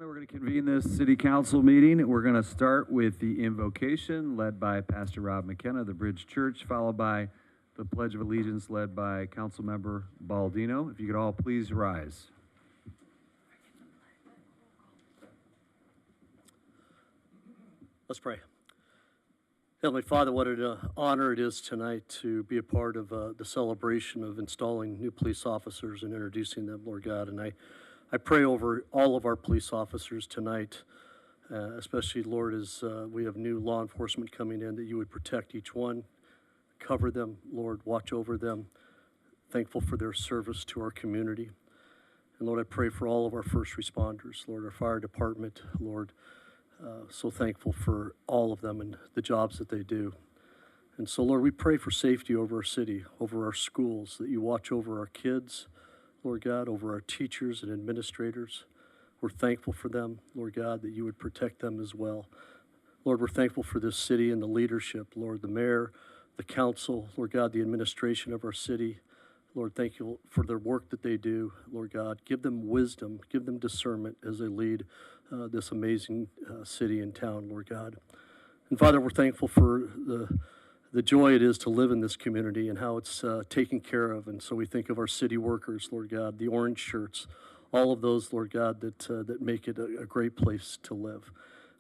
We're going to convene this city council meeting. We're going to start with the invocation led by Pastor Rob McKenna of the Bridge Church, followed by the Pledge of Allegiance led by Councilmember Baldino. If you could all please rise. Let's pray. Heavenly Father, what an honor it is tonight to be a part of the celebration of installing new police officers and introducing them, Lord God. And I pray over all of our police officers tonight, especially, Lord, as we have new law enforcement coming in, that you would protect each one, cover them, Lord, watch over them. Thankful for their service to our community. And Lord, I pray for all of our first responders, Lord, our fire department, Lord, so thankful for all of them and the jobs that they do. And so, Lord, we pray for safety over our city, over our schools, that you watch over our kids, Lord God, over our teachers and administrators. We're thankful for them, Lord God, that you would protect them as well. Lord, we're thankful for this city and the leadership, Lord, the mayor, the council, Lord God, the administration of our city. Lord, thank you for their work that they do, Lord God. Give them wisdom, give them discernment as they lead this amazing city and town, Lord God. And Father, we're thankful for the joy it is to live in this community and how it's taken care of. And so we think of our city workers, Lord God, the orange shirts, all of those, Lord God, that make it a great place to live.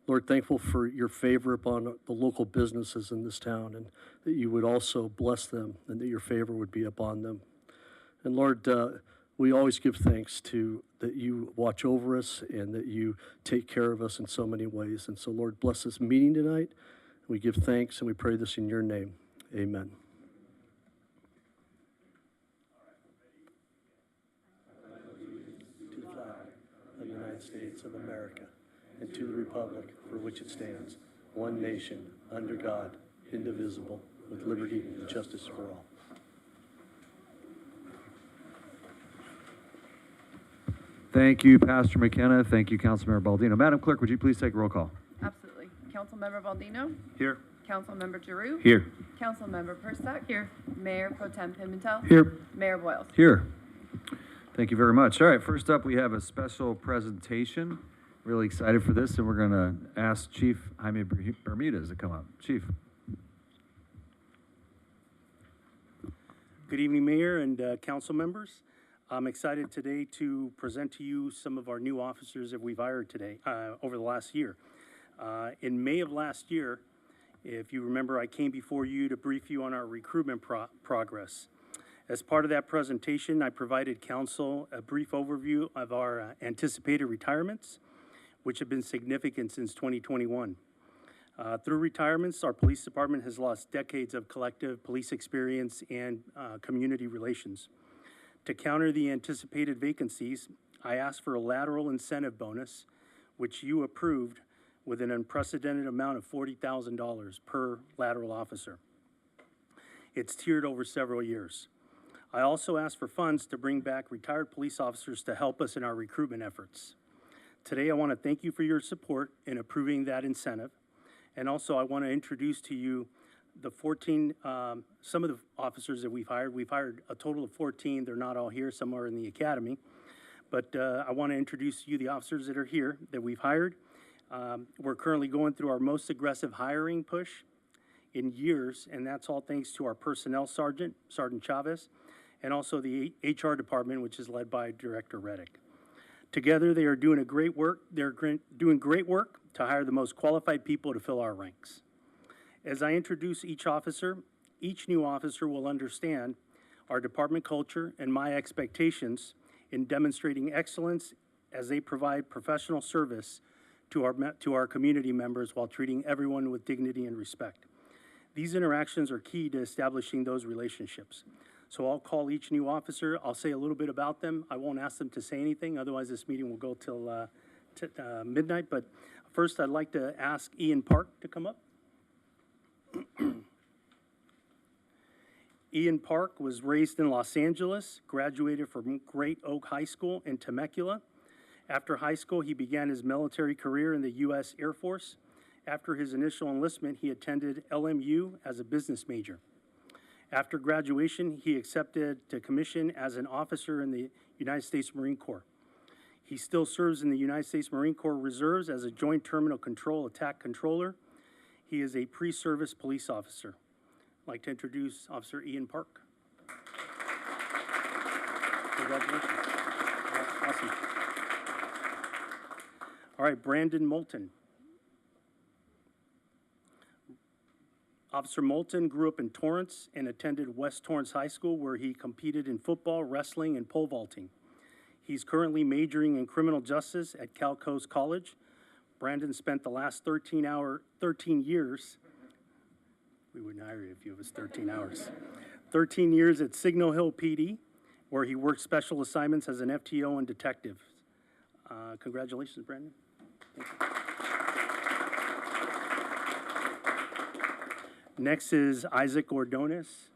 Lord, thankful for your favor upon the local businesses in this town, and that you would also bless them and that your favor would be upon them. And Lord, we always give thanks that you watch over us and that you take care of us in so many ways. And so, Lord, bless this meeting tonight. We give thanks and we pray this in your name. Amen. To the flag of the United States of America and to the republic for which it stands, one nation, under God, indivisible, with liberty and justice for all. Thank you, Pastor McKenna. Thank you, Councilmember Baldino. Madam Clerk, would you please take a roll call? Absolutely. Councilmember Baldino? Here. Councilmember Giroux? Here. Councilmember Perstock? Here. Mayor Pro Tem Pimentel? Here. Mayor Boyles? Here. Thank you very much. All right, first up, we have a special presentation. Really excited for this, and we're going to ask Chief Jaime Bermudez to come up. Chief. Good evening, Mayor and council members. I'm excited today to present to you some of our new officers that we've hired today, over the last year. In May of last year, if you remember, I came before you to brief you on our recruitment progress. As part of that presentation, I provided council a brief overview of our anticipated retirements, which have been significant since 2021. Through retirements, our police department has lost decades of collective police experience and community relations. To counter the anticipated vacancies, I asked for a lateral incentive bonus, which you approved with an unprecedented amount of $40,000 per lateral officer. It's tiered over several years. I also asked for funds to bring back retired police officers to help us in our recruitment efforts. Today, I want to thank you for your support in approving that incentive. And also, I want to introduce to you the 14, some of the officers that we've hired. We've hired a total of 14. They're not all here. Some are in the academy. But I want to introduce to you the officers that are here that we've hired. We're currently going through our most aggressive hiring push in years, and that's all thanks to our personnel sergeant, Sergeant Chavez, and also the HR department, which is led by Director Reddick. Together, they are doing great work. They're doing great work to hire the most qualified people to fill our ranks. As I introduce each officer, each new officer will understand our department culture and my expectations in demonstrating excellence as they provide professional service to our community members while treating everyone with dignity and respect. These interactions are key to establishing those relationships. So I'll call each new officer. I'll say a little bit about them. I won't ask them to say anything, otherwise this meeting will go till midnight. But first, I'd like to ask Ian Park to come up. Ian Park was raised in Los Angeles, graduated from Great Oak High School in Temecula. After high school, he began his military career in the U.S. Air Force. After his initial enlistment, he attended LMU as a business major. After graduation, he accepted to commission as an officer in the United States Marine Corps. He still serves in the United States Marine Corps Reserves as a Joint Terminal Control Attack Controller. He is a pre-service police officer. I'd like to introduce Officer Ian Park. Congratulations. Awesome. All right, Brandon Moulton. Officer Moulton grew up in Torrance and attended West Torrance High School, where he competed in football, wrestling, and pole vaulting. He's currently majoring in criminal justice at Cal Coast College. Brandon spent the last 13 years, we wouldn't hire you if you was 13 hours, 13 years at Signal Hill PD, where he worked special assignments as an FTO and detective. Congratulations, Brandon. Thank you. Next is Isaac Ordonez.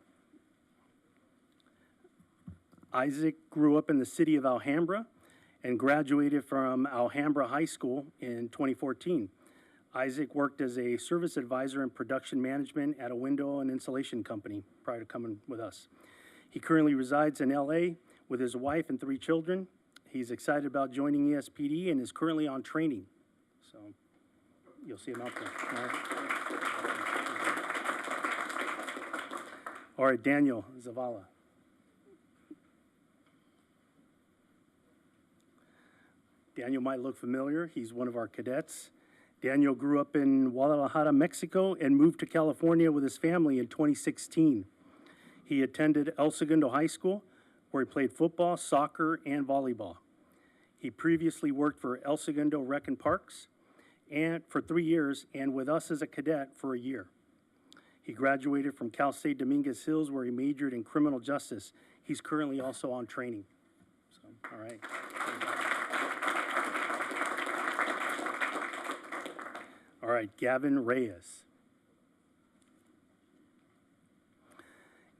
Isaac grew up in the city of Alhambra and graduated from Alhambra High School in 2014. Isaac worked as a service advisor and production management at a window and insulation company prior to coming with us. He currently resides in LA with his wife and 3 children. He's excited about joining ESPD and is currently on training. So you'll see him out there. All right. All right, Daniel Zavala. Daniel might look familiar. He's one of our cadets. Daniel grew up in Guadalajara, Mexico, and moved to California with his family in 2016. He attended El Segundo High School, where he played football, soccer, and volleyball. He previously worked for El Segundo Rec and Parks and for 3 years, and with us as a cadet for a year. He graduated from Cal State Dominguez Hills, where he majored in criminal justice. He's currently also on training. So, all right. All right, Gavin Reyes.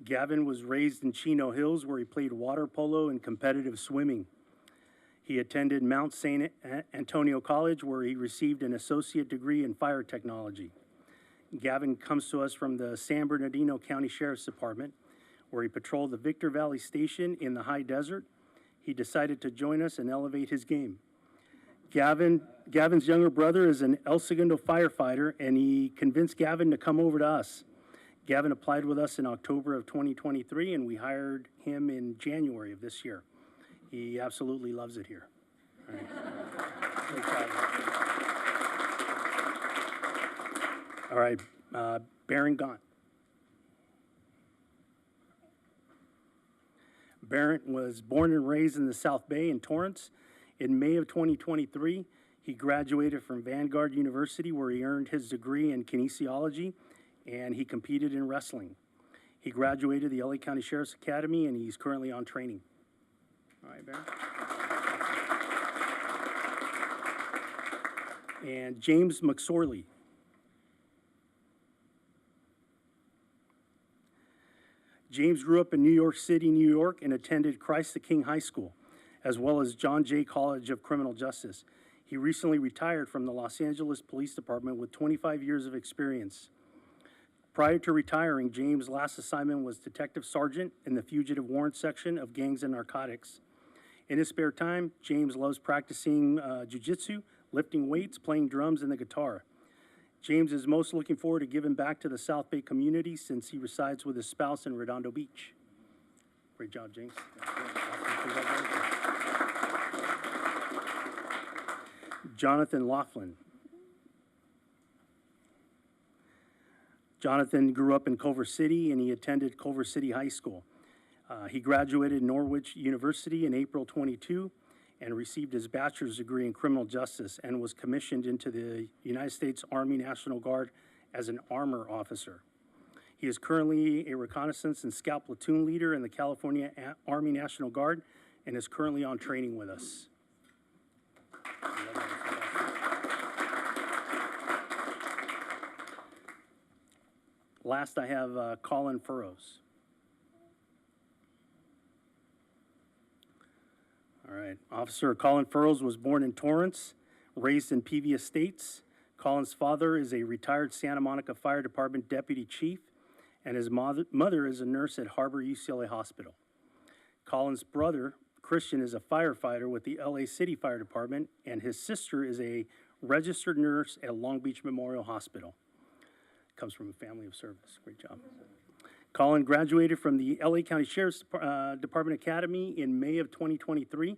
Gavin was raised in Chino Hills, where he played water polo and competitive swimming. He attended Mount St. Antonio College, where he received an associate degree in fire technology. Gavin comes to us from the San Bernardino County Sheriff's Department, where he patrolled the Victor Valley Station in the high desert. He decided to join us and elevate his game. Gavin's younger brother is an El Segundo firefighter, and he convinced Gavin to come over to us. Gavin applied with us in October of 2023, and we hired him in January of this year. He absolutely loves it here. All right. Great job. All right, Baron Gaunt. Barrett was born and raised in the South Bay in Torrance. In May of 2023, he graduated from Vanguard University, where he earned his degree in kinesiology, and he competed in wrestling. He graduated the LA County Sheriff's Academy, and he's currently on training. All right, Barrett. And James McSorley. James grew up in New York City, New York, and attended Christ the King High School, as well as John Jay College of Criminal Justice. He recently retired from the Los Angeles Police Department with 25 years of experience. Prior to retiring, James' last assignment was Detective Sergeant in the Fugitive Warrant Section of Gangs and Narcotics. In his spare time, James loves practicing jiu-jitsu, lifting weights, playing drums, and the guitar. James is most looking forward to giving back to the South Bay community since he resides with his spouse in Redondo Beach. Great job, James. Jonathan Laughlin. Jonathan grew up in Culver City, and he attended Culver City High School. He graduated Norwich University in April 22 and received his bachelor's degree in criminal justice and was commissioned into the United States Army National Guard as an armor officer. He is currently a reconnaissance and scout platoon leader in the California Army National Guard and is currently on training with us. Last, I have Colin Furrows. All right, Officer Colin Furrows was born in Torrance, raised in Peavy Estates. Colin's father is a retired Santa Monica Fire Department deputy chief, and his mother is a nurse at Harbor UCLA Hospital. Colin's brother, Christian is a firefighter with the LA City Fire Department, and his sister is a registered nurse at Long Beach Memorial Hospital. Comes from a family of service. Great job. Colin graduated from the LA County Sheriff's Department Academy in May of 2023.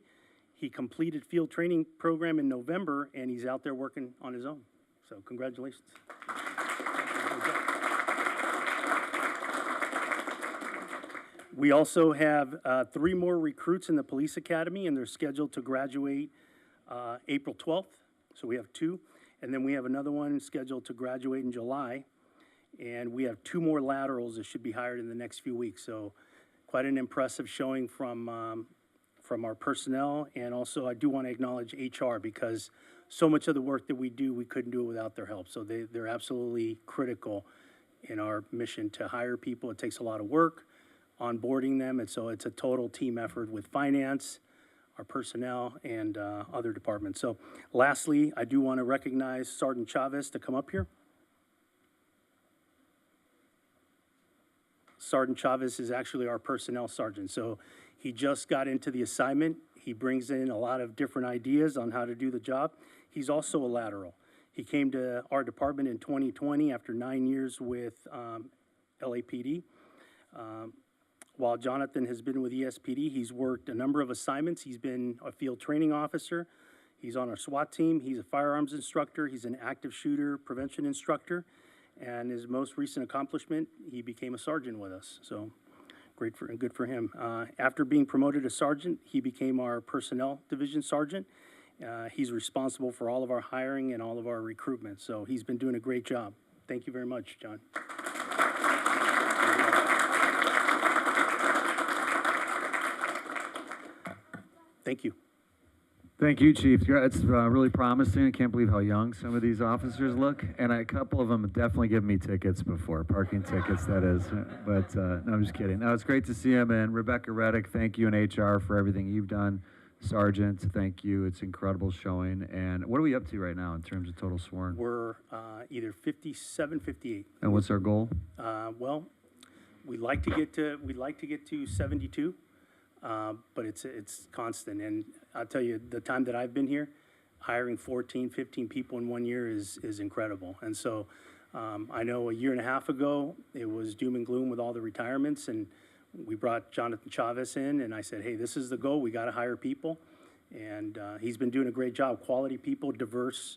He completed field training program in November, and he's out there working on his own. So congratulations. We also have 3 more recruits in the police academy, and they're scheduled to graduate April 12th. So we have 2. And then we have another one scheduled to graduate in July. And we have 2 more laterals that should be hired in the next few weeks. So quite an impressive showing from our personnel. And also I do want to acknowledge HR, because so much of the work that we do, we couldn't do it without their help. So they're absolutely critical in our mission to hire people. It takes a lot of work onboarding them, and so it's a total team effort with finance, our personnel, and other departments. So lastly, I do want to recognize Sergeant Chavez to come up here. Sergeant Chavez is actually our personnel sergeant, so he just got into the assignment. He brings in a lot of different ideas on how to do the job. He's also a lateral. He came to our department in 2020 after 9 years with LAPD. While Jonathan has been with ESPD, he's worked a number of assignments. He's been a field training officer. He's on our SWAT team. He's a firearms instructor. He's an active shooter prevention instructor. And his most recent accomplishment, he became a sergeant with us. So good for him. After being promoted to sergeant, he became our personnel division sergeant. He's responsible for all of our hiring and all of our recruitment. So he's been doing a great job. Thank you very much, John. Thank you. Thank you, Chief. It's really promising. I can't believe how young some of these officers look. And a couple of them have definitely given me tickets before, parking tickets, that is. But no, I'm just kidding. No, it's great to see him. And Rebecca Reddick, thank you, and HR for everything you've done. Sergeant, thank you. It's incredible showing. And what are we up to right now in terms of total sworn? We're either 57, 58. And what's our goal? Well, we'd like to get to 72. But it's constant. And I'll tell you, the time that I've been here, hiring 14, 15 people in 1 year is incredible. And so I know a year and a half ago, it was doom and gloom with all the retirements. And we brought Jonathan Chavez in, and I said, hey, this is the goal. We got to hire people. And he's been doing a great job. Quality people, diverse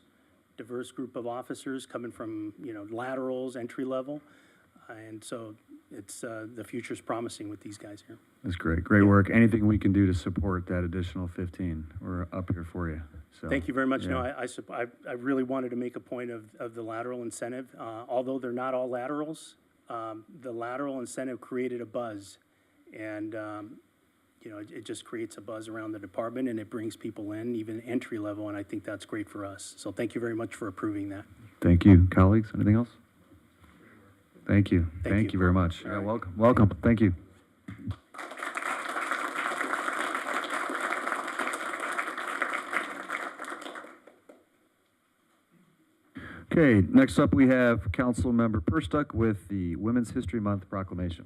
group of officers coming from, laterals, entry level. And so it's the future's promising with these guys here. That's great. Great work. Anything we can do to support that additional 15, we're up here for you. So Thank you very much. yeah. No, I really wanted to make a point of the lateral incentive. Although they're not all laterals, the lateral incentive created a buzz. And, it just creates a buzz around the department, and it brings people in, even entry level, and I think that's great for us. So thank you very much for approving that. Thank you. Colleagues, anything else? Thank you. Thank You you. very much. All right. Welcome. Welcome. Thank you. Okay, next up we have Councilmember Perstuck with the Women's History Month proclamation.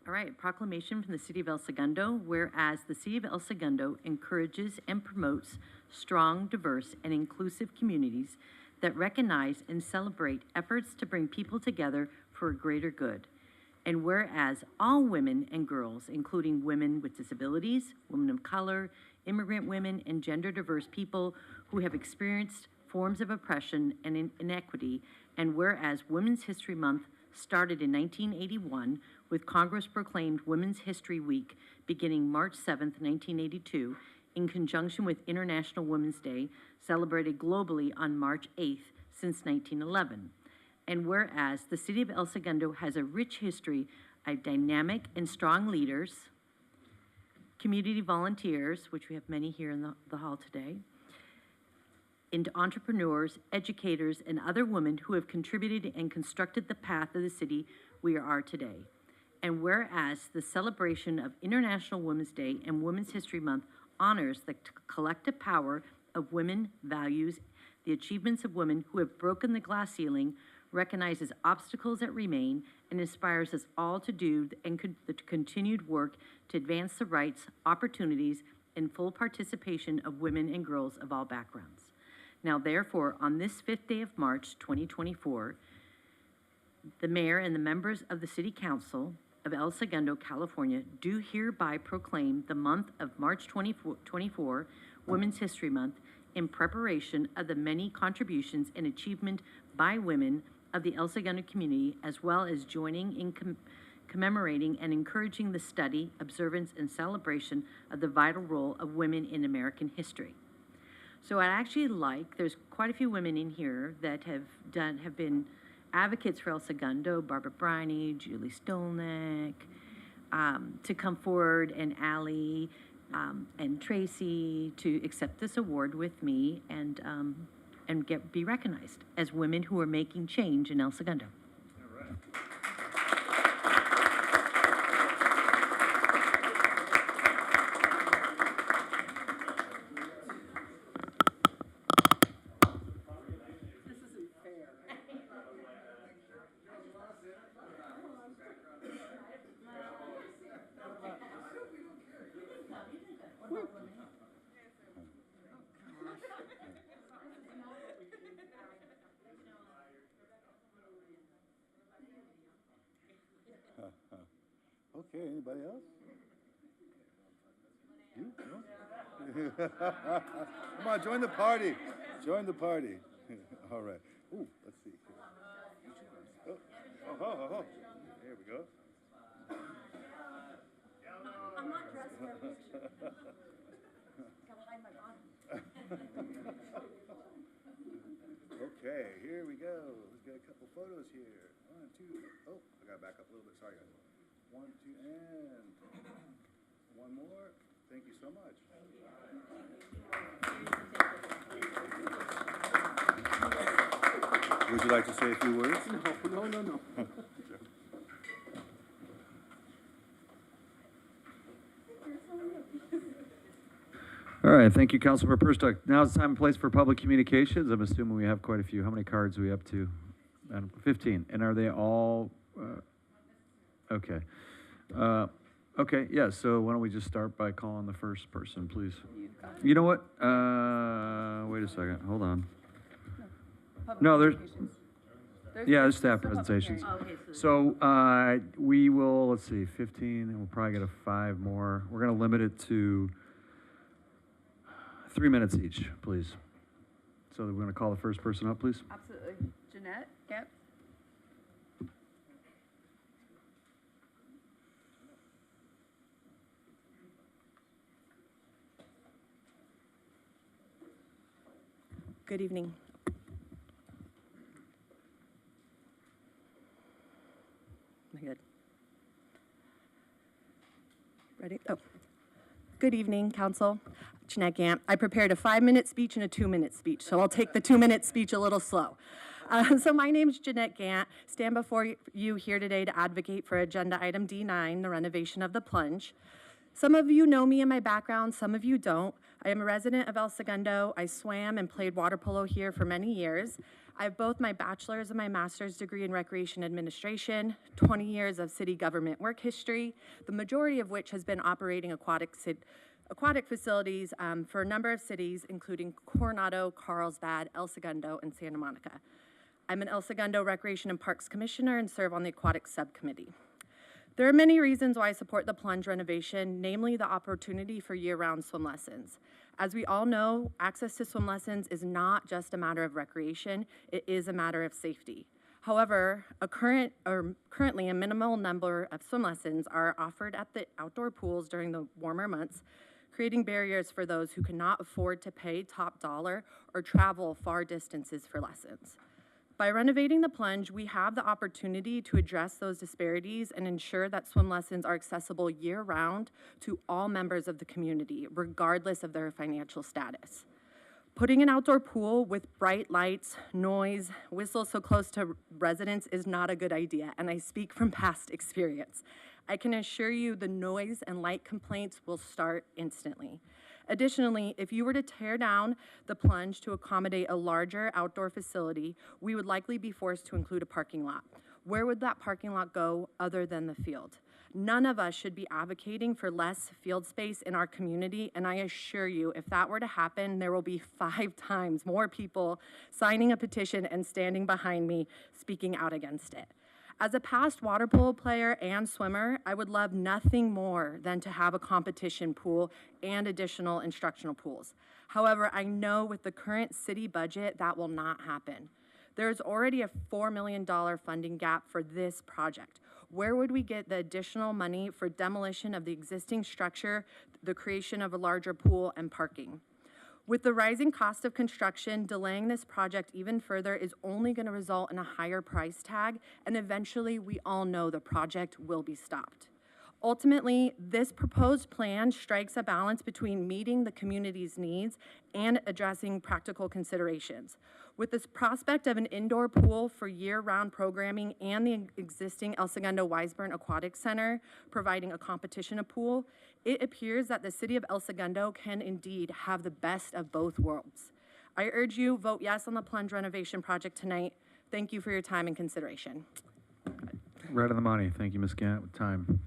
All right, proclamation from the City of El Segundo, whereas the City of El Segundo encourages and promotes strong, diverse, and inclusive communities that recognize and celebrate efforts to bring people together for a greater good. And whereas all women and girls, including women with disabilities, women of color, immigrant women, and gender diverse people who have experienced forms of oppression and inequity, and whereas Women's History Month started in 1981 with Congress proclaimed Women's History Week beginning March 7th, 1982, in conjunction with International Women's Day, celebrated globally on March 8th since 1911. And whereas the City of El Segundo has a rich history of dynamic and strong leaders, community volunteers, which we have many here in the hall today, and entrepreneurs, educators, and other women who have contributed and constructed the path of the city we are today. And whereas the celebration of International Women's Day and Women's History Month honors the collective power of women, values the achievements of women who have broken the glass ceiling, recognizes obstacles that remain, and inspires us all to do the continued work to advance the rights, opportunities, and full participation of women and girls of all backgrounds. Now, therefore, on this 5th day of March, 2024, the mayor and the members of the City Council of El Segundo, California, do hereby proclaim the month of March 2024, Women's History Month, in preparation of the many contributions and achievement by women of the El Segundo community, as well as joining in commemorating and encouraging the study, observance, and celebration of the vital role of women in American history. So I actually there's quite a few women in here that have been advocates for El Segundo, Barbara Briney, Julie Stolnick, to come forward, and Allie, and Tracy to accept this award with me and be recognized as women who are making change in El Segundo. Okay, anybody else? You? No? Come on, join the party. Join the party. All right. Ooh, let's see. Oh. There we go. I'm not dressed for a picture. Gotta hide my bottom. Okay, here we go. Let's get a couple photos here. 1, 2. Oh, I gotta back up a little bit. Sorry, guys. 1, 2, and one more. Thank you so much. Would you like to say a few words? No. All right, thank you, Councilmember Perstock. Now it's time and place for public communications. I'm assuming we have quite a few. How many cards are we up to? 15. And are they all, okay. Okay, yeah, so why don't we just start by calling the first person, please? You know what? Wait a second, hold on. No, there's staff presentations. Oh, okay, So we will, let's see, 15, and we'll probably get 5 more. We're going to limit it to 3 minutes each, please. So we're going to call the first person up, please. Absolutely. Jeanette, Gant. Good evening. Am I good? Ready? Oh. Good evening, Council. Jeanette Gant. I prepared a 5-minute speech and a 2-minute speech, so I'll take the 2-minute speech a little slow. So my name is Jeanette Gant. Stand before you here today to advocate for Agenda Item D9, the renovation of the Plunge. Some of you know me and my background, some of you don't. I am a resident of El Segundo. I swam and played water polo here for many years. I have both my bachelor's and my master's degree in recreation administration, 20 years of city government work history, the majority of which has been operating aquatic facilities for a number of cities, including Coronado, Carlsbad, El Segundo, and Santa Monica. I'm an El Segundo Recreation and Parks Commissioner and serve on the Aquatic Subcommittee. There are many reasons why I support the Plunge renovation, namely the opportunity for year-round swim lessons. As we all know, access to swim lessons is not just a matter of recreation, it is a matter of safety. However, currently a minimal number of swim lessons are offered at the outdoor pools during the warmer months, creating barriers for those who cannot afford to pay top dollar or travel far distances for lessons. By renovating the Plunge, we have the opportunity to address those disparities and ensure that swim lessons are accessible year-round to all members of the community, regardless of their financial status. Putting an outdoor pool with bright lights, noise, whistles so close to residents is not a good idea, and I speak from past experience. I can assure you the noise and light complaints will start instantly. Additionally, if you were to tear down the Plunge to accommodate a larger outdoor facility, we would likely be forced to include a parking lot. Where would that parking lot go other than the field? None of us should be advocating for less field space in our community, and I assure you, if that were to happen, there will be 5 times more people signing a petition and standing behind me speaking out against it. As a past water polo player and swimmer, I would love nothing more than to have a competition pool and additional instructional pools. However, I know with the current city budget, that will not happen. There's already a $4 million funding gap for this project. Where would we get the additional money for demolition of the existing structure, the creation of a larger pool, and parking? With the rising cost of construction, delaying this project even further is only going to result in a higher price tag, and eventually we all know the project will be stopped. Ultimately, this proposed plan strikes a balance between meeting the community's needs and addressing practical considerations. With this prospect of an indoor pool for year-round programming and the existing El Segundo Weisburn Aquatic Center providing a competition pool, it appears that the city of El Segundo can indeed have the best of both worlds. I urge you, vote yes on the Plunge renovation project tonight. Thank you for your time and consideration. Right on the money. Thank you, Ms. Gant, with time.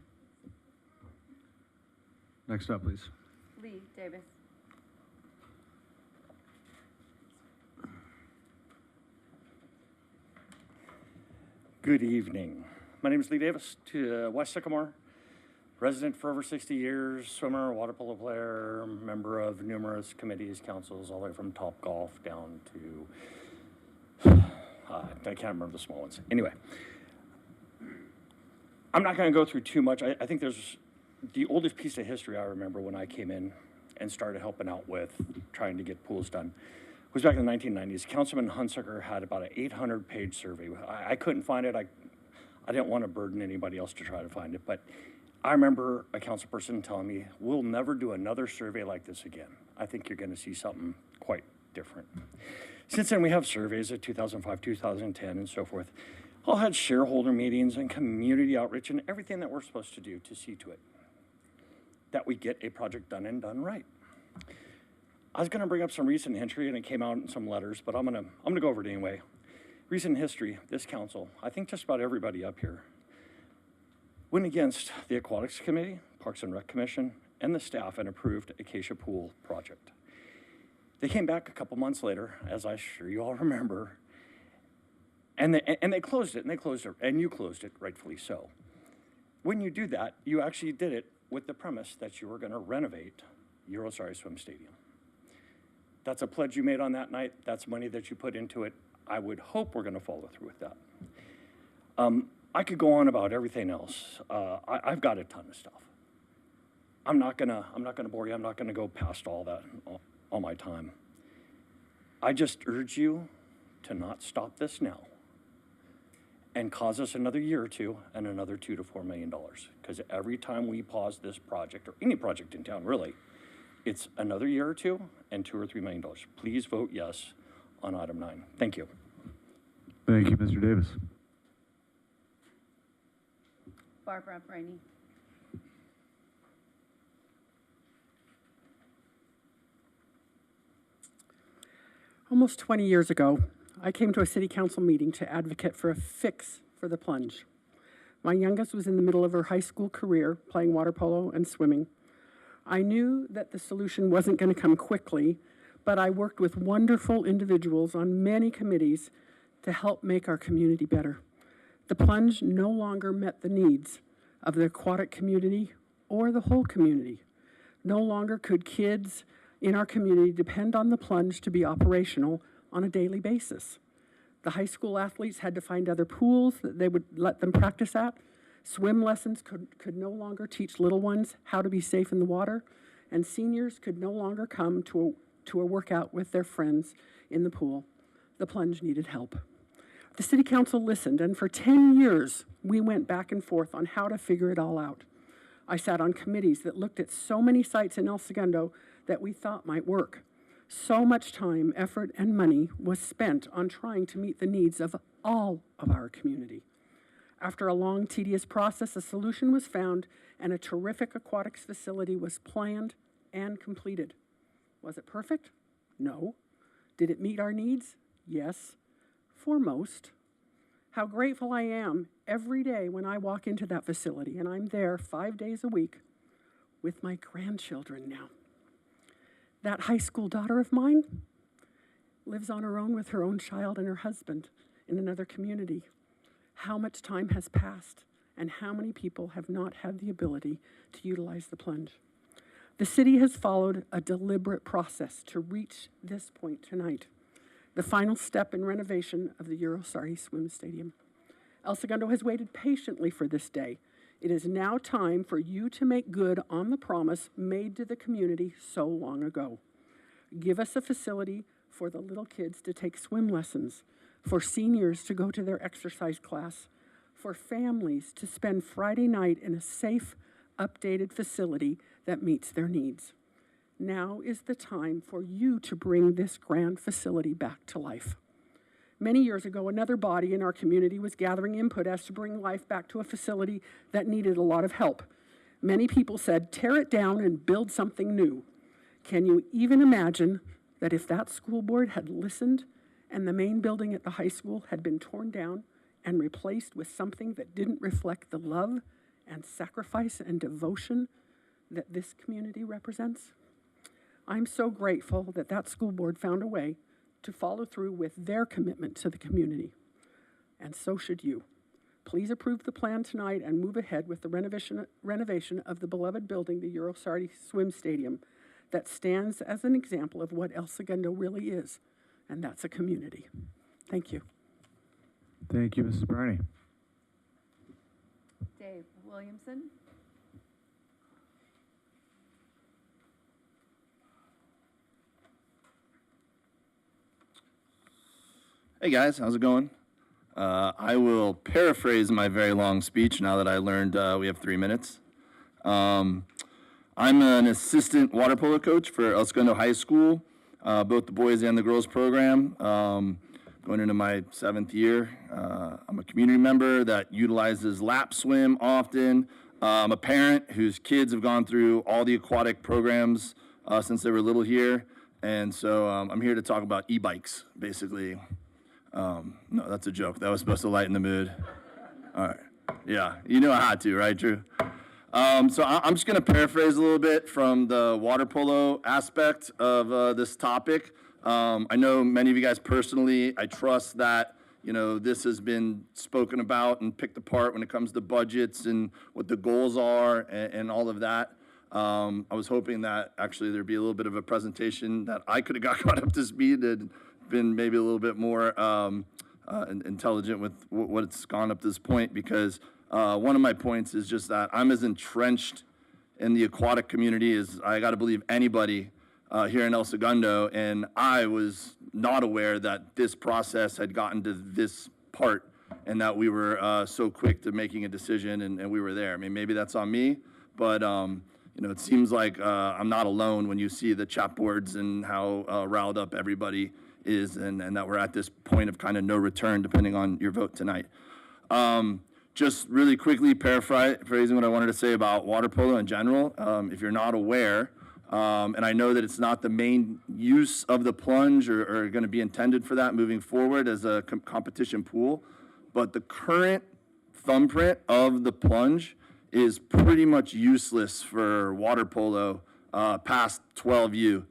Next up, please. Lee Davis. Good evening. My name is Lee Davis, to West Sycamore, resident for over 60 years, swimmer, water polo player, member of numerous committees, councils, all the way from Topgolf down to, I can't remember the small ones. Anyway, I'm not going to go through too much. I think there's the oldest piece of history I remember when I came in and started helping out with trying to get pools done. It was back in the 1990s. Councilman Hunsaker had about an 800-page survey. I couldn't find it. I didn't want to burden anybody else to try to find it, but I remember a council person telling me, we'll never do another survey like this again. I think you're going to see something quite different. Since then, we have surveys of 2005, 2010, and so forth. All had shareholder meetings and community outreach and everything that we're supposed to do to see to it that we get a project done and done right. I was going to bring up some recent history, and it came out in some letters, but I'm gonna go over it anyway. Recent history, this council, I think just about everybody up here, went against the Aquatics Committee, Parks and Rec Commission, and the staff and approved Acacia Pool project. They came back a couple months later, as I'm sure you all remember, and they closed it, and you closed it, rightfully so. When you do that, you actually did it with the premise that you were going to renovate Eurosari Swim Stadium. That's a pledge you made on that night. That's money that you put into it. I would hope we're going to follow through with that. I could go on about everything else. I've got a ton of stuff. I'm not gonna bore you. I'm not gonna go past all that, all my time. I just urge you to not stop this now and cause us another year or two and another $2 to $4 million. Because every time we pause this project, or any project in town really, it's another year or two and $2 or $3 million. Please vote yes on item 9. Thank you. Thank you, Mr. Davis. Barbara Brainy. Almost 20 years ago, I came to a city council meeting to advocate for a fix for the Plunge. My youngest was in the middle of her high school career, playing water polo and swimming. I knew that the solution wasn't going to come quickly, but I worked with wonderful individuals on many committees to help make our community better. The Plunge no longer met the needs of the aquatic community or the whole community. No longer could kids in our community depend on the Plunge to be operational on a daily basis. The high school athletes had to find other pools that they would let them practice at. Swim lessons could no longer teach little ones how to be safe in the water, and seniors could no longer come to a workout with their friends in the pool. The Plunge needed help. The city council listened, and for 10 years, we went back and forth on how to figure it all out. I sat on committees that looked at so many sites in El Segundo that we thought might work. So much time, effort, and money was spent on trying to meet the needs of all of our community. After a long, tedious process, a solution was found, and a terrific aquatics facility was planned and completed. Was it perfect? No. Did it meet our needs? Yes, for most. How grateful I am every day when I walk into that facility, and I'm there 5 days a week with my grandchildren now. That high school daughter of mine lives on her own with her own child and her husband in another community. How much time has passed, and how many people have not had the ability to utilize the plunge? The city has followed a deliberate process to reach this point tonight, the final step in renovation of the Eurosari Swim Stadium. El Segundo has waited patiently for this day. It is now time for you to make good on the promise made to the community so long ago. Give us a facility for the little kids to take swim lessons, for seniors to go to their exercise class, for families to spend Friday night in a safe, updated facility that meets their needs. Now is the time for you to bring this grand facility back to life. Many years ago, another body in our community was gathering input as to bring life back to a facility that needed a lot of help. Many people said, tear it down and build something new. Can you even imagine that if that school board had listened and the main building at the high school had been torn down and replaced with something that didn't reflect the love and sacrifice and devotion that this community represents? I'm so grateful that that school board found a way to follow through with their commitment to the community. And so should you. Please approve the plan tonight and move ahead with the renovation of the beloved building, the Eurosari Swim Stadium, that stands as an example of what El Segundo really is, and that's a community. Thank you. Thank you, Mrs. Barney. Dave Williamson. Hey guys, how's it going? I will paraphrase my very long speech now that I learned we have 3 minutes. I'm an assistant water polo coach for El Segundo High School, both the boys and the girls program. Going into my 7th year. I'm a community member that utilizes lap swim often. I'm a parent whose kids have gone through all the aquatic programs since they were little here. And so I'm here to talk about e-bikes, basically. No, that's a joke. That was supposed to lighten the mood. All right. Yeah, you know I had to, right, Drew? So I'm just going to paraphrase a little bit from the water polo aspect of this topic. I know many of you guys personally. I trust that, you know, this has been spoken about and picked apart when it comes to budgets and what the goals are and all of that. I was hoping that actually there'd be a little bit of a presentation that I could have got caught up to speed and been maybe a little bit more intelligent with what's gone up to this point, because one of my points is just that I'm as entrenched in the aquatic community as I got to believe anybody here in El Segundo, and I was not aware that this process had gotten to this part and that we were so quick to making a decision and we were there. I mean, maybe that's on me, but you know, it seems like I'm not alone when you see the chat boards and how riled up everybody is, and that we're at this point of kind of no return depending on your vote tonight. Just really quickly paraphrasing what I wanted to say about water polo in general. If you're not aware, and I know that it's not the main use of the plunge or going to be intended for that moving forward as a competition pool, but the current thumbprint of the plunge is pretty much useless for water polo past 12U.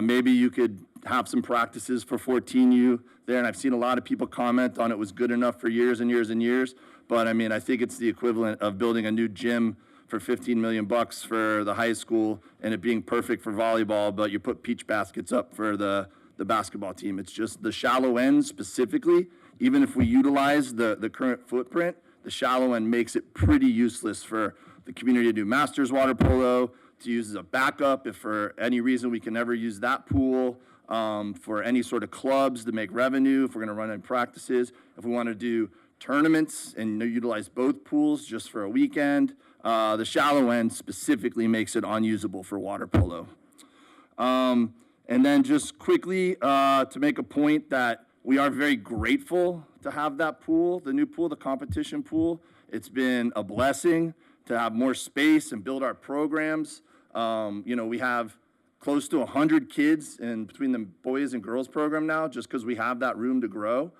Maybe you could have some practices for 14U there, and I've seen a lot of people comment on it was good enough for years and years and years, but I mean, I think it's the equivalent of building a new gym for $15 million for the high school and it being perfect for volleyball, but you put peach baskets up for the basketball team. It's just the shallow end specifically, even if we utilize the current footprint, the shallow end makes it pretty useless for the community to do masters water polo, to use as a backup if for any reason we can never use that pool, for any sort of clubs to make revenue, if we're going to run in practices, if we want to do tournaments and utilize both pools just for a weekend. The shallow end specifically makes it unusable for water polo. And then just quickly to make a point that we are very grateful to have that pool, the new pool, the competition pool. It's been a blessing to have more space and build our programs. You know, we have close to 100 kids in between the boys and girls program now, just because we have that room to grow.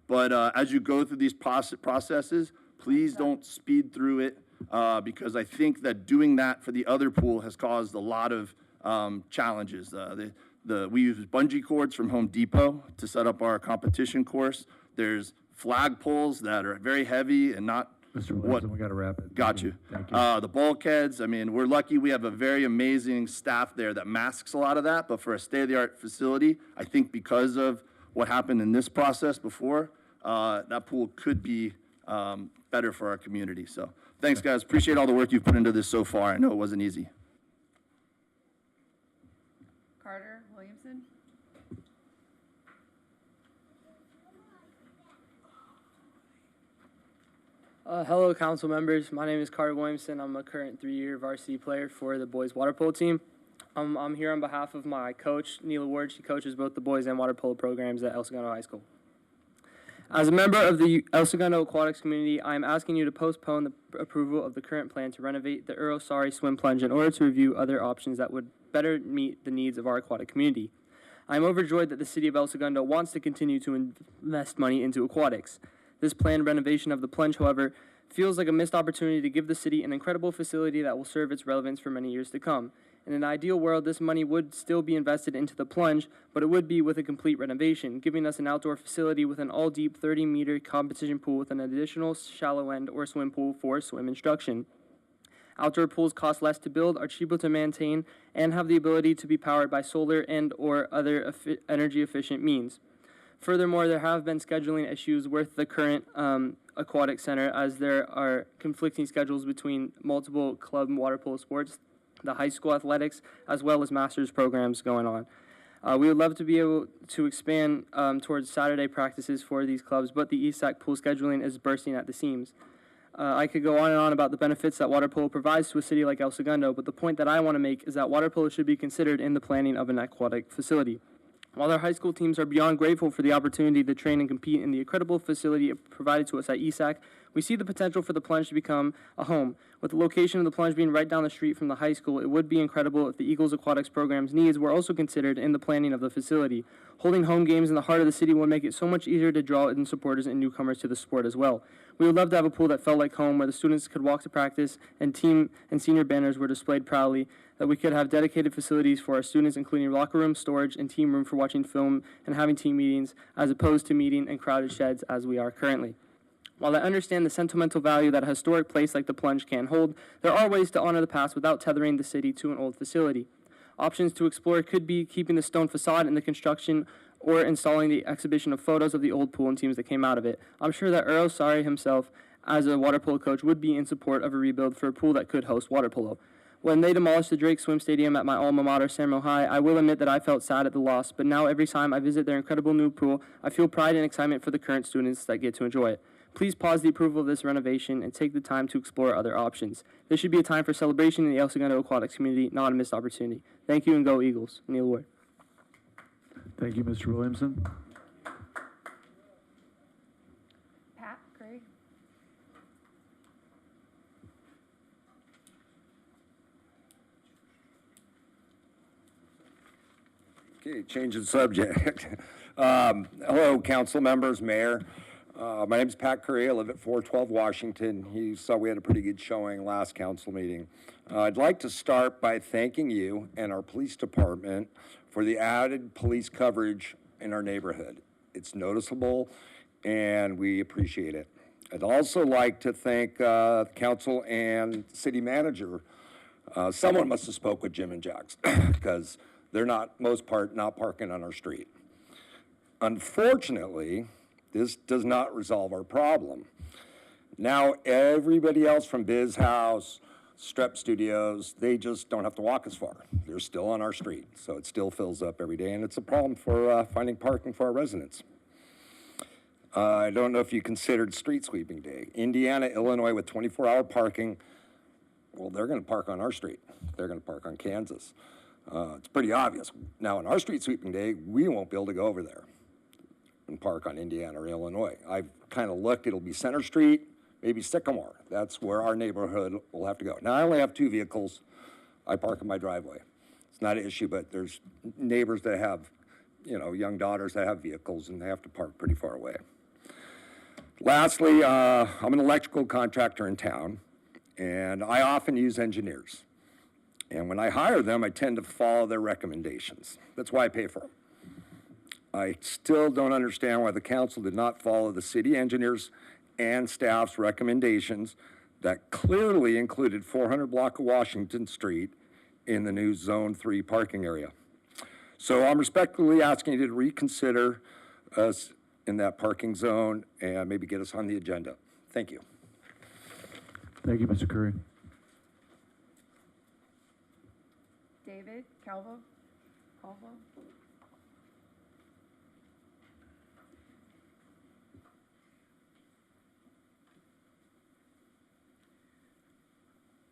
But as you go through these processes, please don't speed through it, because I think that doing that for the other pool has caused a lot of challenges. We use bungee cords from Home Depot to set up our competition course. There's flag poles that are very heavy and not Mr. Williamson, we got to wrap it. Got you. Thank you. The bulkheads, I mean, we're lucky we have a very amazing staff there that masks a lot of that, but for a state-of-the-art facility, I think because of what happened in this process before, that pool could be better for our community. So thanks, guys. Appreciate all the work you've put into this so far. I know it wasn't easy. Carter Williamson. Hello, council members. My name is Carter Williamson. I'm a current 3-year varsity player for the boys water polo team. I'm here on behalf of my coach, Neela Ward. She coaches both the boys and water polo programs at El Segundo High School. As a member of the El Segundo aquatics community, I am asking you to postpone the approval of the current plan to renovate the Sari swim plunge in order to review other options that would better meet the needs of our aquatic community. I am overjoyed that the city of El Segundo wants to continue to invest money into aquatics. This planned renovation of the plunge, however, feels like a missed opportunity to give the city an incredible facility that will serve its relevance for many years to come. In an ideal world, this money would still be invested into the plunge, but it would be with a complete renovation, giving us an outdoor facility with an all-deep 30-meter competition pool with an additional shallow end or swim pool for swim instruction. Outdoor pools cost less to build, are cheaper to maintain, and have the ability to be powered by solar and or other energy-efficient means. Furthermore, there have been scheduling issues with the current aquatic center, as there are conflicting schedules between multiple club and water polo sports, the high school athletics, as well as master's programs going on. We would love to be able to expand towards Saturday practices for these clubs, but the ESAC pool scheduling is bursting at the seams. I could go on and on about the benefits that water polo provides to a city like El Segundo, but the point that I want to make is that water polo should be considered in the planning of an aquatic facility. While our high school teams are beyond grateful for the opportunity to train and compete in the incredible facility provided to us at ESAC, we see the potential for the plunge to become a home. With the location of the plunge being right down the street from the high school, it would be incredible if the Eagles Aquatics program's needs were also considered in the planning of the facility. Holding home games in the heart of the city would make it so much easier to draw in supporters and newcomers to the sport as well. We would love to have a pool that felt like home, where the students could walk to practice and team and senior banners were displayed proudly, that we could have dedicated facilities for our students, including locker room, storage, and team room for watching film and having team meetings, as opposed to meeting in crowded sheds as we are currently. While I understand the sentimental value that a historic place like the Plunge can hold, there are ways to honor the past without tethering the city to an old facility. Options to explore could be keeping the stone facade in the construction or installing the exhibition of photos of the old pool and teams that came out of it. I'm sure that Sari himself, as a water polo coach, would be in support of a rebuild for a pool that could host water polo. When they demolished the Drake Swim Stadium at my alma mater, Samuel High, I will admit that I felt sad at the loss, but now every time I visit their incredible new pool, I feel pride and excitement for the current students that get to enjoy it. Please pause the approval of this renovation and take the time to explore other options. This should be a time for celebration in the El Segundo aquatics community, not a missed opportunity. Thank you, and go Eagles. Neil Ward. Thank you, Mr. Williamson. Pat Gray. Okay, change of subject. Hello, council members, mayor. My name is Pat Curry. I live at 412 Washington. You saw we had a pretty good showing last council meeting. I'd like to start by thanking you and our police department for the added police coverage in our neighborhood. It's noticeable, and we appreciate it. I'd also like to thank the council and city manager. Someone must have spoke with Jim and Jax because they're not, most part, not parking on our street. Unfortunately, this does not resolve our problem. Now, everybody else from Biz House, Strep Studios, they just don't have to walk as far. They're still on our street, so it still fills up every day, and it's a problem for finding parking for our residents. I don't know if you considered street sweeping day. Indiana, Illinois with 24-hour parking, well, they're gonna park on our street. They're gonna park on Kansas. It's pretty obvious. Now, on our street sweeping day, we won't be able to go over there and park on Indiana or Illinois. I've kind of looked, it'll be Center Street, maybe Sycamore. That's where our neighborhood will have to go. Now, I only have 2 vehicles. I park in my driveway. It's not an issue, but there's neighbors that have, young daughters that have vehicles and they have to park pretty far away. Lastly, I'm an electrical contractor in town, and I often use engineers. And when I hire them, I tend to follow their recommendations. That's why I pay for them. I still don't understand why the council did not follow the city engineers and staff's recommendations that clearly included 400 block of Washington Street in the new Zone 3 parking area. So I'm respectfully asking you to reconsider us in that parking zone and maybe get us on the agenda. Thank you. Thank you, Mr. Curry. David Calvo.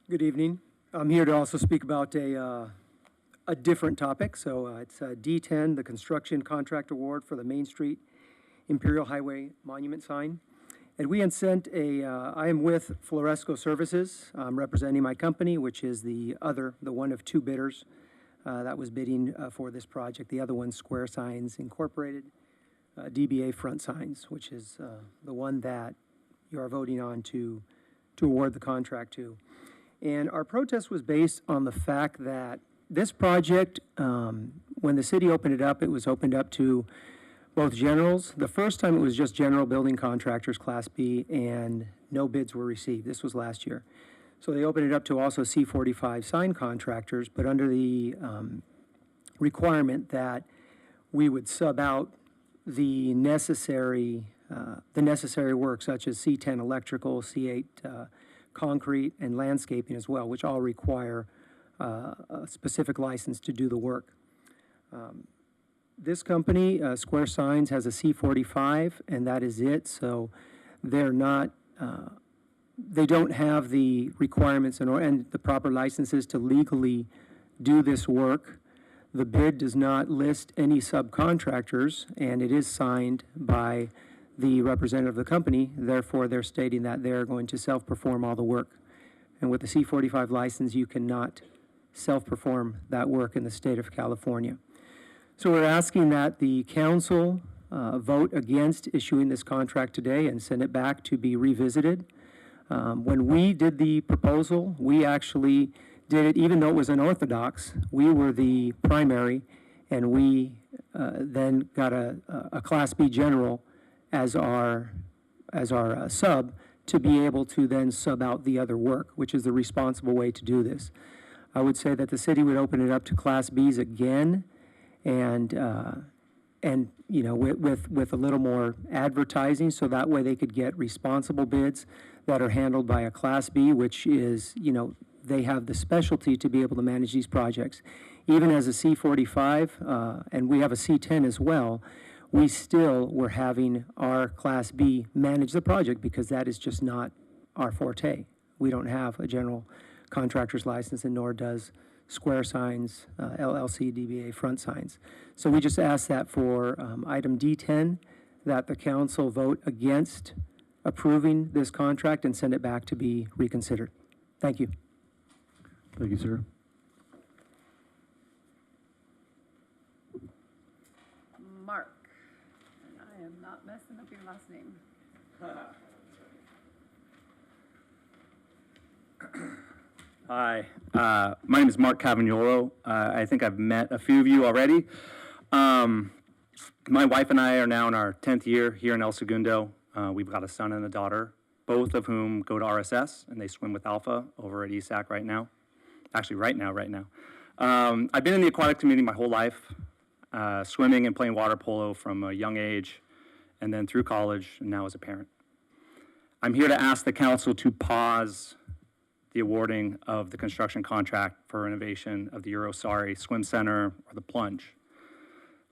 Good evening. I'm here to also speak about a different topic. So it's D10, the construction contract award for the Main Street Imperial Highway Monument sign. And we had sent I am with Floresco Services. I'm representing my company, which is the one of two bidders that was bidding for this project. The other one's Square Signs Incorporated, DBA Front Signs, which is the one that you are voting on to award the contract to. And our protest was based on the fact that this project, when the city opened it up, it was opened up to both generals. The first time it was just general building contractors, Class B, and no bids were received. This was last year. So they opened it up to also C45 sign contractors, but under the requirement that we would sub out the necessary work, such as C10 electrical, C8 concrete, and landscaping as well, which all require a specific license to do the work. This company, Square Signs, has a C45, and that is it. So they're not, they don't have the requirements and the proper licenses to legally do this work. The bid does not list any subcontractors, and it is signed by the representative of the company. Therefore, they're stating that they're going to self-perform all the work. And with the C45 license, you cannot self-perform that work in the state of California. So we're asking that the council vote against issuing this contract today and send it back to be revisited. When we did the proposal, we actually did it, even though it was unorthodox, we were the primary, and we then got a Class B general as our sub to be able to then sub out the other work, which is the responsible way to do this. I would say that the city would open it up to Class Bs again, and with a little more advertising, so that way they could get responsible bids that are handled by a Class B, which is, they have the specialty to be able to manage these projects. Even as a C45, and we have a C10 as well, we still were having our Class B manage the project because that is just not our forte. We don't have a general contractor's license, and nor does Square Signs, LLC, DBA Front Signs. So we just ask that for item D10, that the council vote against approving this contract and send it back to be reconsidered. Thank you. Thank you, sir. Mark. And I am not messing up your last name. Hi, my name is Mark Cavagnolo. I think I've met a few of you already. My wife and I are now in our 10th year here in El Segundo. We've got a son and a daughter, both of whom go to RSS, and they swim with Alpha over at ESAC right now. Actually, right now. I've been in the aquatic community my whole life, swimming and playing water polo from a young age, and then through college, and now as a parent. I'm here to ask the council to pause the awarding of the construction contract for renovation of the Eurosari Swim Center or the Plunge.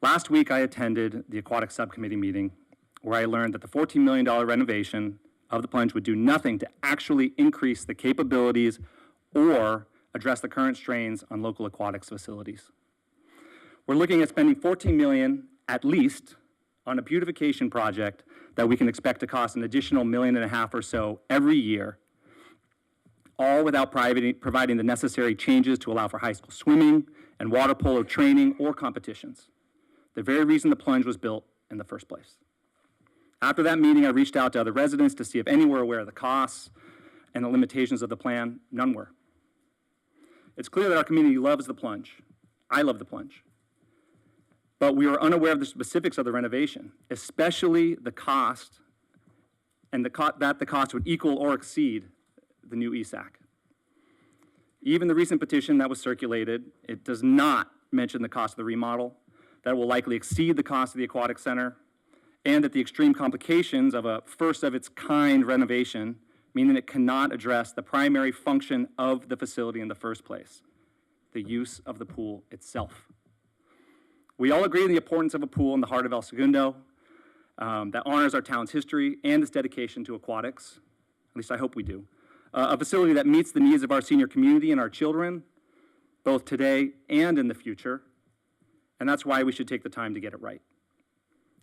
Last week, I attended the aquatic subcommittee meeting where I learned that the $14 million renovation of the Plunge would do nothing to actually increase the capabilities or address the current strains on local aquatics facilities. We're looking at spending $14 million at least on a beautification project that we can expect to cost an additional $1.5 million or so every year, all without providing the necessary changes to allow for high school swimming and water polo training or competitions, the very reason the Plunge was built in the first place. After that meeting, I reached out to other residents to see if any were aware of the costs and the limitations of the plan. None were. It's clear that our community loves the Plunge. I love the Plunge. But we were unaware of the specifics of the renovation, especially the cost, and that the cost would equal or exceed the new ESAC. Even the recent petition that was circulated, it does not mention the cost of the remodel, that will likely exceed the cost of the aquatic center, and that the extreme complications of a first-of-its-kind renovation mean that it cannot address the primary function of the facility in the first place, the use of the pool itself. We all agree on the importance of a pool in the heart of El Segundo that honors our town's history and its dedication to aquatics. At least I hope we do. A facility that meets the needs of our senior community and our children, both today and in the future, and that's why we should take the time to get it right.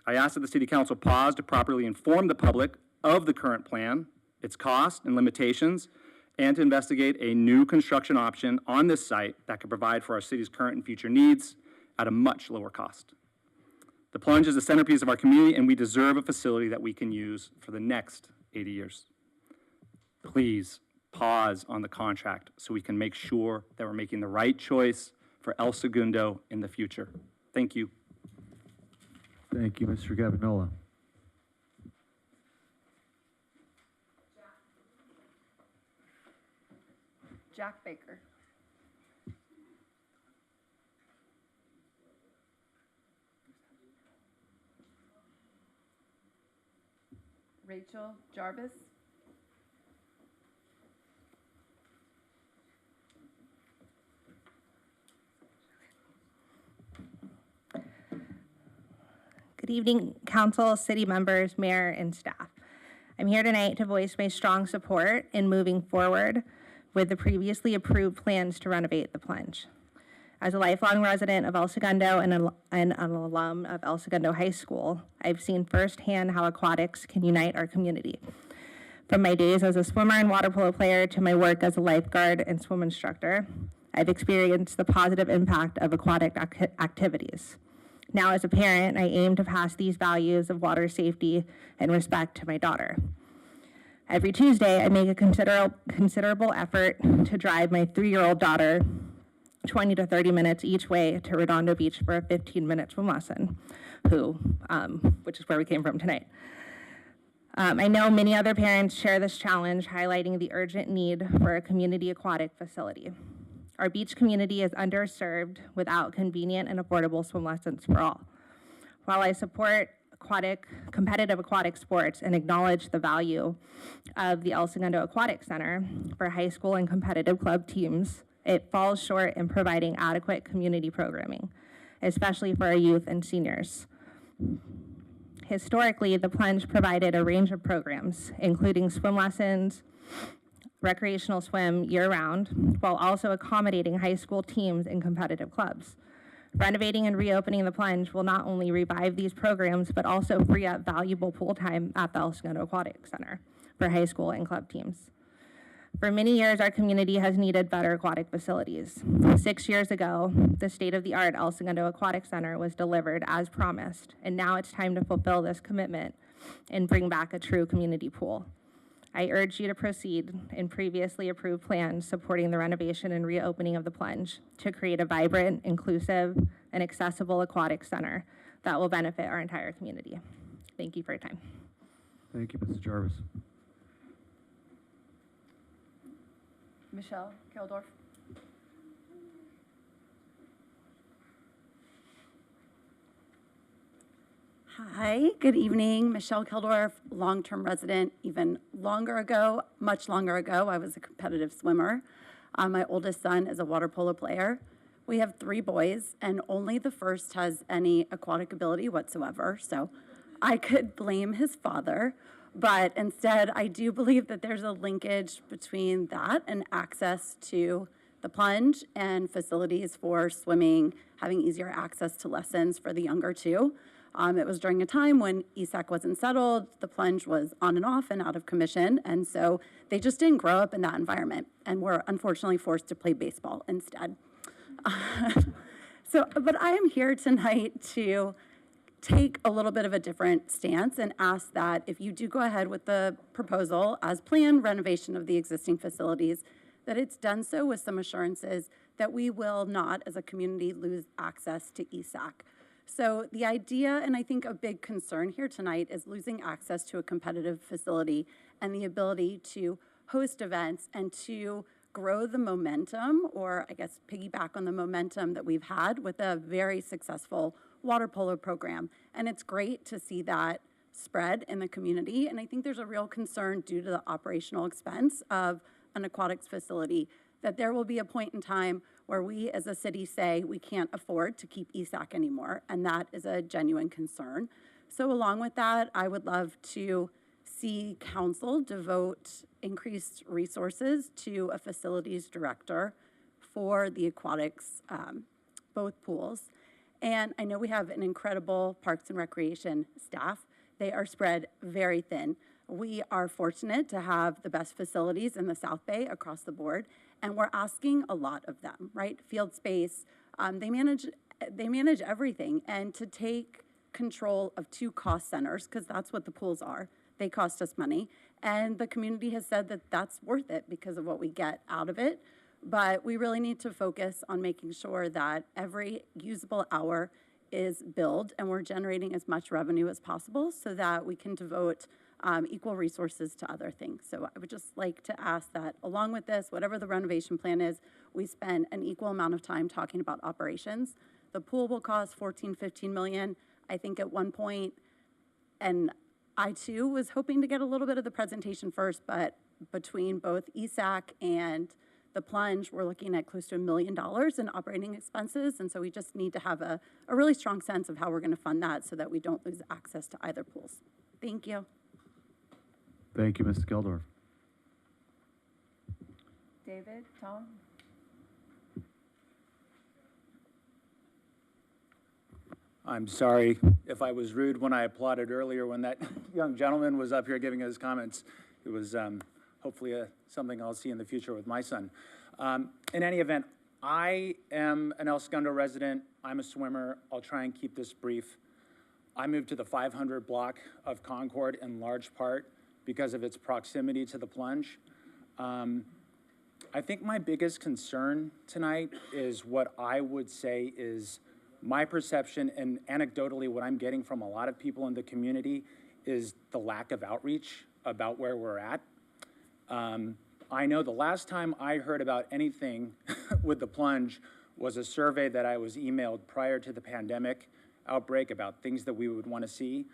I ask that the City Council pause to properly inform the public of the current plan, its cost and limitations, and to investigate a new construction option on this site that could provide for our city's current and future needs at a much lower cost. The Plunge is the centerpiece of our community, and we deserve a facility that we can use for the next 80 years. Please pause on the contract so we can make sure that we're making the right choice for El Segundo in the future. Thank you. Thank you, Mr. Gavinola. Jack Baker. Rachel Jarvis. Good evening, council, city members, mayor, and staff. I'm here tonight to voice my strong support in moving forward with the previously approved plans to renovate the Plunge. As a lifelong resident of El Segundo and an alum of El Segundo High School, I've seen firsthand how aquatics can unite our community. From my days as a swimmer and water polo player to my work as a lifeguard and swim instructor, I've experienced the positive impact of aquatic activities. Now, as a parent, I aim to pass these values of water safety and respect to my daughter. Every Tuesday, I make a considerable effort to drive my 3-year-old daughter 20 to 30 minutes each way to Redondo Beach for a 15-minute swim lesson, which is where we came from tonight. I know many other parents share this challenge, highlighting the urgent need for a community aquatic facility. Our beach community is underserved without convenient and affordable swim lessons for all. While I support competitive aquatic sports and acknowledge the value of the El Segundo Aquatic Center for high school and competitive club teams, it falls short in providing adequate community programming, especially for our youth and seniors. Historically, the Plunge provided a range of programs, including swim lessons, recreational swim year-round, while also accommodating high school teams and competitive clubs. Renovating and reopening the Plunge will not only revive these programs, but also free up valuable pool time at the El Segundo Aquatic Center for high school and club teams. For many years, our community has needed better aquatic facilities. 6 years ago, the state-of-the-art El Segundo Aquatic Center was delivered as promised, and now it's time to fulfill this commitment and bring back a true community pool. I urge you to proceed in previously approved plans supporting the renovation and reopening of the Plunge to create a vibrant, inclusive, and accessible aquatic center that will benefit our entire community. Thank you for your time. Thank you, Mrs. Jarvis. Michelle Keldorf. Hi, good evening. Michelle Keldorf, long-term resident. Even longer ago, much longer ago, I was a competitive swimmer. My oldest son is a water polo player. We have 3 boys, and only the first has any aquatic ability whatsoever, so I could blame his father. But instead, I do believe that there's a linkage between that and access to the Plunge and facilities for swimming, having easier access to lessons for the younger too. It was during a time when ESAC wasn't settled, the Plunge was on and off and out of commission, and so they just didn't grow up in that environment and were unfortunately forced to play baseball instead. But I am here tonight to take a little bit of a different stance and ask that if you do go ahead with the proposal as planned renovation of the existing facilities, that it's done so with some assurances that we will not, as a community, lose access to ESAC. So the idea, and I think a big concern here tonight, is losing access to a competitive facility and the ability to host events and to grow the momentum, or I guess piggyback on the momentum that we've had with a very successful water polo program. And it's great to see that spread in the community. And I think there's a real concern due to the operational expense of an aquatics facility that there will be a point in time where we as a city say we can't afford to keep ESAC anymore. And that is a genuine concern. So along with that, I would love to see council devote increased resources to a facilities director for the aquatics, both pools. And I know we have an incredible Parks and Recreation staff. They are spread very thin. We are fortunate to have the best facilities in the South Bay across the board, and we're asking a lot of them, right? Field space, they manage everything, and to take control of two cost centers, because that's what the pools are. They cost us money, and the community has said that that's worth it because of what we get out of it. But we really need to focus on making sure that every usable hour is billed and we're generating as much revenue as possible so that we can devote equal resources to other things. So I would just like to ask that along with this, whatever the renovation plan is, we spend an equal amount of time talking about operations. The pool will cost 15 million. I think at one point, and I too was hoping to get a little bit of the presentation first, but between both ESAC and the Plunge, we're looking at close to $1 million in operating expenses. And so we just need to have a really strong sense of how we're going to fund that so that we don't lose access to either pools. Thank you. Thank you, Mrs. Geldorf. David, Tom? I'm sorry if I was rude when I applauded earlier when that young gentleman was up here giving his comments. It was hopefully something I'll see in the future with my son. In any event, I am an El Segundo resident. I'm a swimmer. I'll try and keep this brief. I moved to the 500 block of Concord in large part because of its proximity to the Plunge. I think my biggest concern tonight is what I would say is my perception, and anecdotally what I'm getting from a lot of people in the community, is the lack of outreach about where we're at. I know the last time I heard about anything with the Plunge was a survey that I was emailed prior to the pandemic outbreak about things that we would want to see.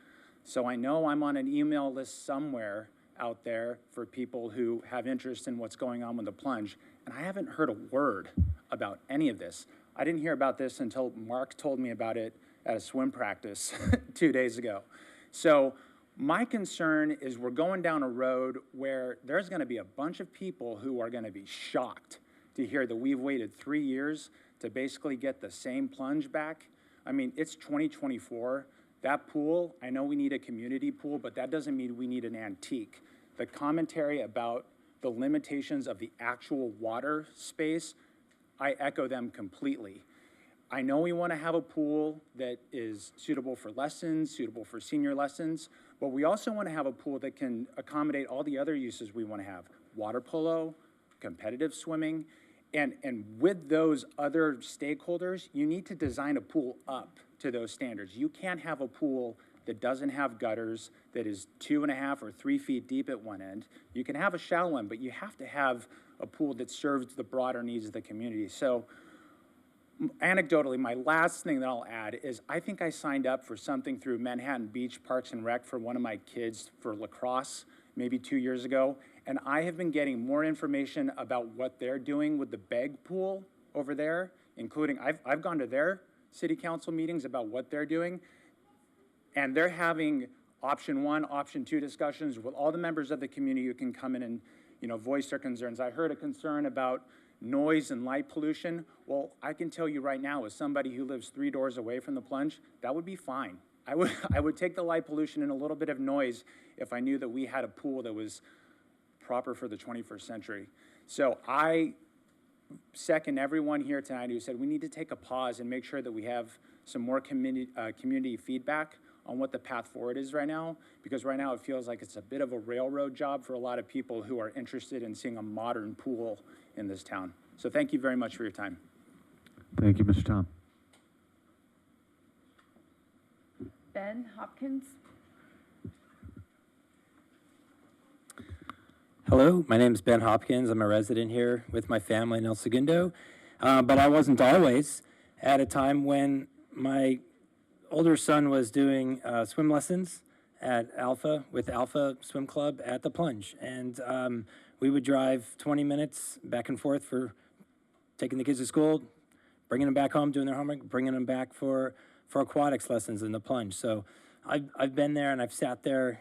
So I know I'm on an email list somewhere out there for people who have interest in what's going on with the Plunge, and I haven't heard a word about any of this. I didn't hear about this until Mark told me about it at a swim practice 2 days ago. So my concern is we're going down a road where there's going to be a bunch of people who are going to be shocked to hear that we've waited 3 years to basically get the same Plunge back. I mean, it's 2024. That pool, I know we need a community pool, but that doesn't mean we need an antique. The commentary about the limitations of the actual water space, I echo them completely. I know we want to have a pool that is suitable for lessons, suitable for senior lessons, but we also want to have a pool that can accommodate all the other uses we want to have. Water polo, competitive swimming, and with those other stakeholders, you need to design a pool up to those standards. You can't have a pool that doesn't have gutters, that is 2.5 or 3 feet deep at one end. You can have a shallow one, but you have to have a pool that serves the broader needs of the community. So anecdotally, my last thing that I'll add is I think I signed up for something through Manhattan Beach Parks and Rec for one of my kids for lacrosse maybe 2 years ago, and I have been getting more information about what they're doing with the beg pool over there, including I've gone to their city council meetings about what they're doing, and they're having option 1, option 2 discussions with all the members of the community who can come in and voice their concerns. I heard a concern about noise and light pollution. Well, I can tell you right now, as somebody who lives 3 doors away from the Plunge, that would be fine. I would take the light pollution and a little bit of noise if I knew that we had a pool that was proper for the 21st century. So I second everyone here tonight who said we need to take a pause and make sure that we have some more community feedback on what the path forward is right now, because right now it feels like it's a bit of a railroad job for a lot of people who are interested in seeing a modern pool in this town. So thank you very much for your time. Thank you, Mr. Tom. Ben Hopkins. Hello, my name is Ben Hopkins. I'm a resident here with my family in El Segundo, but I wasn't always. At a time when my older son was doing swim lessons at Alpha with Alpha Swim Club at the Plunge, and we would drive 20 minutes back and forth for taking the kids to school, bringing them back home, doing their homework, bringing them back for aquatics lessons in the Plunge. So I've been there and I've sat there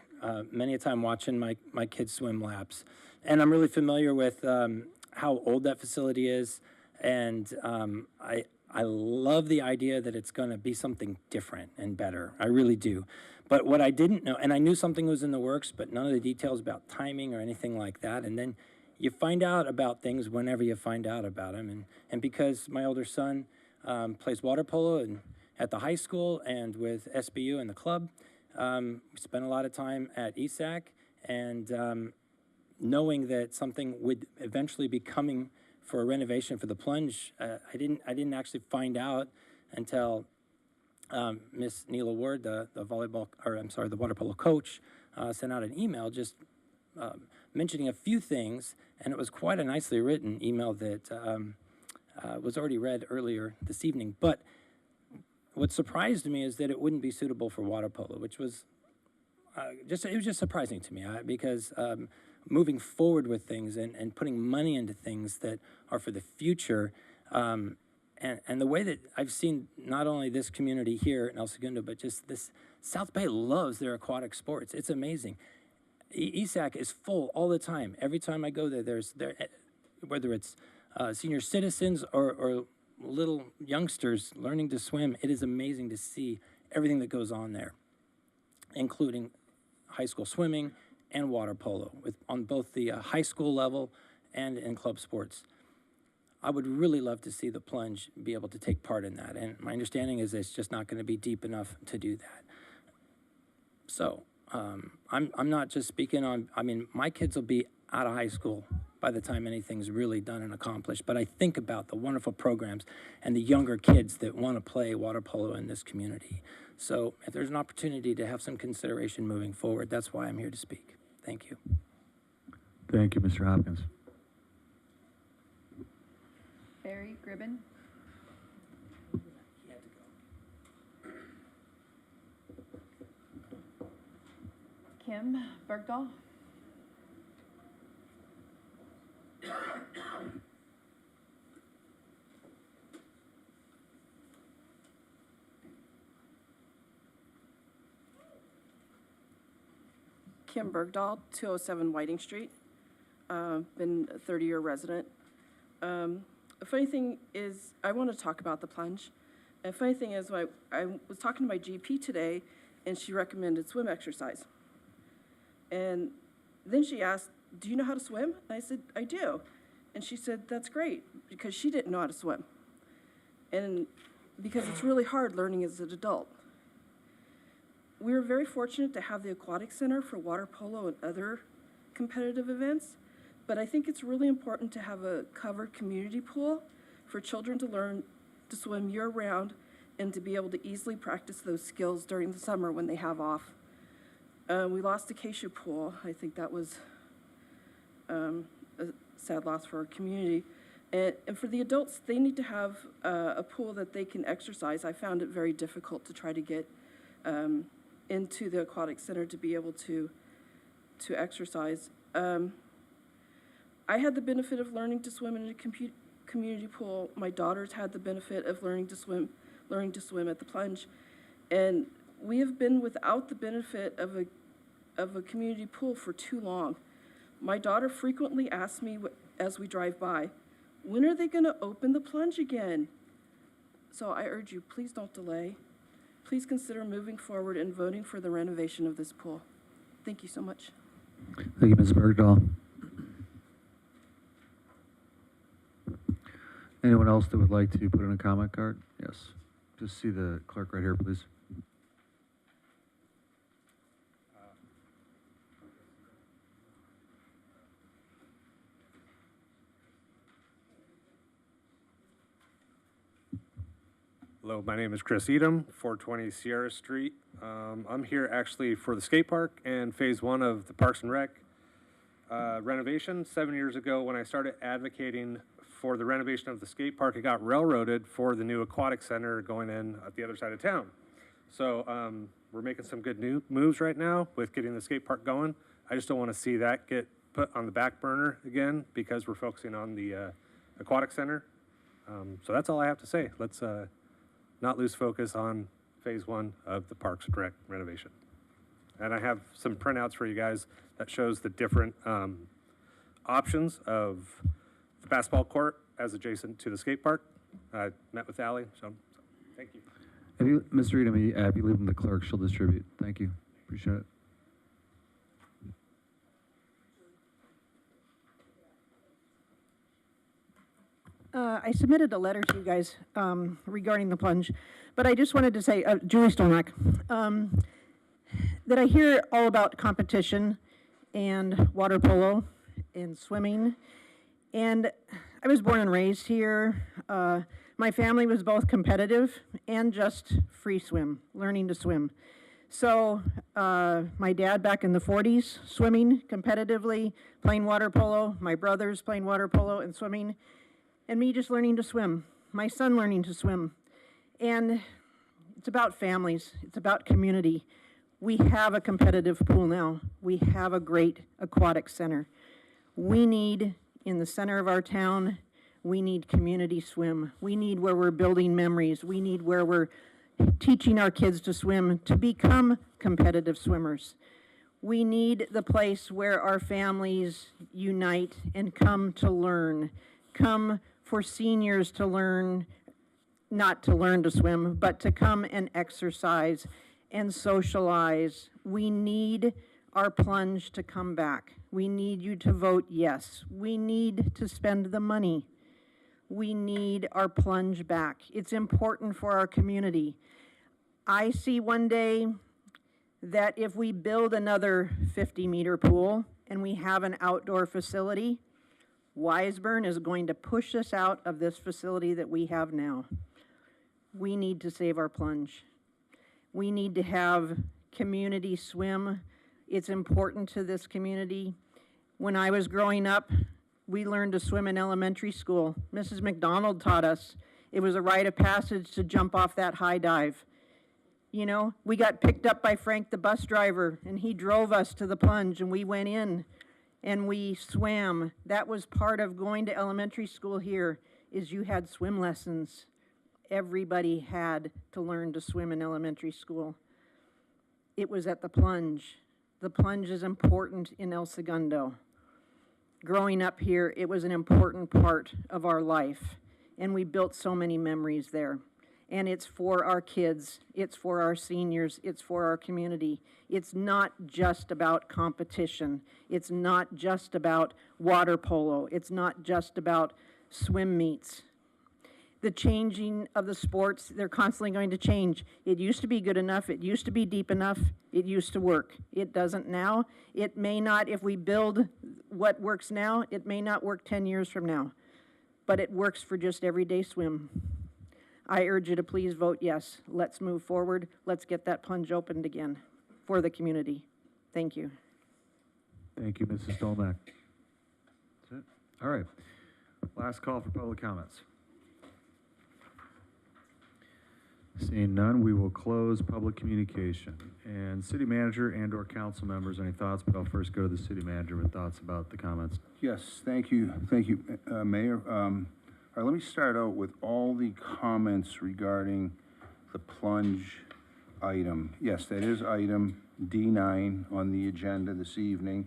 many a time watching my kids swim laps. And I'm really familiar with how old that facility is. And I love the idea that it's going to be something different and better. I really do. But what I didn't know, and I knew something was in the works, but none of the details about timing or anything like that. And then you find out about things whenever you find out about them. And because my older son plays water polo at the high school and with SBU and the club, we spent a lot of time at ESAC, and knowing that something would eventually be coming for a renovation for the Plunge, I didn't actually find out until Miss Neela Ward, the water polo coach, sent out an email just mentioning a few things, and it was quite a nicely written email that was already read earlier this evening. But what surprised me is that it wouldn't be suitable for water polo, which was it was just surprising to me because moving forward with things and putting money into things that are for the future, and the way that I've seen not only this community here in El Segundo, but just this South Bay loves their aquatic sports. It's amazing. ESAC is full all the time. Every time I go there, whether it's senior citizens or little youngsters learning to swim, it is amazing to see everything that goes on there, including high school swimming and water polo on both the high school level and in club sports. I would really love to see the Plunge be able to take part in that, and my understanding is it's just not going to be deep enough to do that. So I'm not just speaking on, I mean, my kids will be out of high school by the time anything's really done and accomplished, but I think about the wonderful programs and the younger kids that want to play water polo in this community. So if there's an opportunity to have some consideration moving forward, that's why I'm here to speak. Thank you. Thank you, Mr. Hopkins. Barry Gribben. Kim Bergdahl. Kim Bergdahl, 207 Whiting Street. Been a 30-year resident. The funny thing is, I want to talk about the Plunge. And the funny thing is, I was talking to my GP today, and she recommended swim exercise. And then she asked, do you know how to swim? And I said, I do. And she said, that's great, because she didn't know how to swim. And because it's really hard learning as an adult. We were very fortunate to have the Aquatic Center for water polo and other competitive events, but I think it's really important to have a covered community pool for children to learn to swim year-round and to be able to easily practice those skills during the summer when they have off. We lost Acacia Pool. I think that was a sad loss for our community. And for the adults, they need to have a pool that they can exercise. I found it very difficult to try to get into the Aquatic Center to be able to exercise. I had the benefit of learning to swim in a community pool. My daughters had the benefit of learning to swim at the Plunge. And we have been without the benefit of a community pool for too long. My daughter frequently asks me as we drive by, when are they going to open the Plunge again? So I urge you, please don't delay. Please consider moving forward and voting for the renovation of this pool. Thank you so much. Thank you, Ms. Bergdahl. Anyone else that would like to put in a comment card? Yes. Just see the clerk right here, please. Hello, my name is Chris Edom, 420 Sierra Street. I'm here actually for the skate park and phase 1 of the Parks and Rec renovation. 7 years ago, when I started advocating for the renovation of the skate park, it got railroaded for the new aquatic center going in at the other side of town. So we're making some good new moves right now with getting the skate park going. I just don't want to see that get put on the back burner again because we're focusing on the aquatic center. So that's all I have to say. Let's not lose focus on phase 1 of the Parks and Rec renovation. And I have some printouts for you guys that shows the different options of the basketball court as adjacent to the skate park. I met with Allie, so thank you. If you, Mr. Edom, if you leave them the clerk, she'll distribute. Thank you. Appreciate it. I submitted a letter to you guys regarding the plunge, but I just wanted to say, Julie Stolnack, that I hear all about competition and water polo and swimming, and I was born and raised here. My family was both competitive and just free swim, learning to swim. So my dad back in the 40s, swimming competitively, playing water polo, my brothers playing water polo and swimming, and me just learning to swim, my son learning to swim. And it's about families, it's about community. We have a competitive pool now. We have a great aquatic center. We need, in the center of our town, we need community swim. We need where we're building memories. We need where we're teaching our kids to swim, to become competitive swimmers. We need the place where our families unite and come to learn, come for seniors to learn, not to learn to swim, but to come and exercise and socialize. We need our plunge to come back. We need you to vote yes. We need to spend the money. We need our plunge back. It's important for our community. I see one day that if we build another 50-meter pool and we have an outdoor facility, Wiseburn is going to push us out of this facility that we have now. We need to save our plunge. We need to have community swim. It's important to this community. When I was growing up, we learned to swim in elementary school. Mrs. McDonald taught us. It was a rite of passage to jump off that high dive. You know, we got picked up by Frank, the bus driver, and he drove us to the plunge, and we went in and we swam. That was part of going to elementary school here, is you had swim lessons. Everybody had to learn to swim in elementary school. It was at the plunge. The plunge is important in El Segundo. Growing up here, it was an important part of our life, and we built so many memories there. And it's for our kids, it's for our seniors, it's for our community. It's not just about competition. It's not just about water polo. It's not just about swim meets. The changing of the sports, they're constantly going to change. It used to be good enough, it used to be deep enough, it used to work. It doesn't now. It may not, if we build what works now, it may not work 10 years from now, but it works for just everyday swim. I urge you to please vote yes. Let's move forward. Let's get that plunge opened again for the community. Thank you. Thank you, Mrs. Dolmack. That's it. All right. Last call for public comments. Seeing none, we will close public communication. And city manager and/or council members, any thoughts? But I'll first go to the city manager with thoughts about the comments. Yes, thank you, Mayor. All right, let me start out with all the comments regarding the plunge item. Yes, that is item D9 on the agenda this evening,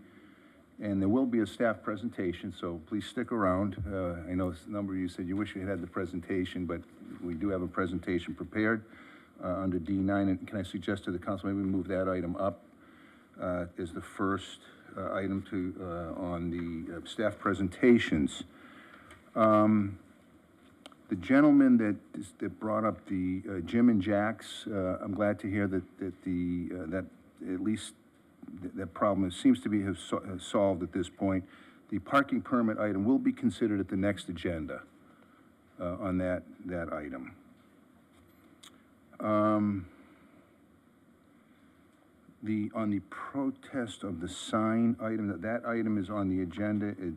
and there will be a staff presentation, so please stick around. I know a number of you said you wish you had the presentation, but we do have a presentation prepared under D9, and can I suggest to the council maybe move that item up as the first item to on the staff presentations. The gentleman that brought up the Jim and Jack's, I'm glad to hear that at least that problem seems to be has solved at this point. The parking permit item will be considered at the next agenda on that item. On the protest of the sign item, that item is on the agenda at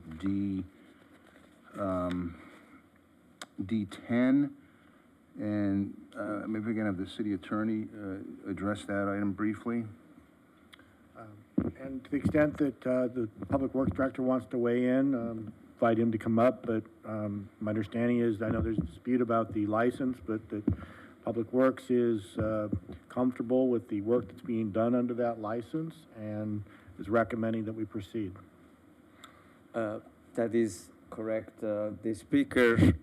D10, and maybe we can have the city attorney address that item briefly. And to the extent that the Public Works Director wants to weigh in, invite him to come up, but my understanding is, I know there's a dispute about the license, but that Public Works is comfortable with the work that's being done under that license and is recommending that we proceed. That is correct. The speaker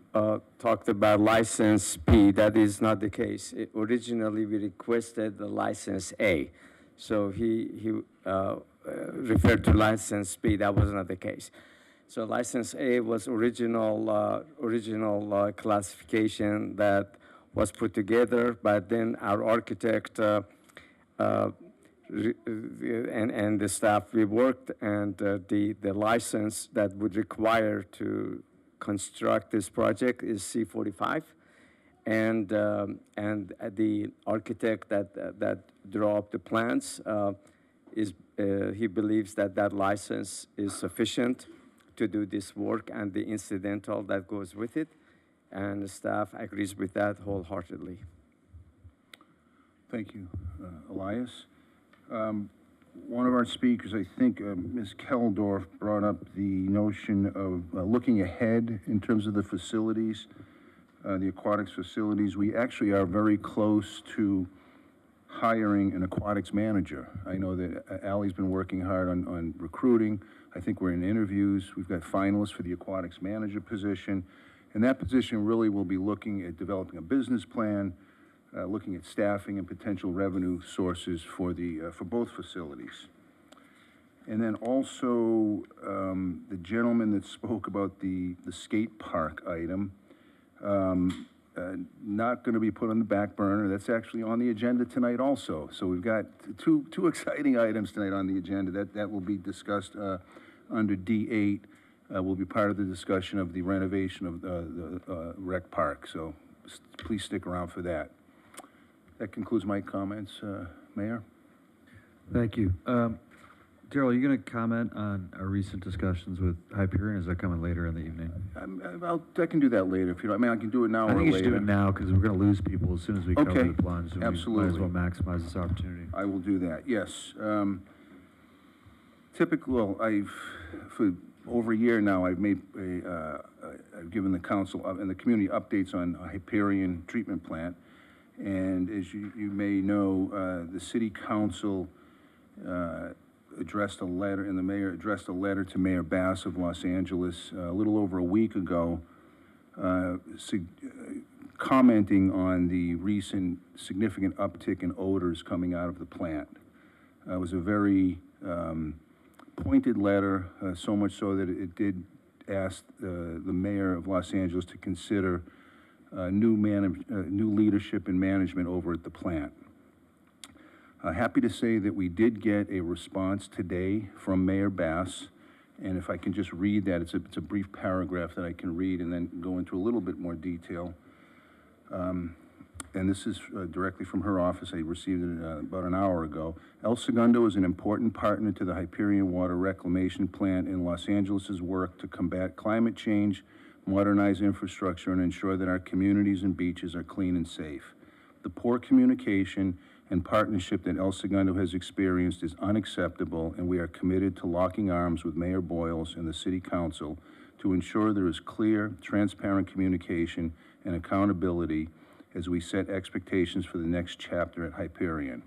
talked about license P. That is not the case. Originally, we requested the license A. So he referred to license B. That was not the case. So license A was original classification that was put together, but then our architect and the staff, we worked, and the license that would require to construct this project is C45, and the architect that drew up the plans he believes that license is sufficient to do this work and the incidental that goes with it, and the staff agrees with that wholeheartedly. Thank you, Elias. One of our speakers, I think Ms. Keldorf, brought up the notion of looking ahead in terms of the facilities, the aquatics facilities. We actually are very close to hiring an aquatics manager. I know that Ally's been working hard on recruiting. I think we're in interviews. We've got finalists for the aquatics manager position. And that position really will be looking at developing a business plan, looking at staffing and potential revenue sources for both facilities. And then also, the gentleman that spoke about the skate park item, not going to be put on the back burner. That's actually on the agenda tonight also. So we've got two exciting items tonight on the agenda that will be discussed under D8. Will be part of the discussion of the renovation of the rec park. So please stick around for that. That concludes my comments, Mayor. Thank you. Daryl, are you going to comment on our recent discussions with Hyperion? Is that coming later in the evening? I can do that later if you don't. I mean, I can do it now or later. I think you should do it now because we're going to lose people as soon as we cover the plunge. And Absolutely. We might as well maximize this opportunity. I will do that, yes. For over a year now, I've given the council and the community updates on Hyperion treatment plant. And as you may know, the city council addressed a letter, and the mayor addressed a letter to Mayor Bass of Los Angeles a little over a week ago, commenting on the recent significant uptick in odors coming out of the plant. It was a very pointed letter, so much so that it did ask the mayor of Los Angeles to consider new leadership and management over at the plant. Happy to say that we did get a response today from Mayor Bass, and if I can just read that, it's a brief paragraph that I can read and then go into a little bit more detail. And this is directly from her office. I received it about an hour ago. El Segundo is an important partner to the Hyperion Water Reclamation Plant in Los Angeles' work to combat climate change, modernize infrastructure, and ensure that our communities and beaches are clean and safe. The poor communication and partnership that El Segundo has experienced is unacceptable, and we are committed to locking arms with Mayor Boyles and the City Council to ensure there is clear, transparent communication and accountability as we set expectations for the next chapter at Hyperion.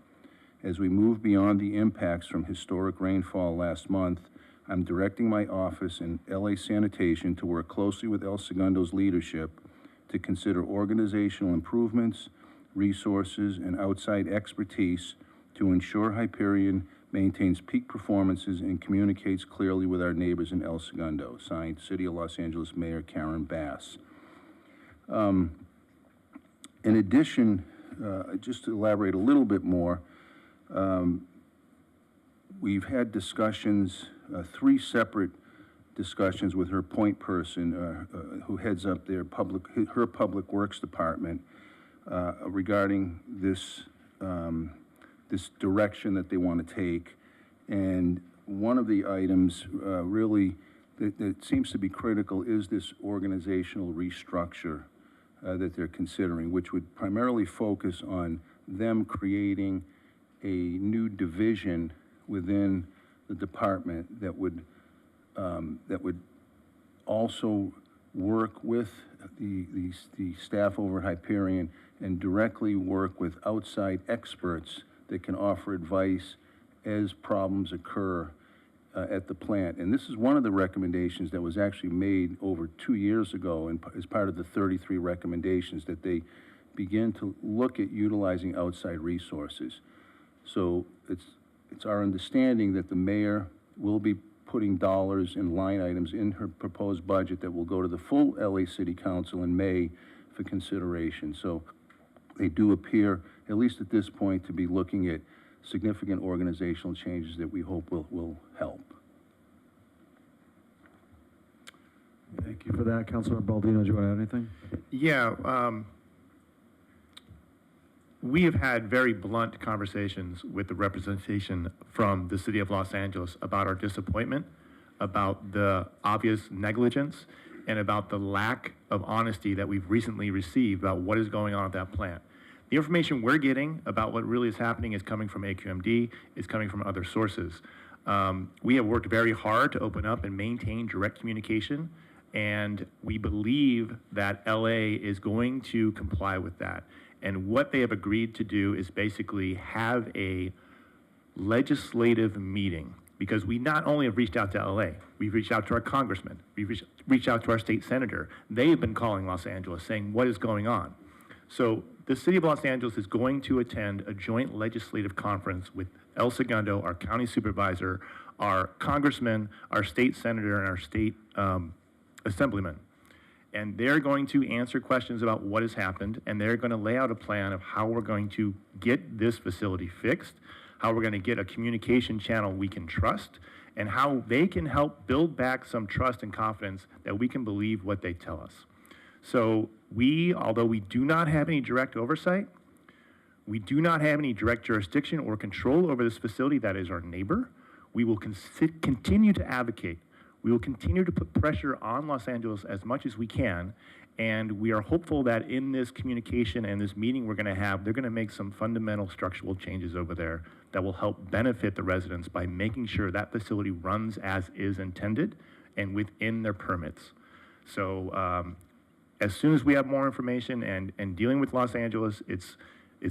As we move beyond the impacts from historic rainfall last month, I'm directing my office in LA Sanitation to work closely with El Segundo's leadership to consider organizational improvements, resources, and outside expertise to ensure Hyperion maintains peak performances and communicates clearly with our neighbors in El Segundo. Signed, City of Los Angeles Mayor Karen Bass. In addition, just to elaborate a little bit more, we've had discussions, 3 separate discussions with her point person who heads up her public works department regarding this this direction that they want to take. And one of the items really that seems to be critical is this organizational restructure that they're considering, which would primarily focus on them creating a new division within the department that would also work with the staff over at Hyperion and directly work with outside experts that can offer advice as problems occur at the plant. And this is one of the recommendations that was actually made over 2 years ago and as part of the 33 recommendations, that they begin to look at utilizing outside resources. So it's our understanding that the mayor will be putting dollars and line items in her proposed budget that will go to the full LA City Council in May for consideration. So they do appear, at least at this point, to be looking at significant organizational changes that we hope will help. Thank you for that. Councilor Baldino, do you want to add anything? Yeah, we have had very blunt conversations with the representation from the city of Los Angeles about our disappointment, about the obvious negligence, and about the lack of honesty that we've recently received about what is going on at that plant. The information we're getting about what really is happening is coming from AQMD, is coming from other sources. We have worked very hard to open up and maintain direct communication, and we believe that LA is going to comply with that. And what they have agreed to do is basically have a legislative meeting, because we not only have reached out to LA, we've reached out to our congressman, we've reached out to our state senator. They have been calling Los Angeles saying, what is going on? So the city of Los Angeles is going to attend a joint legislative conference with El Segundo, our county supervisor, our congressman, our state senator, and our state assemblyman. And they're going to answer questions about what has happened, and they're going to lay out a plan of how we're going to get this facility fixed, how we're going to get a communication channel we can trust, and how they can help build back some trust and confidence that we can believe what they tell us. So although we do not have any direct oversight, we do not have any direct jurisdiction or control over this facility that is our neighbor, we will continue to advocate. We will continue to put pressure on Los Angeles as much as we can, and we are hopeful that in this communication and this meeting we're going to have, they're going to make some fundamental structural changes over there that will help benefit the residents by making sure that facility runs as is intended and within their permits. So as soon as we have more information and dealing with Los Angeles, it's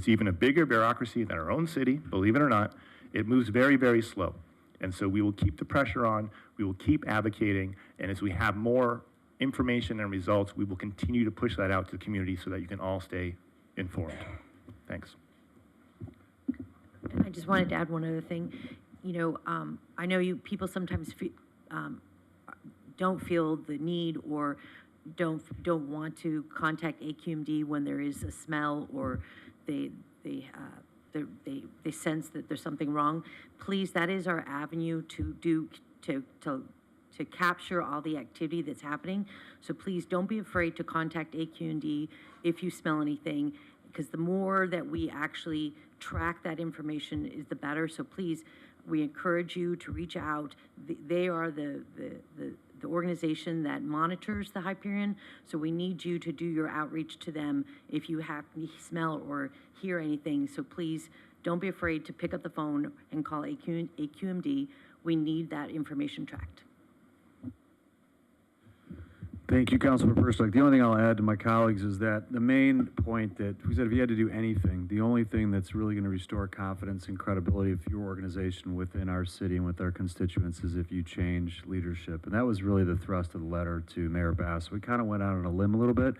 even a bigger bureaucracy than our own city, believe it or not. It moves very, very slow. And so we will keep the pressure on, we will keep advocating, and as we have more information and results, we will continue to push that out to the community so that you can all stay informed. Thanks. I just wanted to add one other thing. I know people sometimes don't feel the need or don't want to contact AQMD when there is a smell or they sense that there's something wrong. Please, that is our avenue to capture all the activity that's happening. So please don't be afraid to contact AQMD if you smell anything, because the more that we actually track that information is the better. So please, we encourage you to reach out. They are the organization that monitors the Hyperion, so we need you to do your outreach to them if you smell or hear anything. So please, don't be afraid to pick up the phone and call AQMD. We need that information tracked. Thank you, Councilman Persick. The only thing I'll add to my colleagues is that the main point that we said, if you had to do anything, the only thing that's really going to restore confidence and credibility of your organization within our city and with our constituents is if you change leadership. And that was really the thrust of the letter to Mayor Bass. We kind of went out on a limb a little bit,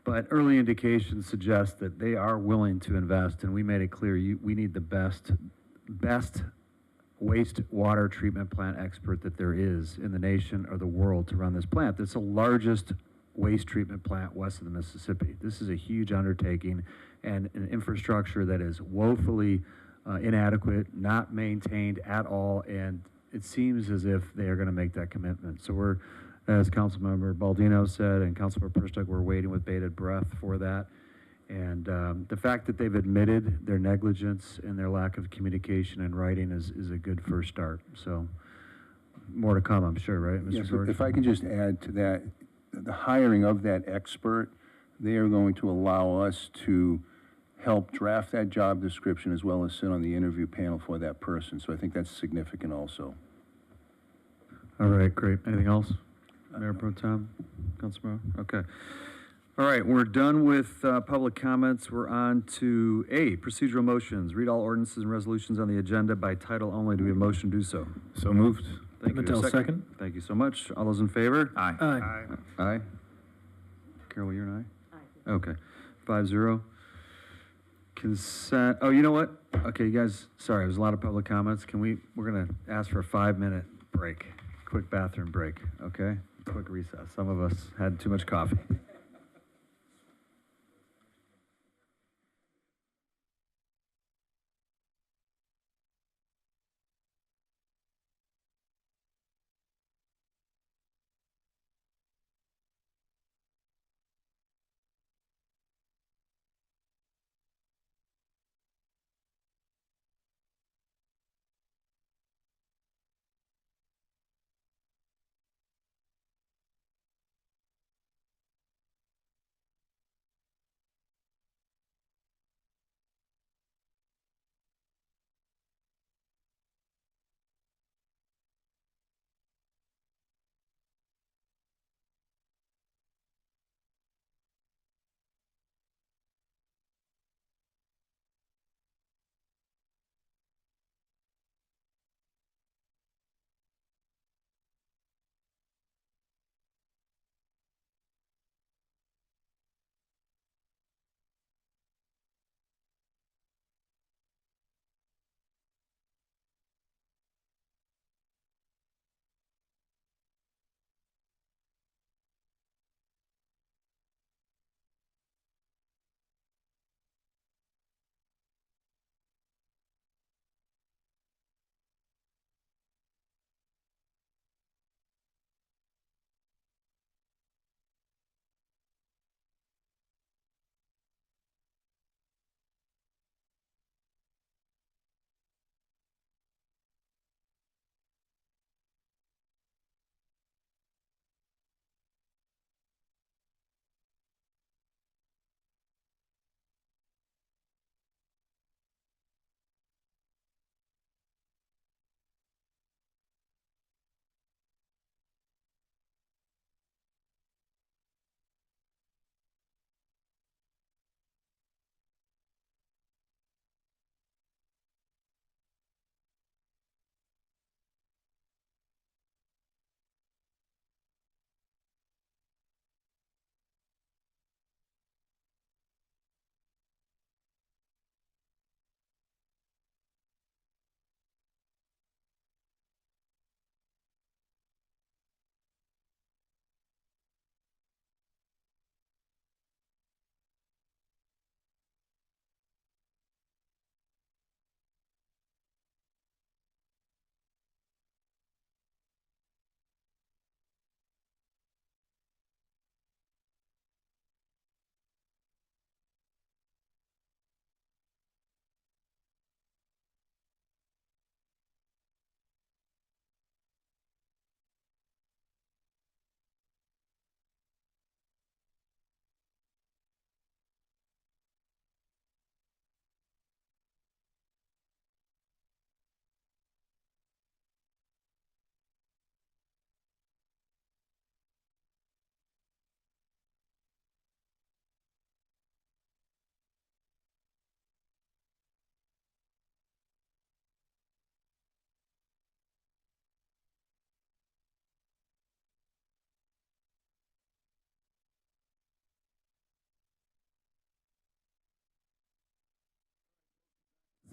but early indications suggest that they are willing to invest, and we made it clear we need the best wastewater treatment plant expert that there is in the nation or the world to run this plant. It's the largest waste treatment plant west of the Mississippi. This is a huge undertaking and an infrastructure that is woefully inadequate, not maintained at all, and it seems as if they are going to make that commitment. So we're, as Councilmember Baldino said and Councilmember Perstuck, we're waiting with bated breath for that. And the fact that they've admitted their negligence and their lack of communication and writing is a good first start. So more to come, I'm sure, right, Mr. Yes, George? if I can just add to that, the hiring of that expert, they are going to allow us to help draft that job description as well as sit on the interview panel for that person. So I think that's significant also. All right, great. Anything else? Mayor Pro Tem, Councilmember? Okay. All right, we're done with public comments. We're on to A, procedural motions. Read all ordinances and resolutions on the agenda by title only. Do we have a motion to do so? So moved. Thank you. Mattel, second. Thank you so much. All those in favor? Aye. Aye. Carol, you're an aye? Aye. Okay. 5-0. Consent, oh, you know what? Okay, you guys, sorry, there's a lot of public comments. We're gonna ask for a 5-minute break, quick bathroom break, okay? Quick recess. Some of us had too much coffee.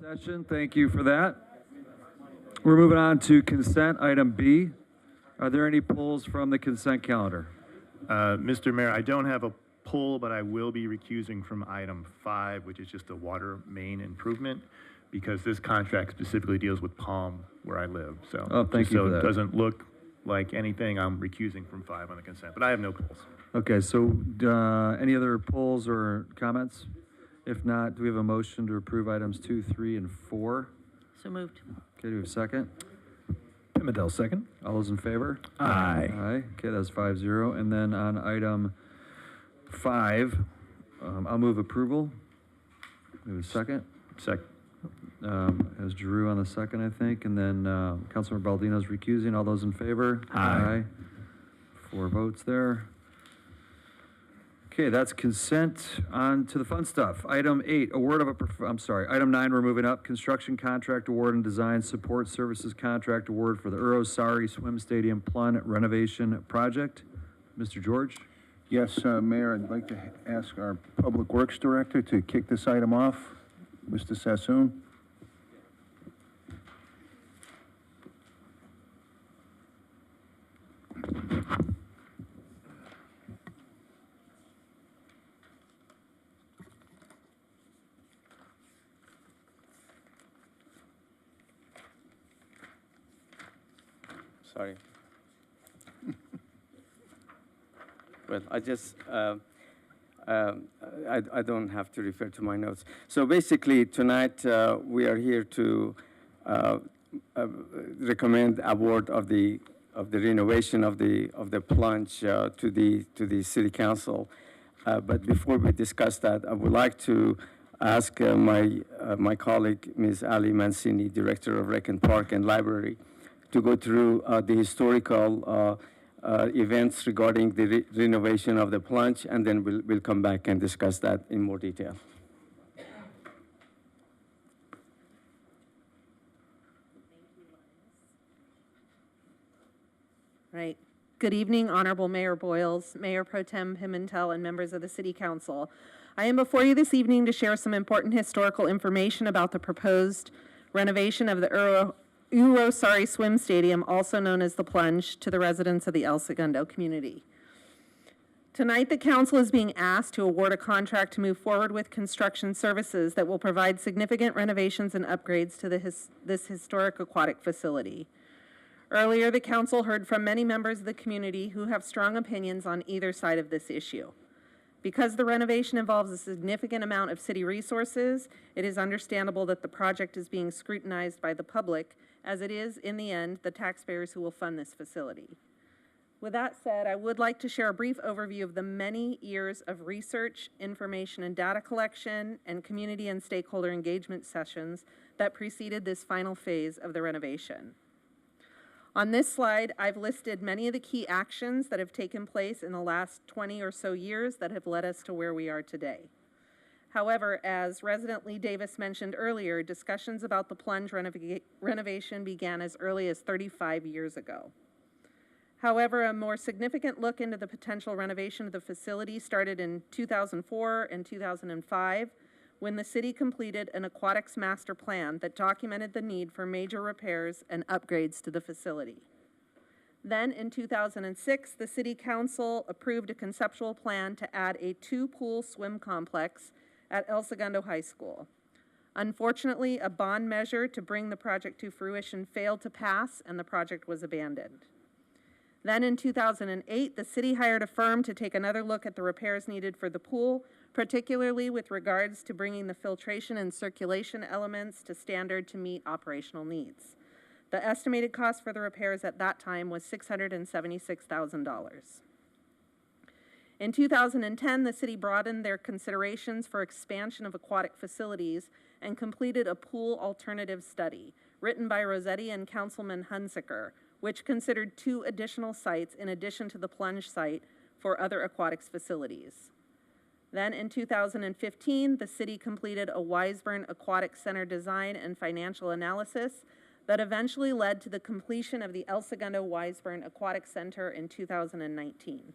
Session, thank you for that. We're moving on to consent, item B. Are there any pulls from the consent calendar? Mr. Mayor, I don't have a poll, but I will be recusing from item 5, which is just a water main improvement, because this contract specifically deals with Palm, where I live. So, Oh, thank you for so that. it doesn't look like anything, I'm recusing from 5 on the consent, but I have no polls. Okay, so any other polls or comments? If not, do we have a motion to approve items 2, 3, and 4? So moved. Okay, do we have a second? Pimentel, second. All those in favor? Aye. Aye. Okay, that's 5-0. And then on item 5, I'll move approval. We have a second? Second. As Drew on the second, I think, and then Councilmember Baldino's recusing. All those in favor? Aye. 4 votes there. Okay, that's consent. On to the fun stuff. Item 8, award of item 9, we're moving up. Construction contract award and design support services contract award for the Urosari Swim Stadium Plunge renovation project. Mr. George? Yes, Mayor, I'd like to ask our Public Works Director to kick this item off. Mr. Sassoon? Sorry. Well, I just, I don't have to refer to my notes. So basically, tonight, we are here to recommend award of the renovation of the plunge to the city council. But before we discuss that, I would like to ask my colleague, Ms. Ali Mancini, Director of Rec and Park and Library, to go through the historical events regarding the renovation of the plunge, and then we'll come back and discuss that in more detail. Right. Good evening, Honorable Mayor Boyles, Mayor Pro Tem Pimentel, and members of the City Council. I am before you this evening to share some important historical information about the proposed renovation of the Urosari Swim Stadium, also known as the Plunge, to the residents of the El Segundo community. Tonight, the council is being asked to award a contract to move forward with construction services that will provide significant renovations and upgrades to this historic aquatic facility. Earlier, the council heard from many members of the community who have strong opinions on either side of this issue. Because the renovation involves a significant amount of city resources, it is understandable that the project is being scrutinized by the public, as it is, in the end, the taxpayers who will fund this facility. With that said, I would like to share a brief overview of the many years of research, information and data collection, and community and stakeholder engagement sessions that preceded this final phase of the renovation. On this slide, I've listed many of the key actions that have taken place in the last 20 or so years that have led us to where we are today. However, as resident Lee Davis mentioned earlier, discussions about the plunge renovation began as early as 35 years ago. However, a more significant look into the potential renovation of the facility started in 2004 and 2005, when the city completed an aquatics master plan that documented the need for major repairs and upgrades to the facility. Then in 2006, the City Council approved a conceptual plan to add a 2-pool swim complex at El Segundo High School. Unfortunately, a bond measure to bring the project to fruition failed to pass, and the project was abandoned. Then in 2008, the city hired a firm to take another look at the repairs needed for the pool, particularly with regards to bringing the filtration and circulation elements to standard to meet operational needs. The estimated cost for the repairs at that time was $676,000. In 2010, the city broadened their considerations for expansion of aquatic facilities and completed a pool alternative study written by Rossetti and Councilman Hunsaker, which considered 2 additional sites in addition to the plunge site for other aquatics facilities. Then in 2015, the city completed a Wiseburn Aquatic Center design and financial analysis that eventually led to the completion of the El Segundo Wiseburn Aquatic Center in 2019.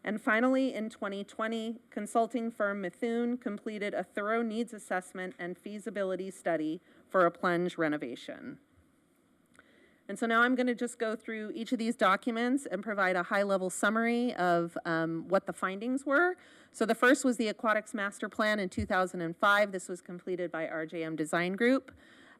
And finally, in 2020, consulting firm Mithun completed a thorough needs assessment and feasibility study for a plunge renovation. And so now I'm going to just go through each of these documents and provide a high-level summary of what the findings were. So the first was the Aquatics Master Plan in 2005. This was completed by RJM Design Group.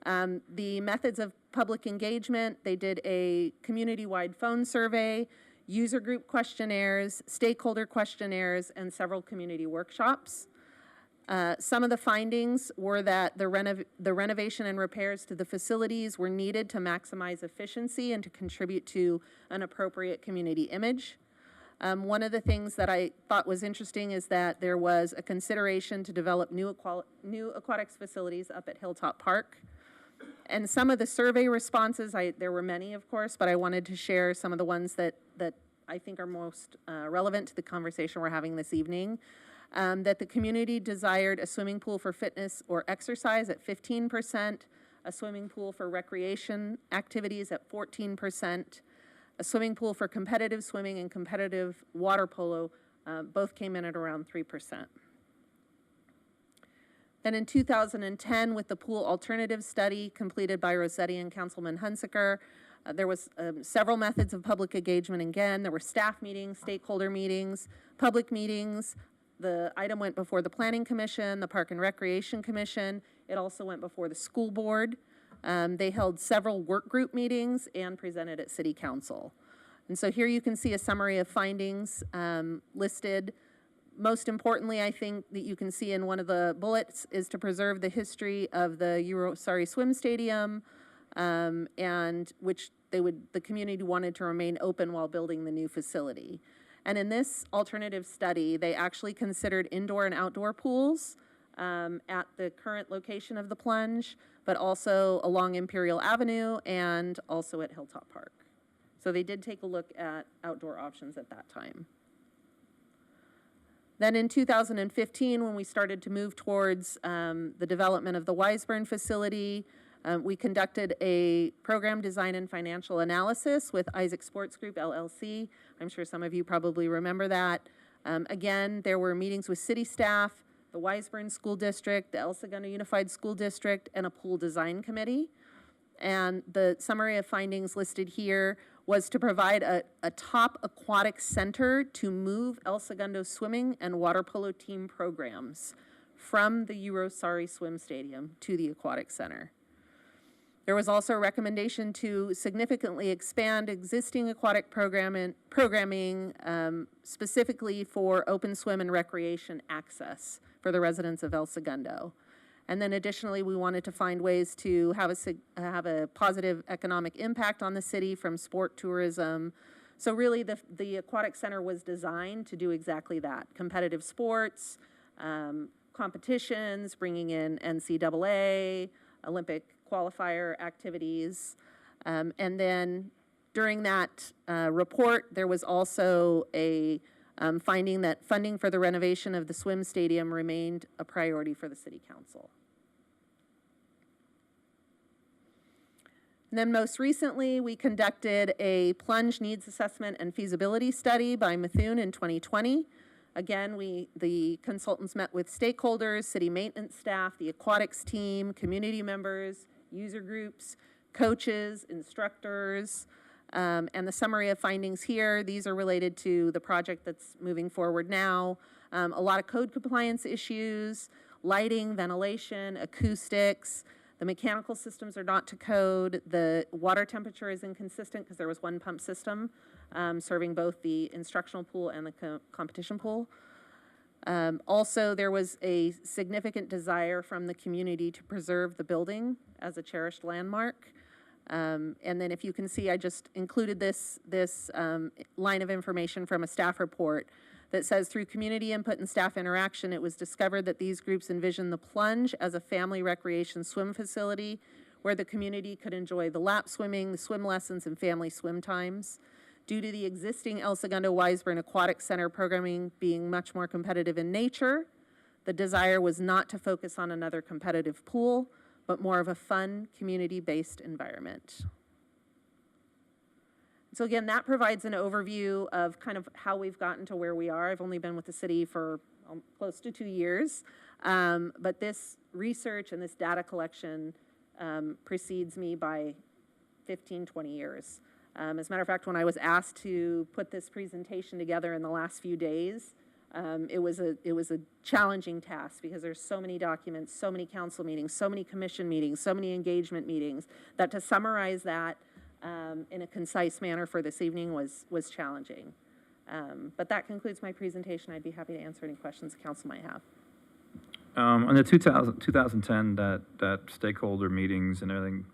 The methods of public engagement, they did a community-wide phone survey, user group questionnaires, stakeholder questionnaires, and several community workshops. Some of the findings were that the renovation and repairs to the facilities were needed to maximize efficiency and to contribute to an appropriate community image. One of the things that I thought was interesting is that there was a consideration to develop new aquatics facilities up at Hilltop Park. And some of the survey responses, there were many, of course, but I wanted to share some of the ones that I think are most relevant to the conversation we're having this evening. That the community desired a swimming pool for fitness or exercise at 15%, a swimming pool for recreation activities at 14%, a swimming pool for competitive swimming and competitive water polo both came in at around 3%. Then in 2010, with the pool alternative study completed by Rossetti and Councilman Hunsaker, there was several methods of public engagement again. There were staff meetings, stakeholder meetings, public meetings. The item went before the Planning Commission, the Park and Recreation Commission. It also went before the school board. They held several work group meetings and presented at City Council. And so here you can see a summary of findings listed. Most importantly, I think that you can see in one of the bullets is to preserve the history of the Eurosari Swim Stadium, and which the community wanted to remain open while building the new facility. And in this alternative study, they actually considered indoor and outdoor pools at the current location of the Plunge, but also along Imperial Avenue and also at Hilltop Park. So they did take a look at outdoor options at that time. Then in 2015, when we started to move towards the development of the Wiseburn facility, we conducted a program design and financial analysis with Isaac Sports Group, LLC. I'm sure some of you probably remember that. Again, there were meetings with city staff, the Wiseburn School District, the El Segundo Unified School District, and a pool design committee. And the summary of findings listed here was to provide a top aquatic center to move El Segundo swimming and water polo team programs from the Eurosari Swim Stadium to the aquatic center. There was also a recommendation to significantly expand existing aquatic programming specifically for open swim and recreation access for the residents of El Segundo. And then additionally, we wanted to find ways to have a positive economic impact on the city from sport tourism. So really the aquatic center was designed to do exactly that: competitive sports, competitions, bringing in NCAA, Olympic qualifier activities. And then during that report, there was also a finding that funding for the renovation of the swim stadium remained a priority for the City Council. And then most recently, we conducted a plunge needs assessment and feasibility study by Methune in 2020. Again, the consultants met with stakeholders, city maintenance staff, the aquatics team, community members, user groups, coaches, instructors, and the summary of findings here. These are related to the project that's moving forward now. A lot of code compliance issues, lighting, ventilation, acoustics. The mechanical systems are not to code. The water temperature is inconsistent because there was one pump system serving both the instructional pool and the competition pool. Also, there was a significant desire from the community to preserve the building as a cherished landmark. And then if you can see, I just included this line of information from a staff report that says, through community input and staff interaction, it was discovered that these groups envisioned the Plunge as a family recreation swim facility where the community could enjoy the lap swimming, the swim lessons, and family swim times. Due to the existing El Segundo Wiseburn Aquatic Center programming being much more competitive in nature, the desire was not to focus on another competitive pool, but more of a fun, community-based environment. So again, that provides an overview of kind of how we've gotten to where we are. I've only been with the city for close to 2 years, but this research and this data collection precedes me by 15, 20 years. As a matter of fact, when I was asked to put this presentation together in the last few days, it was a challenging task because there's so many documents, so many council meetings, so many commission meetings, so many engagement meetings, that to summarize that in a concise manner for this evening was challenging. But that concludes my presentation. I'd be happy to answer any questions the council might have. On the 2010, that stakeholder meetings and everything,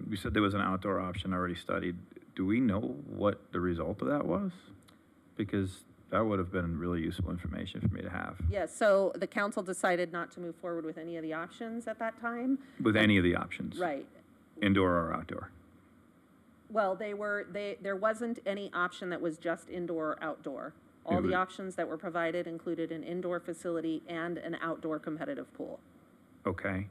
you said there was an outdoor option already studied. Do we know what the result of that was? Because that would have been really useful information for me to have. Yes, so the council decided not to move forward with any of the options at that time. With any of the options? Right. Indoor or outdoor? Well, there wasn't any option that was just indoor or outdoor. All the options that were provided included an indoor facility and an outdoor competitive pool. Okay.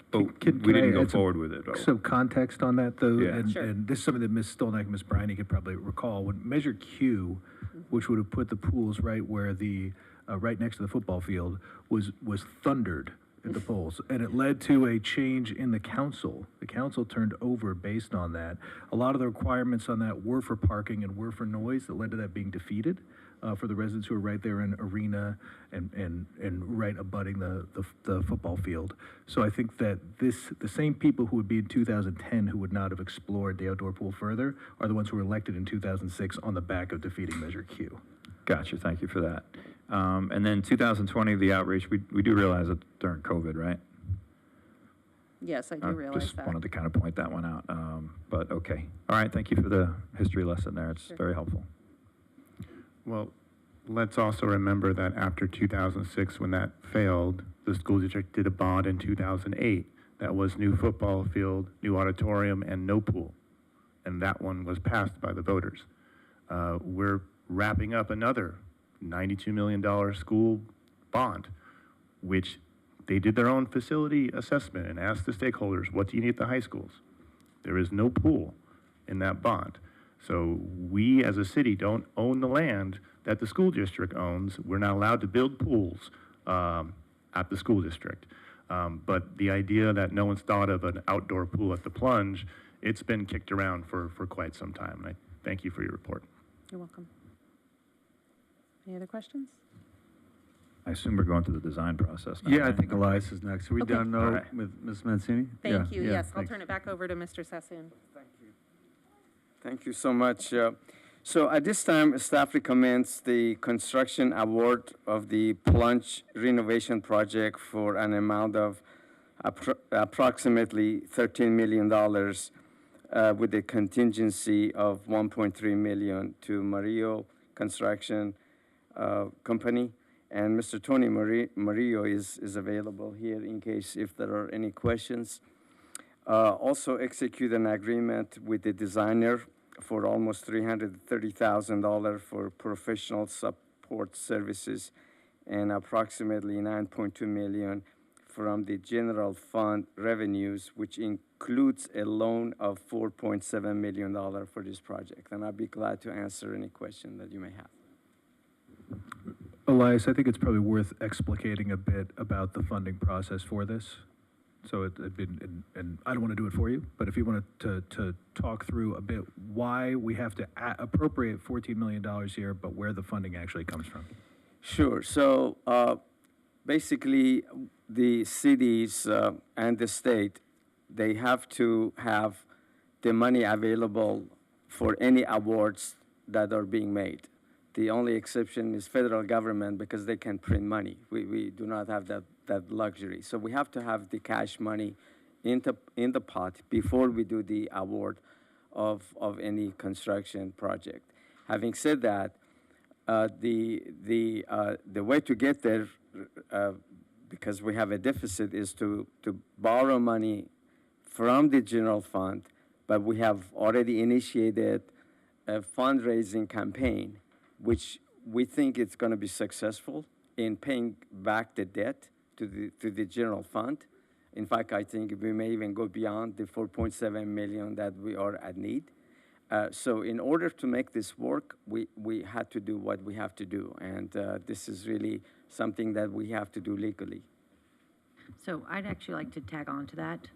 But Can we I didn't go add forward with it. Some context on that, though, Yeah. and, Sure. and this is something that Ms. Stolnick and Ms. Briney could probably recall. When Measure Q, which would have put the pools right where the right next to the football field, was thundered at the polls, and it led to a change in the council. The council turned over based on that. A lot of the requirements on that were for parking and were for noise that led to that being defeated for the residents who are right there in Arena and right abutting the football field. So I think that the same people who would be in 2010 who would not have explored the outdoor pool further are the ones who were elected in 2006 on the back of defeating Measure Q. Gotcha, thank you for that. And then 2020, the outreach, we do realize that during COVID, right? Yes, I do realize Just that. wanted to kind of point that one out, but okay. All right, thank you for the history lesson there, it's very helpful. Well, let's also remember that after 2006, when that failed, the school district did a bond in 2008. That was new football field, new auditorium, and no pool. And that one was passed by the voters. We're wrapping up another $92 million school bond, which they did their own facility assessment and asked the stakeholders, what do you need at the high schools? There is no pool in that bond. So we as a city don't own the land that the school district owns. We're not allowed to build pools at the school district. But the idea that no one's thought of an outdoor pool at the Plunge, it's been kicked around for quite some time. And I thank you for your report. You're welcome. Any other questions? I assume we're going through the design process now. Yeah, I right? think Elias is next. Are we Okay. done All though right. with Ms. Mancini? Thank you. Yeah, Yes, I'll thanks. turn it back over to Mr. Sassoon. Thank you so much. So at this time, staff recommends the construction award of the Plunge renovation project for an amount of approximately $13 million with a contingency of $1.3 million to Mario Construction Company. And Mr. Tony Mario is available here in case if there are any questions. Also execute an agreement with the designer for almost $330,000 for professional support services and approximately $9.2 million from the general fund revenues, which includes a loan of $4.7 million for this project. And I'll be glad to answer any question that you may have. Elias, I think it's probably worth explicating a bit about the funding process for this. So and I don't want to do it for you, but if you wanted to talk through a bit why we have to appropriate $14 million here, but where the funding actually comes from. Sure. So basically, the cities and the state, they have to have the money available for any awards that are being made. The only exception is federal government because they can print money. We do not have that luxury. So we have to have the cash money in the pot before we do the award of any construction project. Having said that, the way to get there, because we have a deficit, is to borrow money from the general fund, but we have already initiated a fundraising campaign, which we think it's going to be successful in paying back the debt to the general fund. In fact, I think we may even go beyond the $4.7 million that we are at need. So in order to make this work, we had to do what we have to do. And this is really something that we have to do legally. So I'd actually like to tag on to that.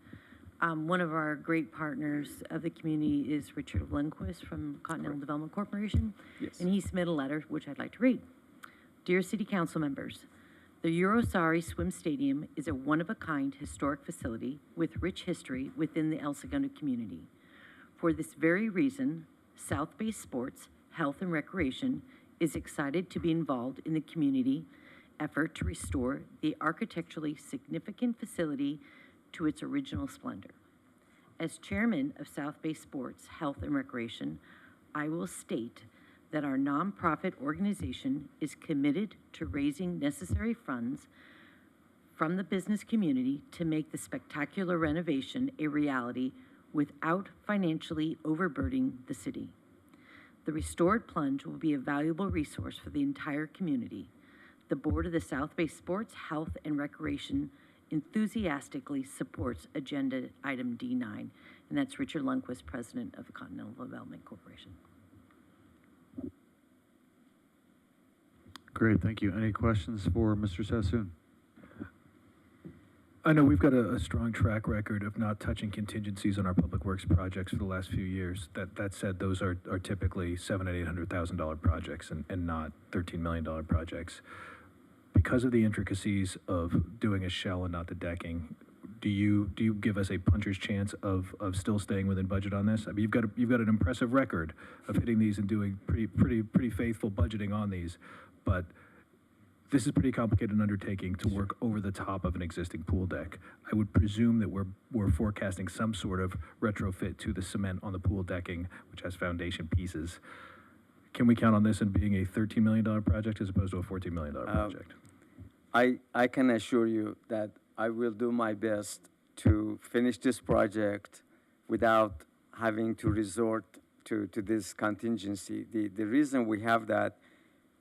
One of our great partners of the community is Richard Lundquist from Continental Development Corporation. Yes. And he submitted a letter, which I'd like to read. Dear City Council members, the Eurosari Swim Stadium is a one-of-a-kind historic facility with rich history within the El Segundo community. For this very reason, South Bay Sports, Health and Recreation is excited to be involved in the community effort to restore the architecturally significant facility to its original splendor. As chairman of South Bay Sports, Health and Recreation, I will state that our nonprofit organization is committed to raising necessary funds from the business community to make the spectacular renovation a reality without financially overburdening the city. The restored Plunge will be a valuable resource for the entire community. The board of the South Bay Sports, Health and Recreation enthusiastically supports agenda item D9, and that's Richard Lundquist, president of the Continental Development Corporation. Great, thank you. Any questions for Mr. Sassoon? I know we've got a strong track record of not touching contingencies on our public works projects for the last few years. That said, those are typically $700,000 and $800,000 projects and not $13 million projects. Because of the intricacies of doing a shell and not the decking, do you give us a puncher's chance of still staying within budget on this? I mean, you've got an impressive record of hitting these and doing pretty faithful budgeting on these, but this is a pretty complicated undertaking to work over the top of an existing pool deck. I would presume that we're forecasting some sort of retrofit to the cement on the pool decking, which has foundation pieces. Can we count on this in being a $13 million project as opposed to a $14 million project? I can assure you that I will do my best to finish this project without having to resort to this contingency. The reason we have that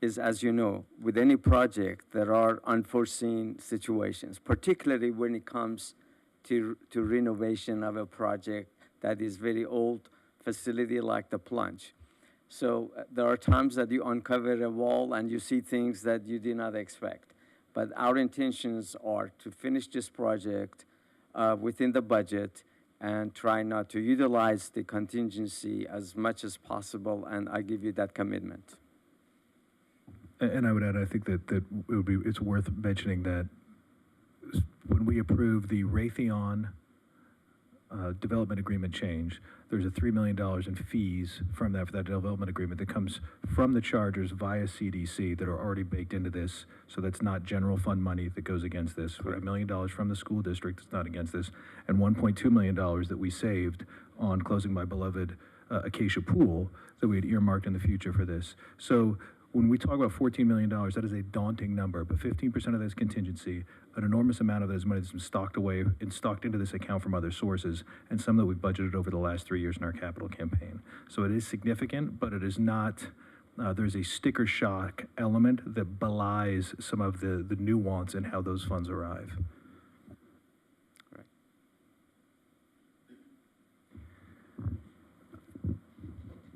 is, as you know, with any project, there are unforeseen situations, particularly when it comes to renovation of a project that is very old facility like the Plunge. So there are times that you uncover a wall and you see things that you did not expect. But our intentions are to finish this project within the budget and try not to utilize the contingency as much as possible, and I give you that commitment. And I would add, I think that it's worth mentioning that when we approve the Raytheon development agreement change, there's a $3 million in fees from that for that development agreement that comes from the chargers via CDC that are already baked into this. So that's not general fund money that goes against this. We have $1 million from the school district that's not against this, and $1.2 million that we saved on closing my beloved Acacia Pool that we had earmarked in the future for this. So when we talk about $14 million, that is a daunting number, but 15% of that is contingency. An enormous amount of that is money that's been stocked away and stocked into this account from other sources, and some that we've budgeted over the last 3 years in our capital campaign. So it is significant, but it is not, there's a sticker shock element that belies some of the nuance in how those funds arrive.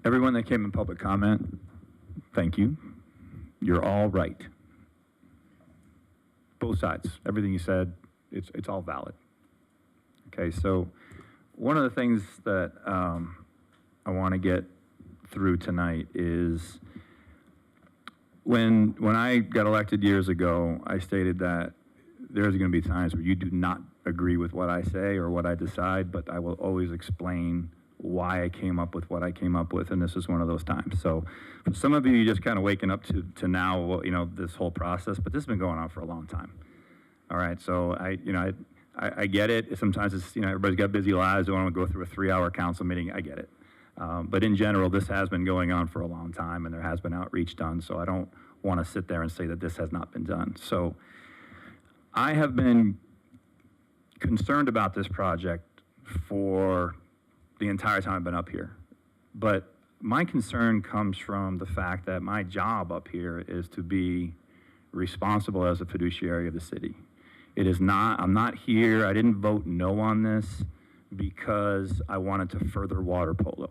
Everyone that came in public comment, thank you. You're all right. Both sides, everything you said, it's all valid. Okay, so one of the things that I want to get through tonight is when I got elected years ago, I stated that there's going to be times where you do not agree with what I say or what I decide, but I will always explain why I came up with what I came up with, and this is one of those times. So for some of you, you're just kind of waking up to now, you know, this whole process, but this has been going on for a long time. All right, so I get it. Sometimes it's, you know, everybody's got busy lives. They want to go through a 3-hour council meeting. I get it. But in general, this has been going on for a long time, and there has been outreach done, so I don't want to sit there and say that this has not been done. So I have been concerned about this project for the entire time I've been up here. But my concern comes from the fact that my job up here is to be responsible as a fiduciary of the city. It is not, I'm not here, I didn't vote no on this because I wanted to further water polo.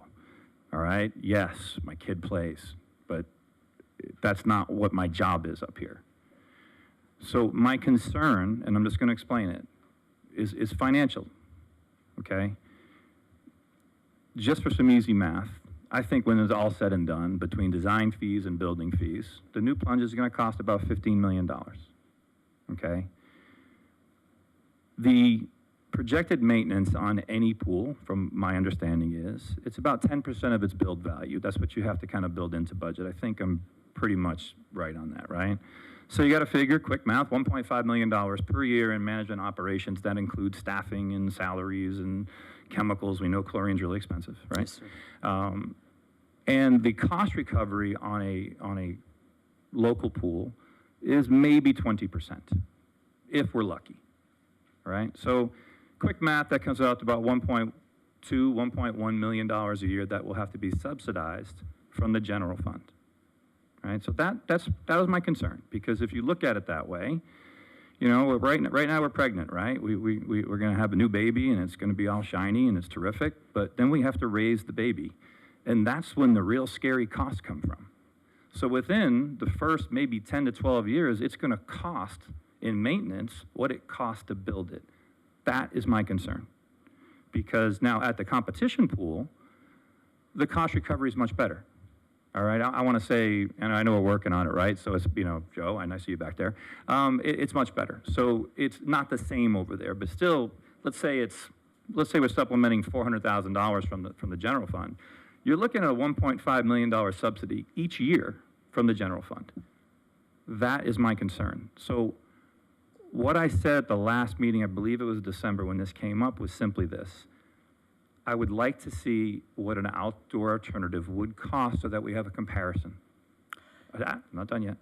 All right, yes, my kid plays, but that's not what my job is up here. So my concern, and I'm just gonna explain it, is financial. okay? Just for some easy math, I think when it's all said and done, between design fees and building fees, the new plunge is going to cost about $15 million, okay? The projected maintenance on any pool, from my understanding is, it's about 10% of its build value. That's what you have to kind of build into budget. I think I'm pretty much right on that, right? So you got to figure, quick math, $1.5 million per year in management operations. That includes staffing and salaries and chemicals. We know chlorine's really expensive, right? Yes, sir. And the cost recovery on a local pool is maybe 20%, if we're lucky, right? So quick math, that comes out to about $1.2, $1.1 million a year that will have to be subsidized from the general fund, right? So that was my concern, because if you look at it that way, you know, right now we're pregnant, right? We're going to have a new baby, and it's going to be all shiny, and it's terrific, but then we have to raise the baby. And that's when the real scary costs come from. So within the first maybe 10 to 12 years, it's going to cost in maintenance what it costs to build it. That is my concern. Because now at the competition pool, the cost recovery is much better. All right, I want to say, and I know we're working on it, right? So it's, you know, Joe, and I see you back there. It's much better. So it's not the same over there, but still, let's say we're supplementing $400,000 from the general fund. You're looking at a $1.5 million subsidy each year from the general fund. That is my concern. So what I said at the last meeting, I believe it was December when this came up, was simply this. I would like to see what an outdoor alternative would cost so that we have a comparison. I'm not done yet,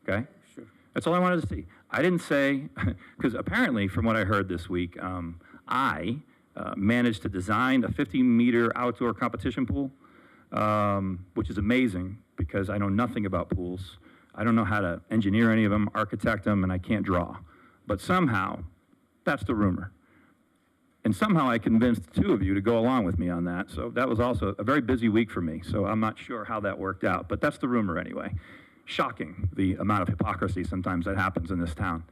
okay? Sure. That's all I wanted to see. I didn't say, because apparently from what I heard this week, I managed to design a 50-meter outdoor competition pool, which is amazing because I know nothing about pools. I don't know how to engineer any of them, architect them, and I can't draw. But somehow, that's the rumor. And somehow I convinced the two of you to go along with me on that. So that was also a very busy week for me. So I'm not sure how that worked out. But that's the rumor anyway. Shocking, the amount of hypocrisy sometimes that happens in this town.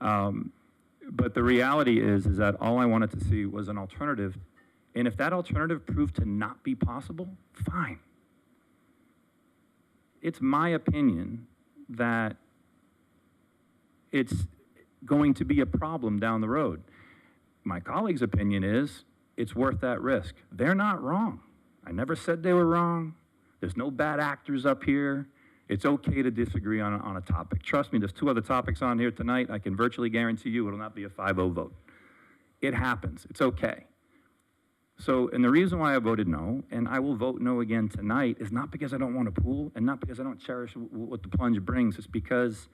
But the reality is that all I wanted to see was an alternative. And if that alternative proved to not be possible, fine. It's my opinion that it's going to be a problem down the road. My colleague's opinion is it's worth that risk. They're not wrong. I never said they were wrong. There's no bad actors up here. It's okay to disagree on a topic. Trust me, there's 2 other topics on here tonight. I can virtually guarantee you it'll not be a 5-0 vote. It happens. It's okay. So, and the reason why I voted no, and I will vote no again tonight, is not because I don't want a pool and not because I don't cherish what the plunge brings. It's because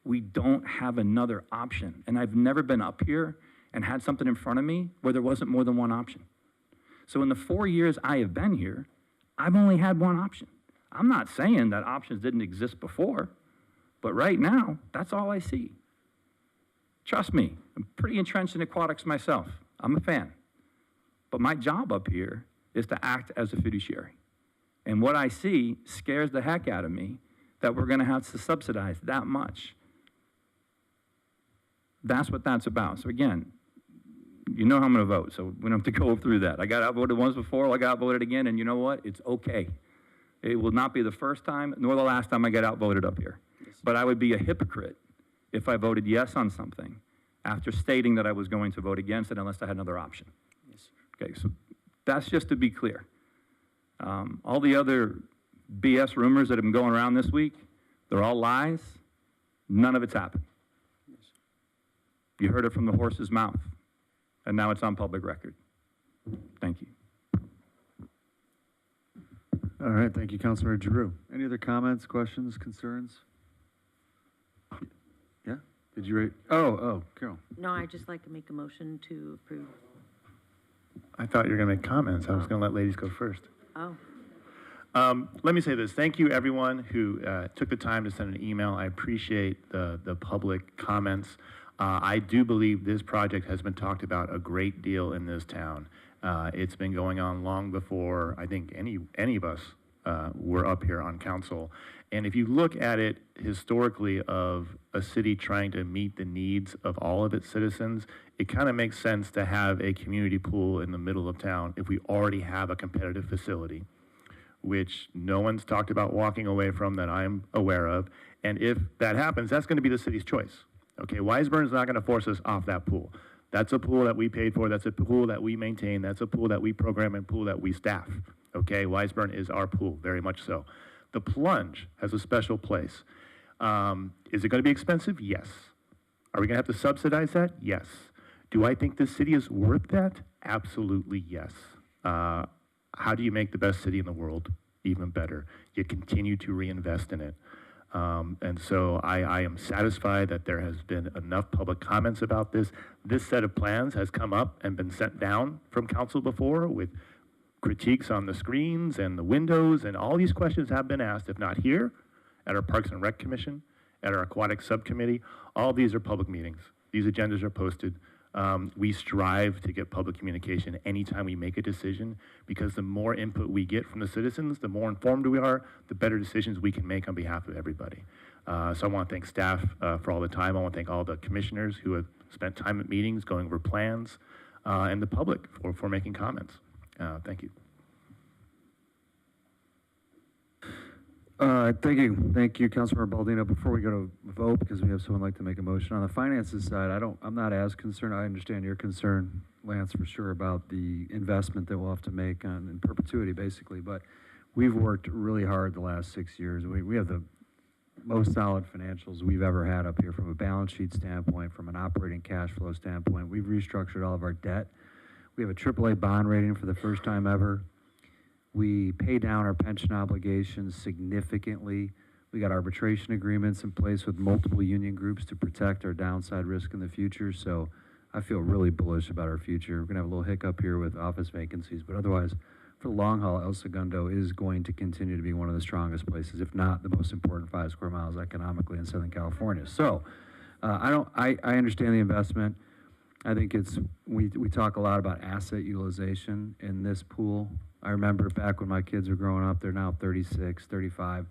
we don't have another option. And I've never been up here and had something in front of me where there wasn't more than one option. So in the 4 years I have been here, I've only had one option. I'm not saying that options didn't exist before, but right now, that's all I see. Trust me, I'm pretty entrenched in aquatics myself. I'm a fan. But my job up here is to act as a fiduciary. And what I see scares the heck out of me that we're going to have to subsidize that much. That's what that's about. So again, you know how I'm going to vote, so we don't have to go through that. I got outvoted once before, I got outvoted again, and you know what? It's okay. It will not be the first time, nor the last time I get outvoted up here. But I would be a hypocrite if I voted yes on something after stating that I was going to vote against it unless I had another option. Yes. Okay, so that's just to be clear. All the other BS rumors that have been going around this week, they're all lies. None of it's happened. Yes. You heard it from the horse's mouth, and now it's on public record. Thank you. All right, thank you, Councilor Giroux. Any other comments, questions, concerns? Yeah? Did you rate? Oh, Carol. No, I'd just like to make a motion to approve. I thought you were going to make comments. I was going to let ladies go first. Oh. Let me say this. Thank you, everyone who took the time to send an email. I appreciate the public comments. I do believe this project has been talked about a great deal in this town. It's been going on long before I think any of us were up here on council. And if you look at it historically of a city trying to meet the needs of all of its citizens, it kind of makes sense to have a community pool in the middle of town if we already have a competitive facility, which no one's talked about walking away from that I'm aware of. And if that happens, that's going to be the city's choice. Okay, Weisburn's not going to force us off that pool. That's a pool that we paid for. That's a pool that we maintain. That's a pool that we program and pool that we staff. Okay, Weisburn is our pool, very much so. The Plunge has a special place. Is it going to be expensive? Yes. Are we going to have to subsidize that? Yes. Do I think this city is worth that? Absolutely yes. How do you make the best city in the world even better? You continue to reinvest in it. And so I am satisfied that there has been enough public comments about this. This set of plans has come up and been sent down from council before with critiques on the screens and the windows, and all these questions have been asked, if not here, at our Parks and Rec Commission, at our Aquatic Subcommittee. All these are public meetings. These agendas are posted. We strive to get public communication anytime we make a decision, because the more input we get from the citizens, the more informed we are, the better decisions we can make on behalf of everybody. So I want to thank staff for all the time. I want to thank all the commissioners who have spent time at meetings going over plans, and the public for making comments. Thank you. Thank you, Councilmember Baldino. Before we go to vote, because we have someone like to make a motion on the finances side, I'm not as concerned. I understand your concern, Lance, for sure, about the investment that we'll have to make in perpetuity, basically. But we've worked really hard the last 6 years. We have the most solid financials we've ever had up here from a balance sheet standpoint, from an operating cash flow standpoint. We've restructured all of our debt. We have a AAA bond rating for the first time ever. We pay down our pension obligations significantly. We got arbitration agreements in place with multiple union groups to protect our downside risk in the future. So I feel really bullish about our future. We're gonna have a little hiccup here with office vacancies, but otherwise, for the long haul, El Segundo is going to continue to be one of the strongest places, if not the most important 5 square miles economically in Southern California. So I understand the investment. I think we talk a lot about asset utilization in this pool. I remember back when my kids were growing up, they're now 36, 35.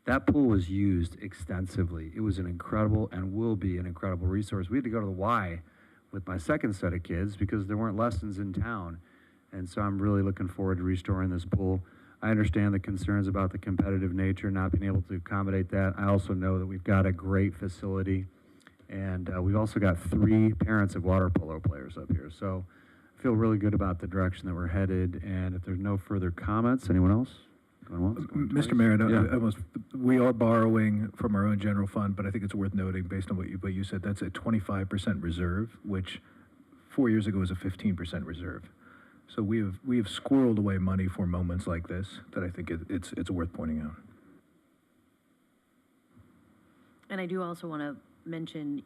That pool was used extensively. It was an incredible and will be an incredible resource. We had to go to the Y with my second set of kids because there weren't lessons in town. And so I'm really looking forward to restoring this pool. I understand the concerns about the competitive nature, not being able to accommodate that. I also know that we've got a great facility. And we've also got 3 parents of water polo players up here. So I feel really good about the direction that we're headed. And if there's no further comments, anyone else? Going once, going twice? Mr. Mayor, Yeah. we are borrowing from our own general fund, but I think it's worth noting, based on what you said, that's a 25% reserve, which 4 years ago was a 15% reserve. So we have squirreled away money for moments like this that I think it's worth pointing out. And I do also want to mention,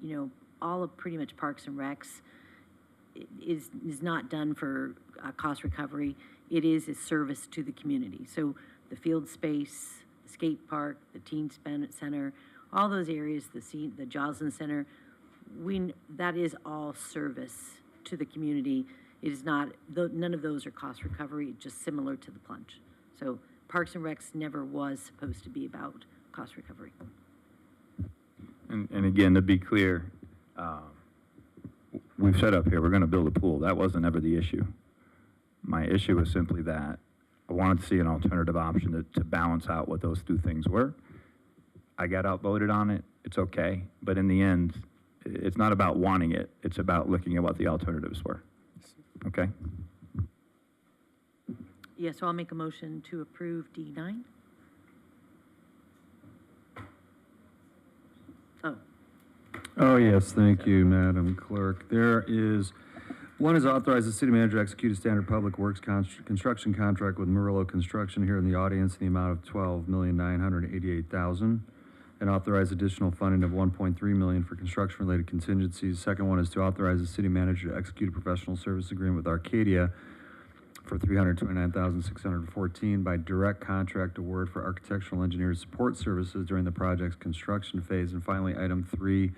all of pretty much Parks and Recs is not done for cost recovery. It is a service to the community. So the field space, the skate park, the teen center, all those areas, the Joslin Center, that is all service to the community. It is not, none of those are cost recovery, just similar to the Plunge. So Parks and Recs never was supposed to be about cost recovery. And again, to be clear, we've said up here, we're going to build a pool. That wasn't ever the issue. My issue was simply that I wanted to see an alternative option to balance out what those 2 things were. I got outvoted on it. It's okay. But in the end, it's not about wanting it. It's about looking at what the alternatives were. Okay? Yeah, so I'll make a motion to approve D9. Oh, yes, thank you, Madam Clerk. One is authorize the city manager to execute a standard public works construction contract with Murillo Construction here in the audience in the amount of $12,988,000, and authorize additional funding of $1.3 million for construction-related contingencies. Second one is to authorize the city manager to execute a professional service agreement with Arcadia for $329,614 by direct contract award for architectural engineers support services during the project's construction phase. And finally, item 3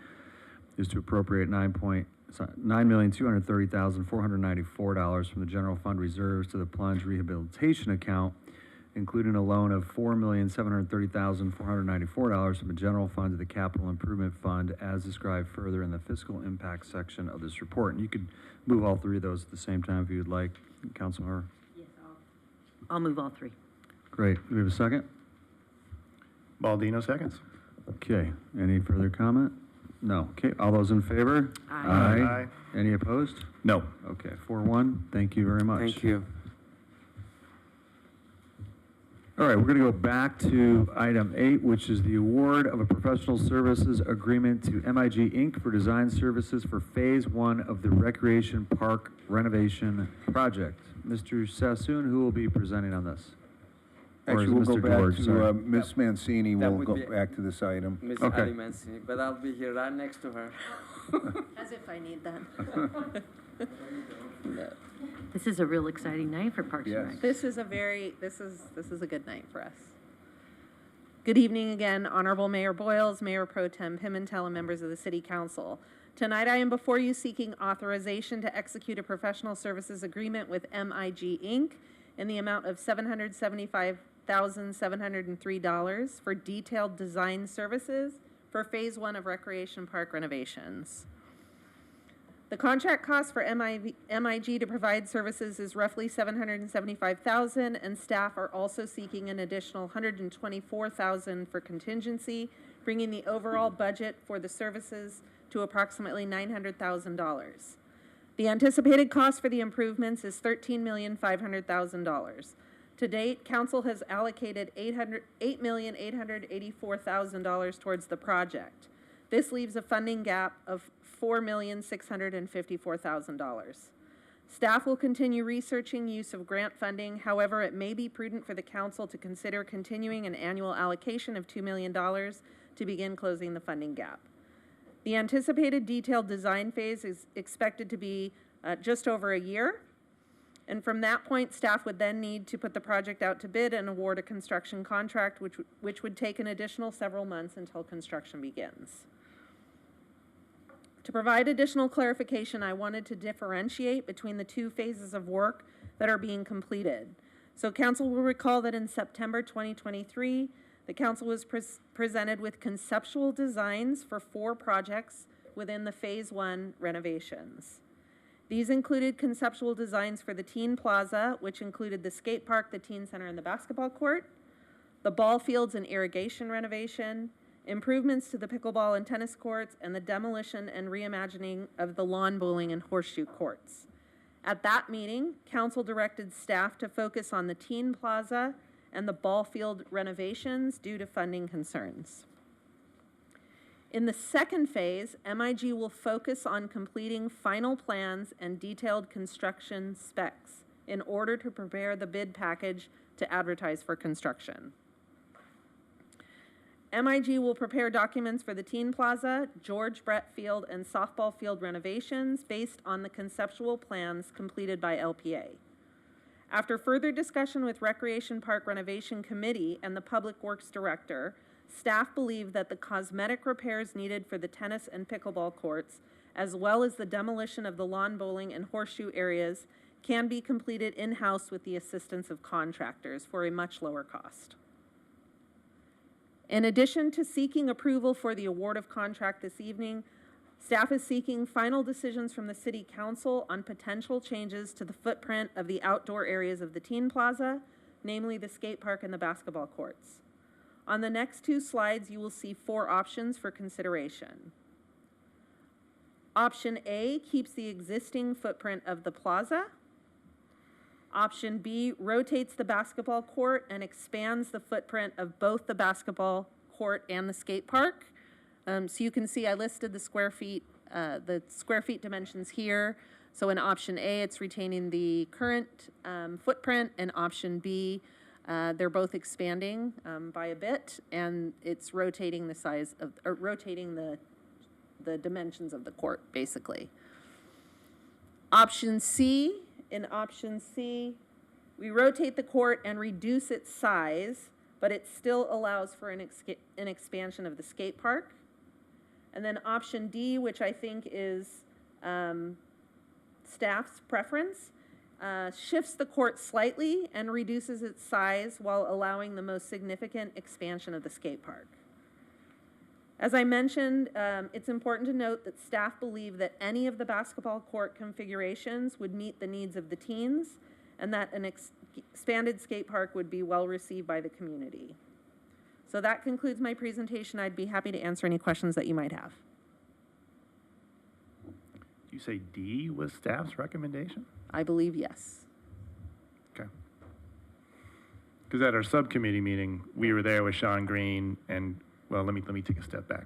is to appropriate $9,230,494 from the general fund reserves to the Plunge rehabilitation account including a loan of $4,730,494 from the general fund to the capital improvement fund as described further in the fiscal impact section of this report. And you could move all three of those at the same time if you would like, Councilmember. Yes, I'll move all three. Great. Do we have a second? Baldino seconds. Okay. Any further comment? No. Okay. All those in favor? Aye. Aye. Any opposed? No. Okay. 4-1. Thank you very much. Thank you. All right, we're going to go back to item 8, which is the award of a professional services agreement to MIG Inc. for design services for Phase 1 of the Recreation Park renovation project. Mr. Sassoon, who will be presenting on this? Or Actually, is we'll go Mr. back George, to sorry. Ms. Mancini. that We'll would go be- back to this item. Miss Okay. Ali Mancini, but I'll be here right next to her. As if I need that. This is a real exciting night for Parks and Yes. Rec. This is a good night for us. Good evening again, Honorable Mayor Boyles, Mayor Pro Tem Pimentel, and members of the City Council. Tonight I am before you seeking authorization to execute a professional services agreement with MIG Inc. in the amount of $775,703 for detailed design services for Phase 1 of Recreation Park renovations. The contract cost for MIG to provide services is roughly $775,000, and staff are also seeking an additional $124,000 for contingency, bringing the overall budget for the services to approximately $900,000. The anticipated cost for the improvements is $13,500,000. To date, council has allocated $8,884,000 towards the project. This leaves a funding gap of $4,654,000. Staff will continue researching use of grant funding. However, it may be prudent for the council to consider continuing an annual allocation of $2 million to begin closing the funding gap. The anticipated detailed design phase is expected to be just over a year. And from that point, staff would then need to put the project out to bid and award a construction contract, which would take an additional several months until construction begins. To provide additional clarification, I wanted to differentiate between the two phases of work that are being completed. So council will recall that in September 2023, the council was presented with conceptual designs for 4 projects within the Phase 1 renovations. These included conceptual designs for the Teen Plaza, which included the skate park, the teen center, and the basketball court, the ball fields and irrigation renovation, improvements to the pickleball and tennis courts, and the demolition and reimagining of the lawn bowling and horseshoe courts. At that meeting, council directed staff to focus on the Teen Plaza and the ball field renovations due to funding concerns. In the second phase, MIG will focus on completing final plans and detailed construction specs in order to prepare the bid package to advertise for construction. MIG will prepare documents for the Teen Plaza, George Brett Field, and softball field renovations based on the conceptual plans completed by LPA. After further discussion with Recreation Park Renovation Committee and the Public Works Director, staff believe that the cosmetic repairs needed for the tennis and pickleball courts, as well as the demolition of the lawn bowling and horseshoe areas, can be completed in-house with the assistance of contractors for a much lower cost. In addition to seeking approval for the award of contract this evening, staff is seeking final decisions from the City Council on potential changes to the footprint of the outdoor areas of the Teen Plaza, namely the skate park and the basketball courts. On the next 2 slides, you will see 4 options for consideration. Option A keeps the existing footprint of the plaza. Option B rotates the basketball court and expands the footprint of both the basketball court and the skate park. So you can see I listed the square feet dimensions here. So in option A, it's retaining the current footprint, and option B, they're both expanding by a bit, and it's rotating the size of, or rotating the dimensions of the court, basically. Option C. In option C, we rotate the court and reduce its size, but it still allows for an expansion of the skate park. And then option D, which I think is staff's preference, shifts the court slightly and reduces its size while allowing the most significant expansion of the skate park. As I mentioned, it's important to note that staff believe that any of the basketball court configurations would meet the needs of the teens and that an expanded skate park would be well received by the community. So that concludes my presentation. I'd be happy to answer any questions that you might have. You say D was staff's recommendation? I believe yes. Okay. Because at our subcommittee meeting, we were there with Sean Green and, well, let me take a step back.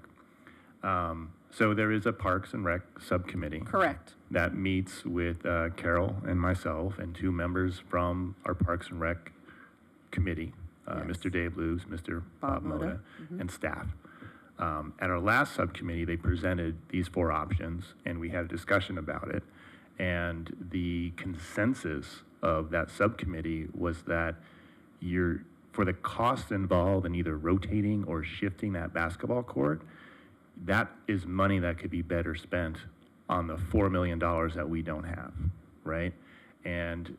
So there is a Parks and Rec subcommittee. Correct. That meets with Carol and myself and two members from our Parks and Rec committee, Mr. Dave Lewis, Mr. Bob Moda, and staff. At our last subcommittee, they presented these 4 options, and we had a discussion about it. And the consensus of that subcommittee was that for the cost involved in either rotating or shifting that basketball court, that is money that could be better spent on the $4 million that we don't have, right? And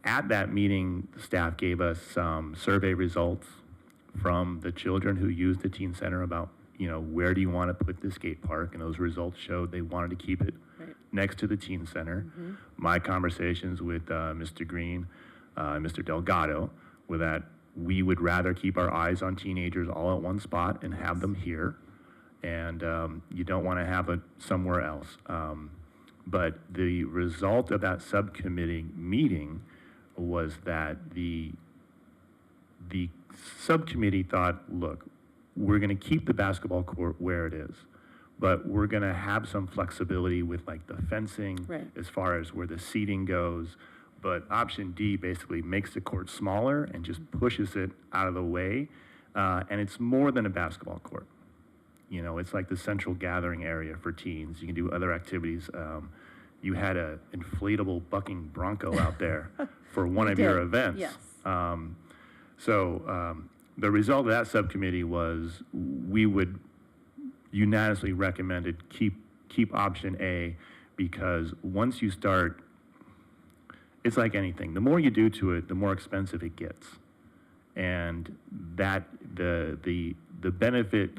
at that meeting, staff gave us some survey results from the children who used the teen center about, where do you want to put the skate park? And those results showed they wanted to keep it next to the teen center. My conversations with Mr. Green, Mr. Delgado, were that we would rather keep our eyes on teenagers all at one spot and have them here. And you don't want to have it somewhere else. But the result of that subcommittee meeting was that the subcommittee thought, look, we're going to keep the basketball court where it is, but we're going to have some flexibility with like the fencing as far as where the seating goes. But option D basically makes the court smaller and just pushes it out of the way. And it's more than a basketball court. It's like the central gathering area for teens. You can do other activities. You had an inflatable bucking bronco out there for one of your events. Yes. So the result of that subcommittee was we would unanimously recommended keep option A, because once you start, it's like anything. The more you do to it, the more expensive it gets. And that the benefit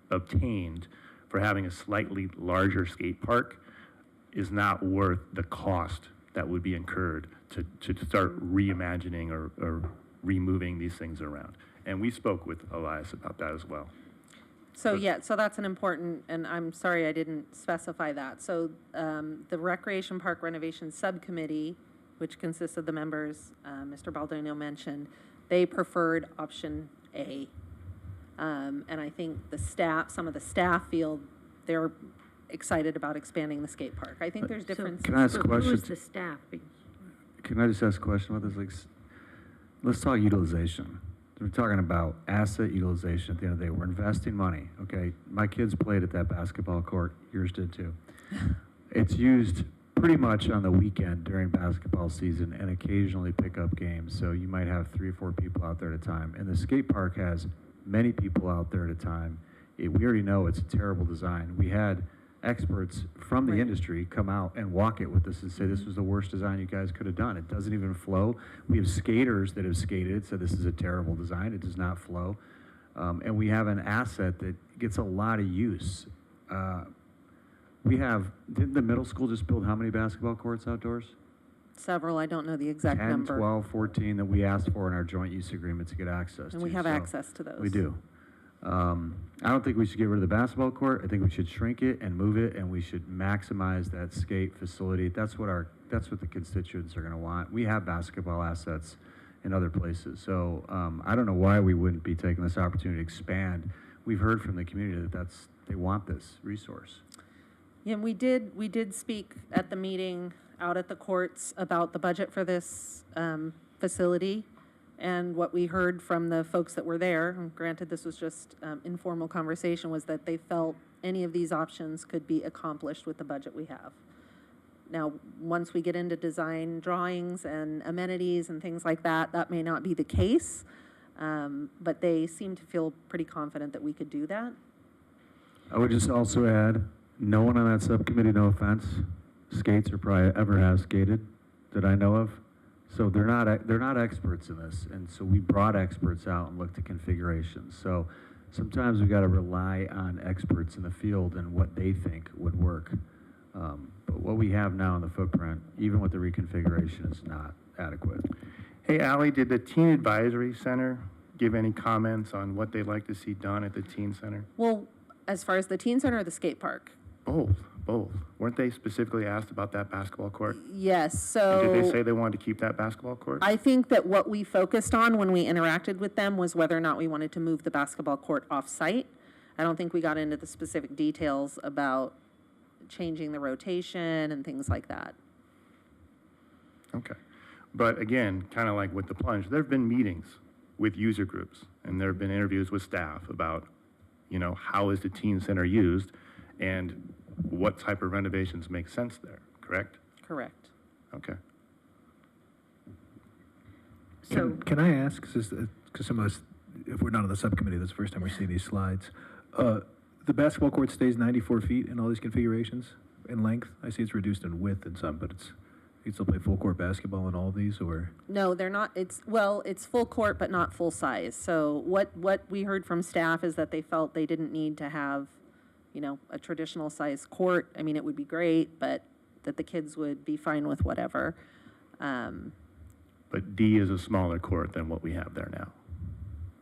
obtained for having a slightly larger skate park is not worth the cost that would be incurred to start reimagining or removing these things around. And we spoke with Elias about that as well. So that's an important, and I'm sorry I didn't specify that. So the Recreation Park Renovation Subcommittee, which consists of the members Mr. Baldino mentioned, they preferred option A. And I think some of the staff feel they're excited about expanding the skate park. I think there's differences. Can I ask a question? Who is the staff? Can I just ask a question about this? Like, let's talk utilization. We're talking about asset utilization at the end of the day. We're investing money, okay? My kids played at that basketball court. Yours did too. It's used pretty much on the weekend during basketball season and occasionally pickup games. So you might have 3 or 4 people out there at a time. And the skate park has many people out there at a time. We already know it's a terrible design. We had experts from the industry come out and walk it with us and say this was the worst design you guys could have done. It doesn't even flow. We have skaters that have skated, said this is a terrible design. It does not flow. And we have an asset that gets a lot of use. Didn't the middle school just build how many basketball courts outdoors? Several, I don't know the exact 10, number. 12, 14 that we asked for in our joint use agreement to get access to. And we have access to those. We do. I don't think we should get rid of the basketball court. I think we should shrink it and move it, and we should maximize that skate facility. That's what the constituents are going to want. We have basketball assets in other places, so I don't know why we wouldn't be taking this opportunity to expand. We've heard from the community that they want this resource. Yeah, we did speak at the meeting out at the courts about the budget for this facility. And what we heard from the folks that were there, and granted this was just informal conversation, was that they felt any of these options could be accomplished with the budget we have. Now, once we get into design drawings and amenities and things like that, that may not be the case, but they seem to feel pretty confident that we could do that. I would just also add, no one on that subcommittee, no offense, skates or probably ever has skated. that I know of. So they're not experts in this, and so we brought experts out and looked at configurations. So sometimes we got to rely on experts in the field and what they think would work. But what we have now in the footprint, even with the reconfiguration, is not adequate. Hey, Ally, did the Teen Advisory Center give any comments on what they'd like to see done at the teen center? Well, as far as the teen center or the skate park? Both. Weren't they specifically asked about that basketball court? Yes, so. And did they say they wanted to keep that basketball court? I think that what we focused on when we interacted with them was whether or not we wanted to move the basketball court off-site. I don't think we got into the specific details about changing the rotation and things like that. Okay. But again, kind of like with the Plunge, there have been meetings with user groups, and there have been interviews with staff about, how is the teen center used, and what type of renovations make sense there, correct? Correct. Okay. So, Can I ask, because some of us, if we're not on the subcommittee, that's the first time we're seeing these slides. The basketball court stays 94 feet in all these configurations in length? I see it's reduced in width in some, but you still play full court basketball in all of these, or? No, they're not. It's full court, but not full size. So what we heard from staff is that they felt they didn't need to have, a traditional size court. I mean, it would be great, but that the kids would be fine with whatever. But D is a smaller court than what we have there now.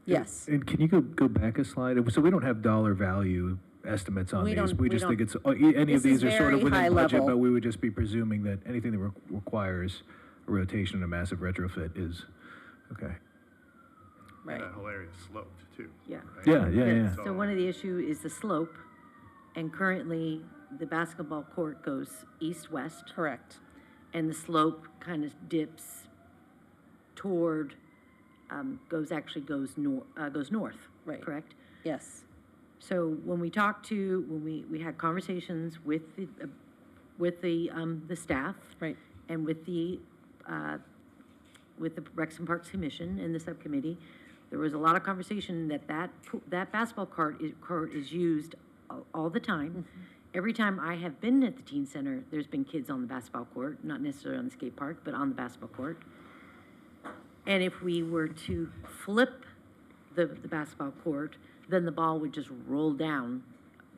Yes. And can you go back a slide? So we don't have dollar value estimates on these. We just think it's, any of these are sort of within budget, but we would just be presuming that anything that requires a rotation and a massive retrofit is, okay. Right. And a hilarious slope, too. yeah. Right? Yeah. So one of the issue is the slope, and currently the basketball court goes east-west. Correct. And the slope kind of dips toward, goes north. Right. Correct? Yes. So when we we had conversations with the staff. Right. And with the Recs and Parks Commission and the subcommittee, there was a lot of conversation that basketball court is used all the time. Mm-hmm. Every time I have been at the teen center, there's been kids on the basketball court, not necessarily on the skate park, but on the basketball court. And if we were to flip the basketball court, then the ball would just roll down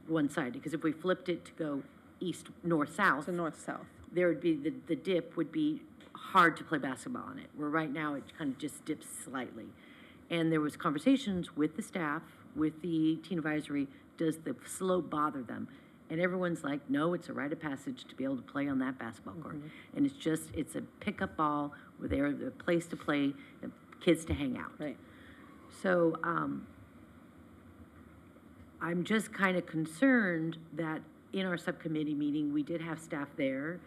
one side. Because if we flipped it to go east, north, south. So north-south. There would be, the dip would be hard to play basketball on it, where right now it kind of just dips slightly. And there was conversations with the staff, with the teen advisory, does the slope bother them? And everyone's like, no, it's a rite of passage to be able to play on that basketball court. And it's a pickup ball where they're a place to play, kids to hang out. Right. So I'm just kind of concerned that in our subcommittee meeting, we did have staff there,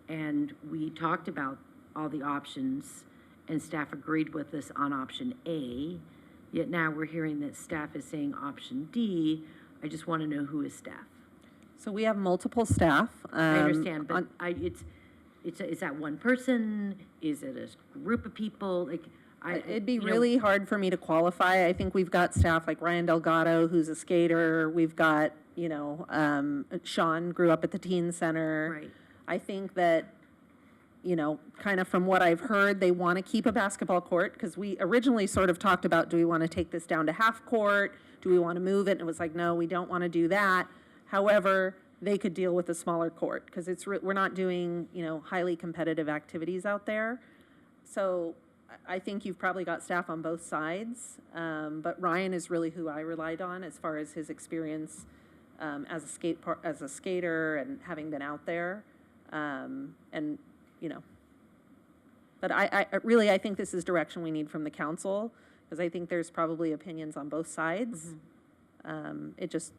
and we talked about all the options, and staff agreed with us on option A, yet now we're hearing that staff is saying option D. I just want to know who is staff. So we have multiple staff. I understand, but is that one person? Is it a group of people? Like, It'd be really hard for me to qualify. I think we've got staff like Ryan Delgado, who's a skater. We've got, Sean grew up at the teen center. Right. I think that, kind of from what I've heard, they want to keep a basketball court, because we originally sort of talked about, do we want to take this down to half court? Do we want to move it? And it was like, no, we don't want to do that. However, they could deal with a smaller court, because we're not doing, highly competitive activities out there. So I think you've probably got staff on both sides, but Ryan is really who I relied on as far as his experience as a skater and having been out there, But I think this is direction we need from the council, because I think there's probably opinions on both sides. It's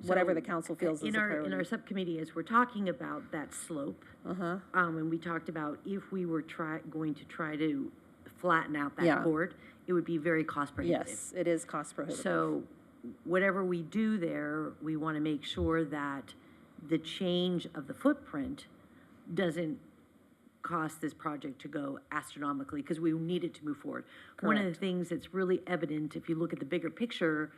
whatever the council feels is a priority. In our subcommittee, as we're talking about that slope, and we talked about if we were going to try to flatten out that court, it would be very cost prohibitive. Yes, it is cost prohibitive. So whatever we do there, we want to make sure that the change of the footprint doesn't cost this project to go astronomically, because we need it to move forward. One of the things that's really evident, if you look at the bigger picture,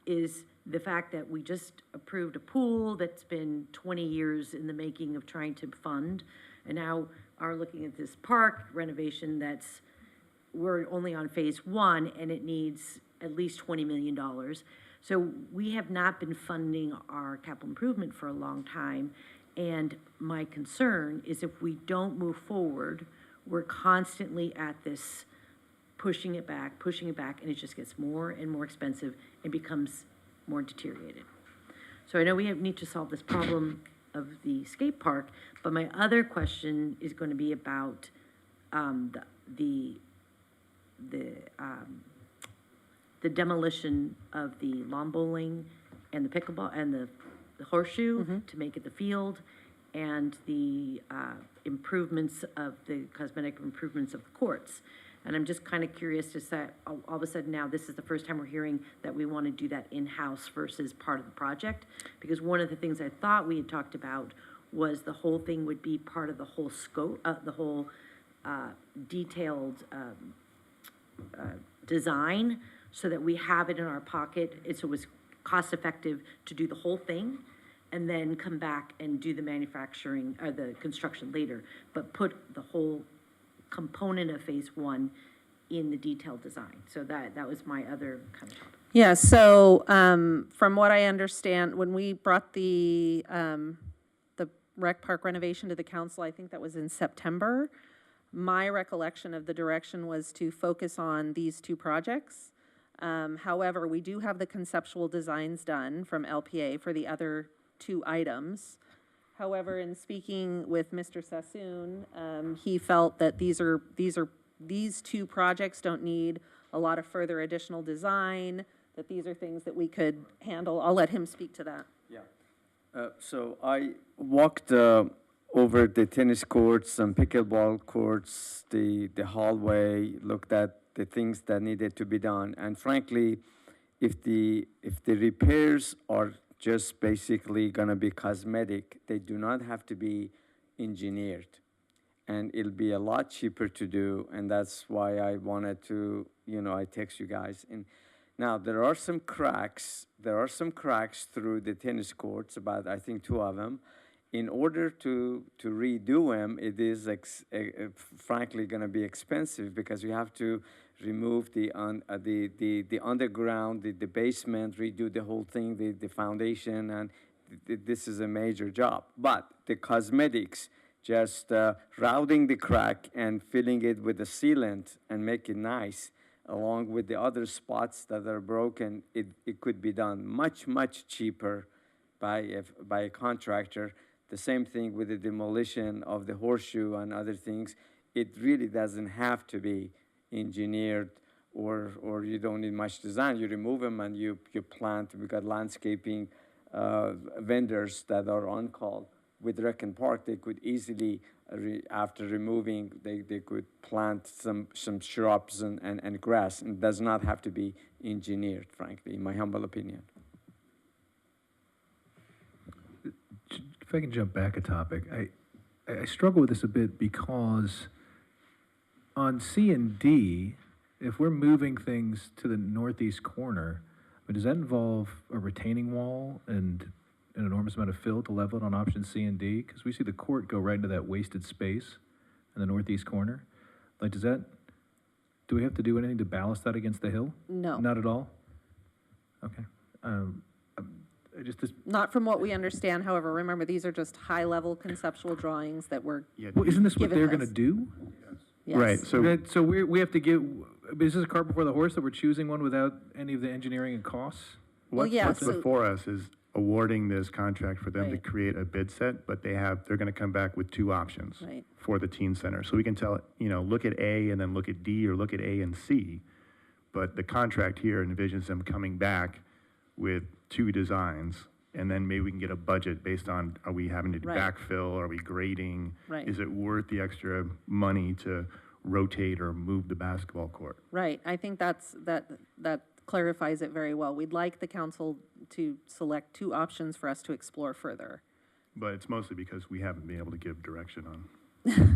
is the fact that we just approved a pool that's been 20 years in the making of trying to fund, and now are looking at this park renovation we're only on phase one, and it needs at least $20 million. So we have not been funding our capital improvement for a long time. And my concern is if we don't move forward, we're constantly at this pushing it back, and it just gets more and more expensive and becomes more deteriorated. So I know we need to solve this problem of the skate park, but my other question is going to be about the demolition of the lawn bowling and the pickleball and the horseshoe to make it the field, and the improvements of the cosmetic improvements of the courts. And I'm just kind of curious to say, all of a sudden now, this is the first time we're hearing that we want to do that in-house versus part of the project. Because one of the things I thought we had talked about was the whole thing would be part of the whole scope, the whole detailed design, so that we have it in our pocket. So it was cost effective to do the whole thing and then come back and do the manufacturing or the construction later, but put the whole component of phase one in the detailed design. So that was my other kind of topic. Yeah, so from what I understand, when we brought the rec park renovation to the council, I think that was in September, my recollection of the direction was to focus on these two projects. However, we do have the conceptual designs done from LPA for the other two items. However, in speaking with Mr. Sassoon, he felt that these two projects don't need a lot of further additional design, that these are things that we could handle. I'll let him speak to that. Yeah. So I walked over the tennis courts and pickleball courts, the hallway, looked at the things that needed to be done. And frankly, if the repairs are just basically going to be cosmetic, they do not have to be engineered. And it'll be a lot cheaper to do, and that's why I wanted to, I text you guys. And now, there are some cracks through the tennis courts, about, I think, 2 of them. In order to redo them, it is frankly going to be expensive, because you have to remove the underground, the basement, redo the whole thing, the foundation, and this is a major job. But the cosmetics, just routing the crack and filling it with a sealant and make it nice, along with the other spots that are broken, it could be done much, much cheaper by a contractor. The same thing with the demolition of the horseshoe and other things. It really doesn't have to be engineered, or you don't need much design. You remove them and you plant. We've got landscaping vendors that are on call. With Rec and Park, they could easily, after removing, they could plant some shrubs and grass. And it does not have to be engineered, frankly, in my humble opinion. If I can jump back a topic, I struggle with this a bit, because on C and D, if we're moving things to the northeast corner, does that involve a retaining wall and an enormous amount of fill to level it on option C and D? Because we see the court go right into that wasted space in the northeast corner. Like, do we have to do anything to ballast that against the hill? No. Not at all? Okay. Not from what we understand, however, remember, these are just high-level conceptual drawings that were Well, isn't this what given they're to going to us. do? Yes. Right, So we have to give, is this a cart before the horse that we're choosing one without any of the engineering and costs? Well, yeah, What's so- before us is awarding this contract for them to Right. create a bid set, but they're going to come back with 2 options Right. for the teen center. So we can tell, look at A and then look at D, or look at A and C. But the contract here envisions them coming back with 2 designs, and then maybe we can get a budget based on, are we having to Right. backfill, are we grading? Right. Is it worth the extra money to rotate or move the basketball court? Right, I think that clarifies it very well. We'd like the council to select 2 options for us to explore further. But it's mostly because we haven't been able to give direction on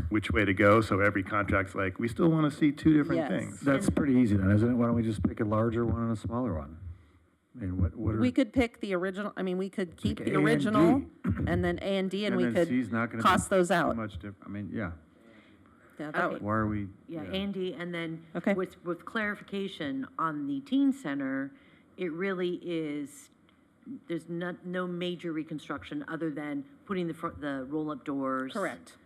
which way to go, so every contract's like, we still want to see 2 different Yes. things. That's pretty easy then, isn't it? Why don't we just pick a larger one and a smaller one? I mean, what are? We could pick the original, we could keep Pick the A and original, D. and then A and D, and we then could C's not gonna be cost those too out. much different. I mean, yeah. that Okay. would, Why are we? Yeah, Andy, and then Okay. with clarification on the teen center, it really is, there's no major reconstruction other than putting the roll-up doors. correct.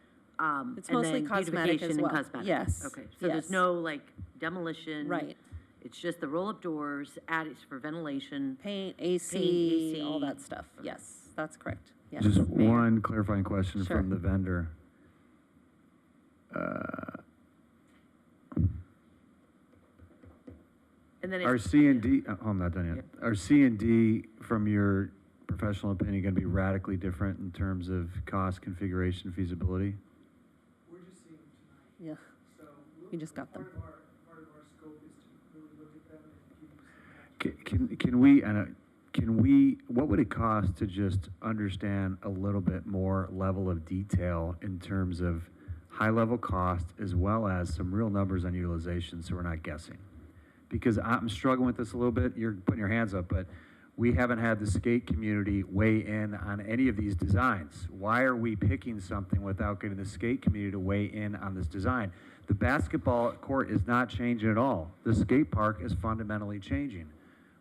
It's and mostly then cosmetic as beautification and well. cosmetic. Yes, Okay, so there's yes. no like demolition. Right. It's just the roll-up doors, added for ventilation. Paint, AC, AC. all that stuff. Yes, that's correct. Yes, Just Mayor. one clarifying question Sure. from the vendor. And then Are it's, C and D, oh, I'm not done yet. Are C and D, from your professional opinion, going to be radically different in terms of cost, configuration, feasibility? Yeah. We just got them. Can we, what would it cost to just understand a little bit more level of detail in terms of high-level cost as well as some real numbers on utilization so we're not guessing? Because I'm struggling with this a little bit. You're putting your hands up, but we haven't had the skate community weigh in on any of these designs. Why are we picking something without getting the skate community to weigh in on this design? The basketball court is not changing at all. The skate park is fundamentally changing.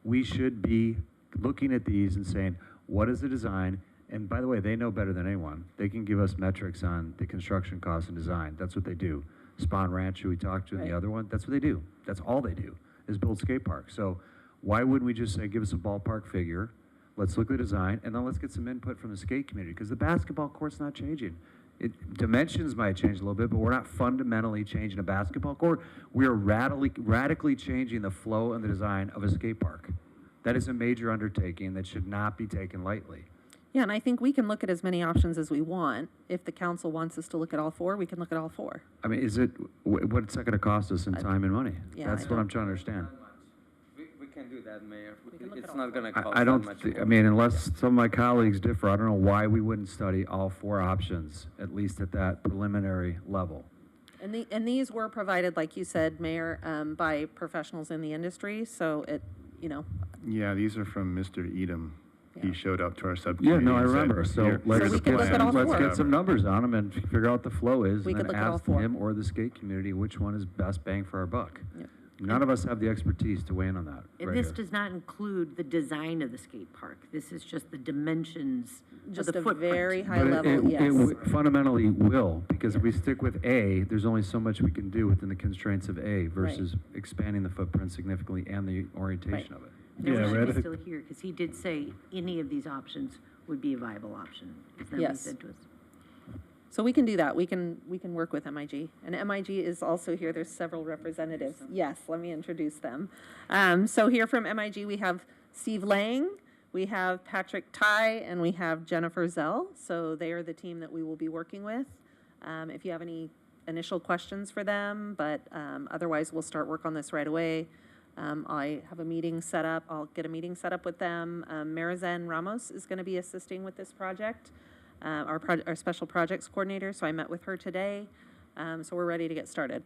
We should be looking at these and saying, what is the design? And by the way, they know better than anyone. They can give us metrics on the construction costs and design. That's what they do. Spawn Ranch, who we talked to, and the other one, that's what they do. That's all they do, is build skate parks. So why wouldn't we just say, give us a ballpark figure, let's look at the design, and then let's get some input from the skate community, because the basketball court's not changing. Dimensions might change a little bit, but we're not fundamentally changing a basketball court. We are radically changing the flow and the design of a skate park. That is a major undertaking that should not be taken lightly. Yeah, and I think we can look at as many options as we want. If the council wants us to look at all four, we can look at all four. I mean, what's that gonna cost us in time and money? Yeah, That's I what know. I'm trying to understand. We can do that, Mayor. can look It's at not gonna cost I that don't, much. I mean, unless some of my colleagues differ, I don't know why we wouldn't study all four options, at least at that preliminary level. And these were provided, like you said, Mayor, by professionals in the industry, so it, you know, Yeah, these are from Mr. Edom. Yeah. He showed up to our subcommittee. Yeah, no, I and said, remember. So "Here- let's here's we the can look at all plan." four. Let's get some numbers on them and figure out what the flow is, We and could then look at all ask four. him or the skate community which one is best bang for our buck. Yep. None of us have the expertise to weigh in on that. and right this here. does not include the design of the skate park. This is just the dimensions of just the a footprint. very high But level, yes. fundamentally will, because if we stick with A, there's only so much we can do within the constraints of A versus expanding the footprint significantly and the orientation of it. And I Yeah, wish he right. was still here, because he did say any of these options would be a viable option. Is that what he Yes. said to us? So we can do that. We can work with MIG. And MIG is also here. There's several representatives. Yes, let me introduce them. So here from MIG, we have Steve Lang, we have Patrick Ty, and we have Jennifer Zell. So they are the team that we will be working with. If you have any initial questions for them, but otherwise we'll start work on this right away. I have a meeting set up. I'll get a meeting set up with them. Marizen Ramos is going to be assisting with this project. Our special projects coordinator, so I met with her today. So we're ready to get started.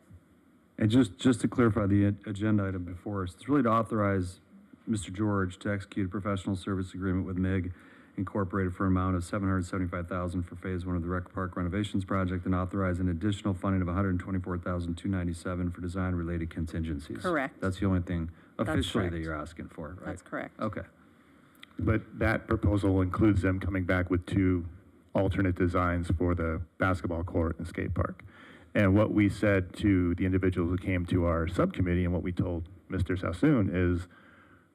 And just to clarify the agenda item before us, it's really to authorize Mr. George to execute a professional service agreement with MIG Incorporated for an amount of $775,000 for Phase 1 of the Rec Park renovations project, and authorize an additional funding of $124,297 for design-related contingencies. Correct. That's the only thing officially that correct. you're asking for, right? That's correct. Okay. But that proposal includes them coming back with two alternate designs for the basketball court and skate park. And what we said to the individuals who came to our subcommittee and what we told Mr. Sassoon is,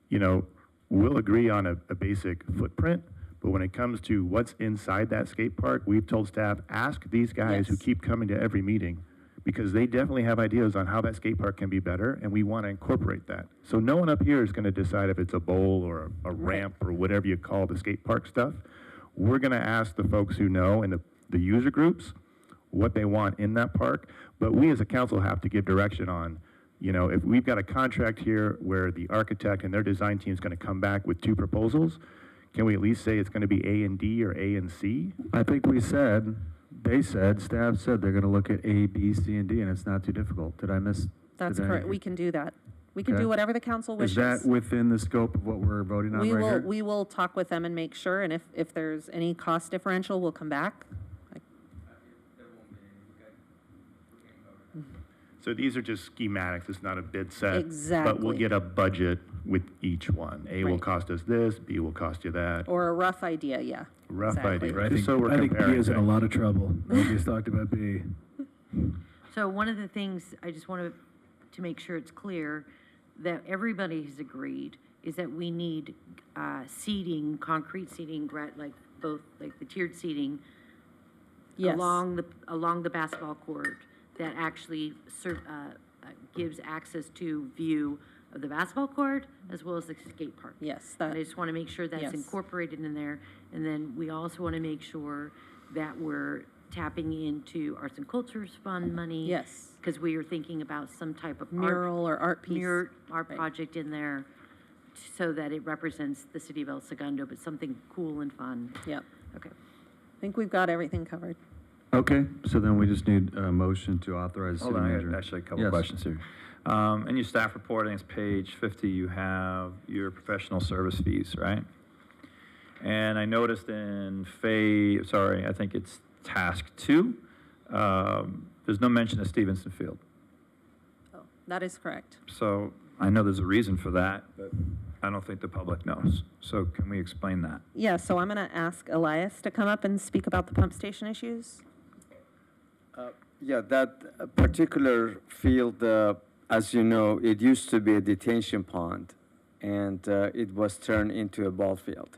you know, we'll agree on a basic footprint, but when it comes to what's inside that skate park, we've told staff, ask these guys who keep coming to every meeting, because they definitely have ideas on how that skate park can be better, and we want to incorporate that. So no one up here is going to decide if it's a bowl or a ramp or whatever you call the skate park stuff. We're going to ask the folks who know and the user groups what they want in that park, but we as a council have to give direction on, you know, if we've got a contract here where the architect and their design team is going to come back with two proposals, can we at least say it's going to be A and D or A and C? I think staff said they're going to look at A, B, C, and D, and it's not too difficult. Did I miss? That's did I- correct. We can do that. We can Okay. do whatever the council wishes. Is that within the scope of what we're voting on right here? We will talk with them and make sure, and if there's any cost differential, we'll come back. So these are just schematics, it's not a bid set. But Exactly. we'll get a budget with each one. A will Right. cost us this, B will cost you that. Or a rough idea, yeah. Rough exactly. idea. I Just think, so we're I think B comparing is in a things. lot of trouble. We just talked about B. So one of the things, I just want to make sure it's clear, that everybody has agreed, is that we need seating, concrete seating, like both, like the tiered seating Yes. along the basketball court that actually gives access to view of the basketball court as well as the skate park. Yes, And I just want to make sure that's Yes. incorporated in there. And then we also want to make sure that we're tapping into Arts and Cultures Fund money. Yes. Because we are thinking about some type of Mural or art piece. art project in there so that it represents the city of El Segundo, but something cool and fun. Yep. Okay. I think we've got everything covered. Okay, so then we just need a motion to authorize the Hold city on, I manager. got actually a couple Yes. questions here. In your staff report, I think it's page 50, you have your professional service fees, right? And I noticed in I think it's task 2, there's no mention of Stevenson Field. Oh, that is correct. So I know there's a reason for that, but I don't think the public knows. So can we explain that? Yeah, so I'm going to ask Elias to come up and speak about the pump station issues. Yeah, that particular field, as you know, it used to be a detention pond, and it was turned into a ball field.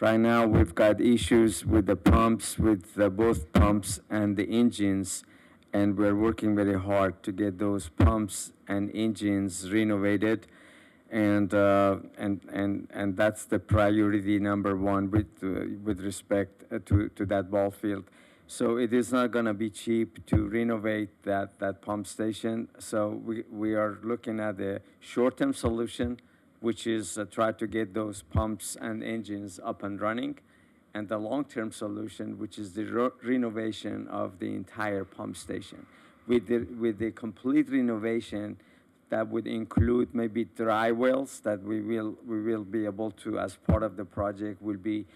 Right now, we've got issues with the pumps, with both pumps and the engines, and we're working very hard to get those pumps and engines renovated, and that's the priority number one with respect to that ball field. So it is not going to be cheap to renovate that pump station. So we are looking at a short-term solution, which is try to get those pumps and engines up and running, and the long-term solution, which is the renovation of the entire pump station. With the complete renovation, that would include maybe dry wells that we will be able to, as part of the project, will be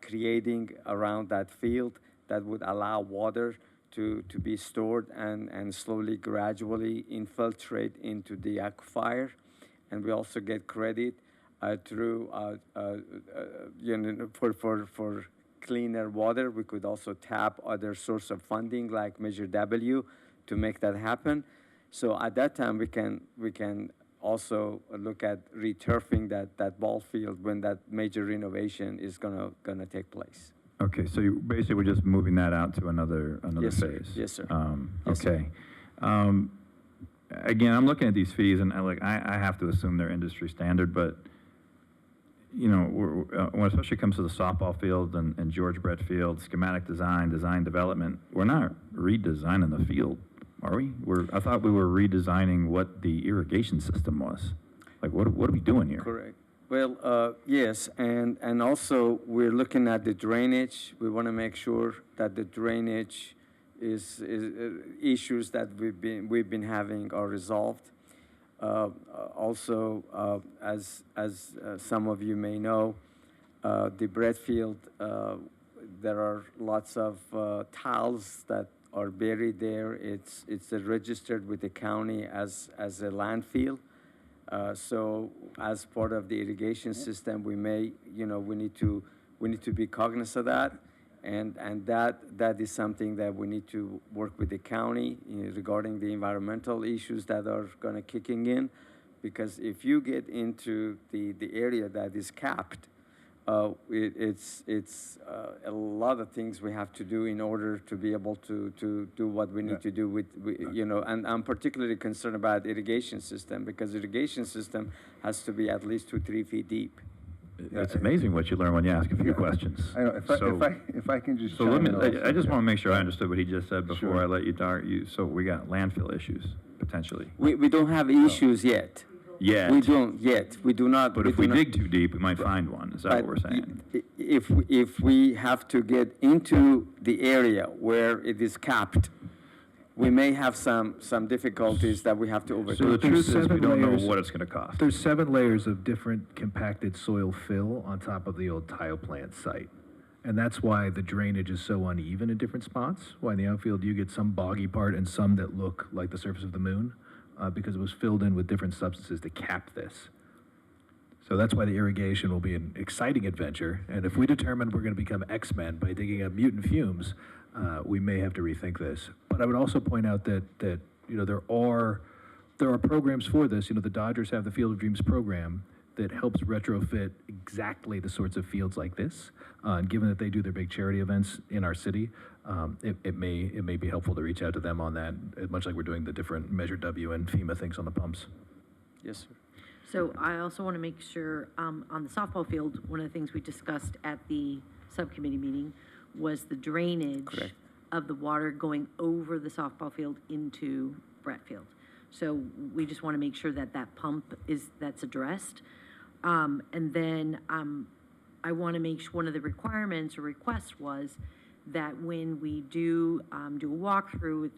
creating around that field that would allow water to be stored and slowly, gradually infiltrate into the aquifer. And we also get credit through, for cleaner water. We could also tap other source of funding like Measure W to make that happen. So at that time, we can also look at returfing that ball field when that major renovation is gonna take place. Okay, so you basically we're just moving that out to another Yes, sir. phase. Yes, sir. Yes, Okay. Again, I'm looking at these fees, and I have to assume they're industry standard, but you know, when especially comes to the softball field and George Brett Field, schematic design development, we're not redesigning the field, are we? I thought we were redesigning what the irrigation system was. Like, what are we doing here? Correct. Well, yes, and also we're looking at the drainage. We want to make sure that the drainage is issues that we've been having are resolved. Also, as some of you may know, the Bradfield, there are lots of tiles that are buried there. It's registered with the county as a landfill. So as part of the irrigation system, we need to be cognizant of that, and that is something that we need to work with the county regarding the environmental issues that are going to kicking in, because if you get into the area that is capped, it's a lot of things we have to do in order to be able to do what we need to do with and I'm particularly concerned about irrigation system, because irrigation system has to be at least 2-3 feet deep. It's amazing what you learn when you ask a few questions. I know, if I can just So chime let me, in also. I just want to make sure I understood what he just said before Sure. I let you talk. So we got landfill issues, potentially. We don't have issues yet. Yet. We don't yet. We do not. But if we dig too deep, we might find one. Is that what But we're saying? If we have to get into the area where it is capped, we may have some difficulties that we have to So overcome. the truth is, we don't know layers- what it's going to cost. There's 7 layers of different compacted soil fill on top of the old tile plant site. And that's why the drainage is so uneven in different spots. Why in the outfield you get some boggy part and some that look like the surface of the moon, because it was filled in with different substances to cap this. So that's why the irrigation will be an exciting adventure. And if we determine we're going to become X-Men by digging up mutant fumes, we may have to rethink this. But I would also point out that there are programs for this. The Dodgers have the Field of Dreams program that helps retrofit exactly the sorts of fields like this. And given that they do their big charity events in our city, it may be helpful to reach out to them on that, much like we're doing the different Measure W and FEMA things on the pumps. Yes, sir. So I also want to make sure, on the softball field, one of the things we discussed at the subcommittee meeting was the drainage of the water going over the softball field into Bratfield. So we just want to make sure that that pump that's addressed. And then I want to make sure one of the requirements or requests was that when we do a walkthrough with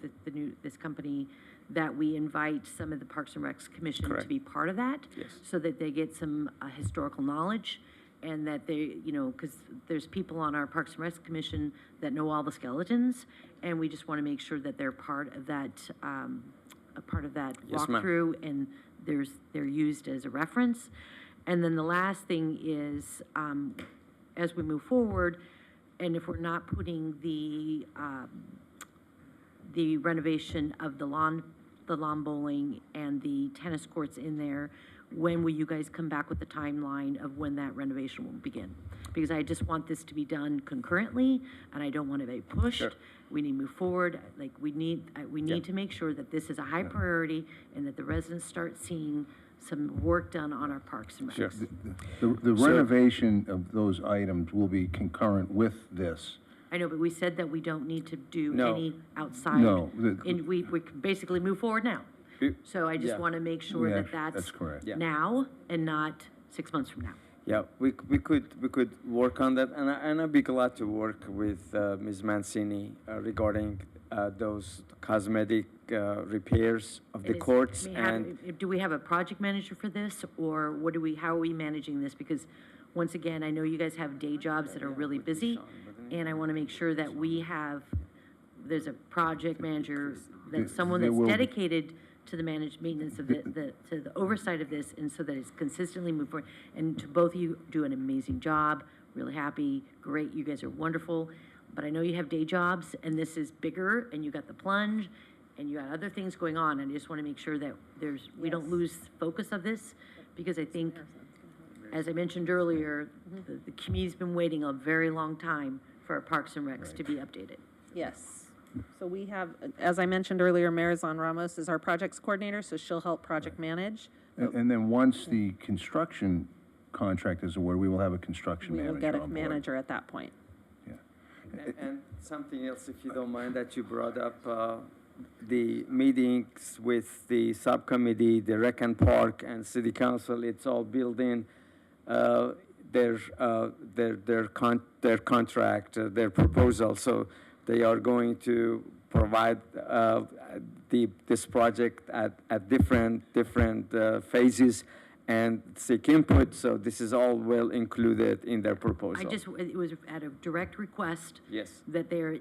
this company, that we invite some of the Parks and Recs Commission to be part of that, so that they get some historical knowledge, and that they, because there's people on our Parks and Recs Commission that know all the skeletons, and we just want to make sure that they're part of that, Yes, ma'am. walkthrough, and they're used as a reference. And then the last thing is, as we move forward, and if we're not putting the renovation of the lawn bowling and the tennis courts in there, when will you guys come back with the timeline of when that renovation will begin? Because I just want this to be done concurrently, and I don't want it to be pushed. Sure. We need to move forward. Like, we need to make sure that this is a high priority and that the residents start seeing some work done on our parks and recs. Sure. The renovation of those items will be concurrent with this. I know, but we said that we don't need to do No. any outside. No. And we can basically move forward now. So I just Yeah. want to make sure Yeah, that that's that's correct. Yeah. now and not 6 months from now. Yeah, we could work on that, and I'd be glad to work with Ms. Mancini regarding those cosmetic repairs of the And courts. do we have a project manager for this, or how are we managing this? Because once again, I know you guys have day jobs that are really busy, and I want to make sure that there's a project manager, that's someone There that's will be. dedicated to the maintenance of to the oversight of this, and so that it's consistently moved forward. And to both of you, do an amazing job. Really happy, great. You guys are wonderful. But I know you have day jobs, and this is bigger, and you got the plunge, and you got other things going on. And I just want to make sure that we don't lose focus of this, because I think, as I mentioned earlier, the community's been waiting a very long time for our Parks and Recs to be updated. Yes. So we have, as I mentioned earlier, Marizon Ramos is our projects coordinator, so she'll help project manage. And then once the construction contract is awarded, we will have a construction We manager will get a on board. manager at that point. And something else, if you don't mind, that you brought up, the meetings with the subcommittee, the Rec and Park and City Council, it's all built in. Their contract, their proposal. So they are going to provide this project at different phases and seek input. So this is all well included in their proposal. It was at a direct request. Yes. That they're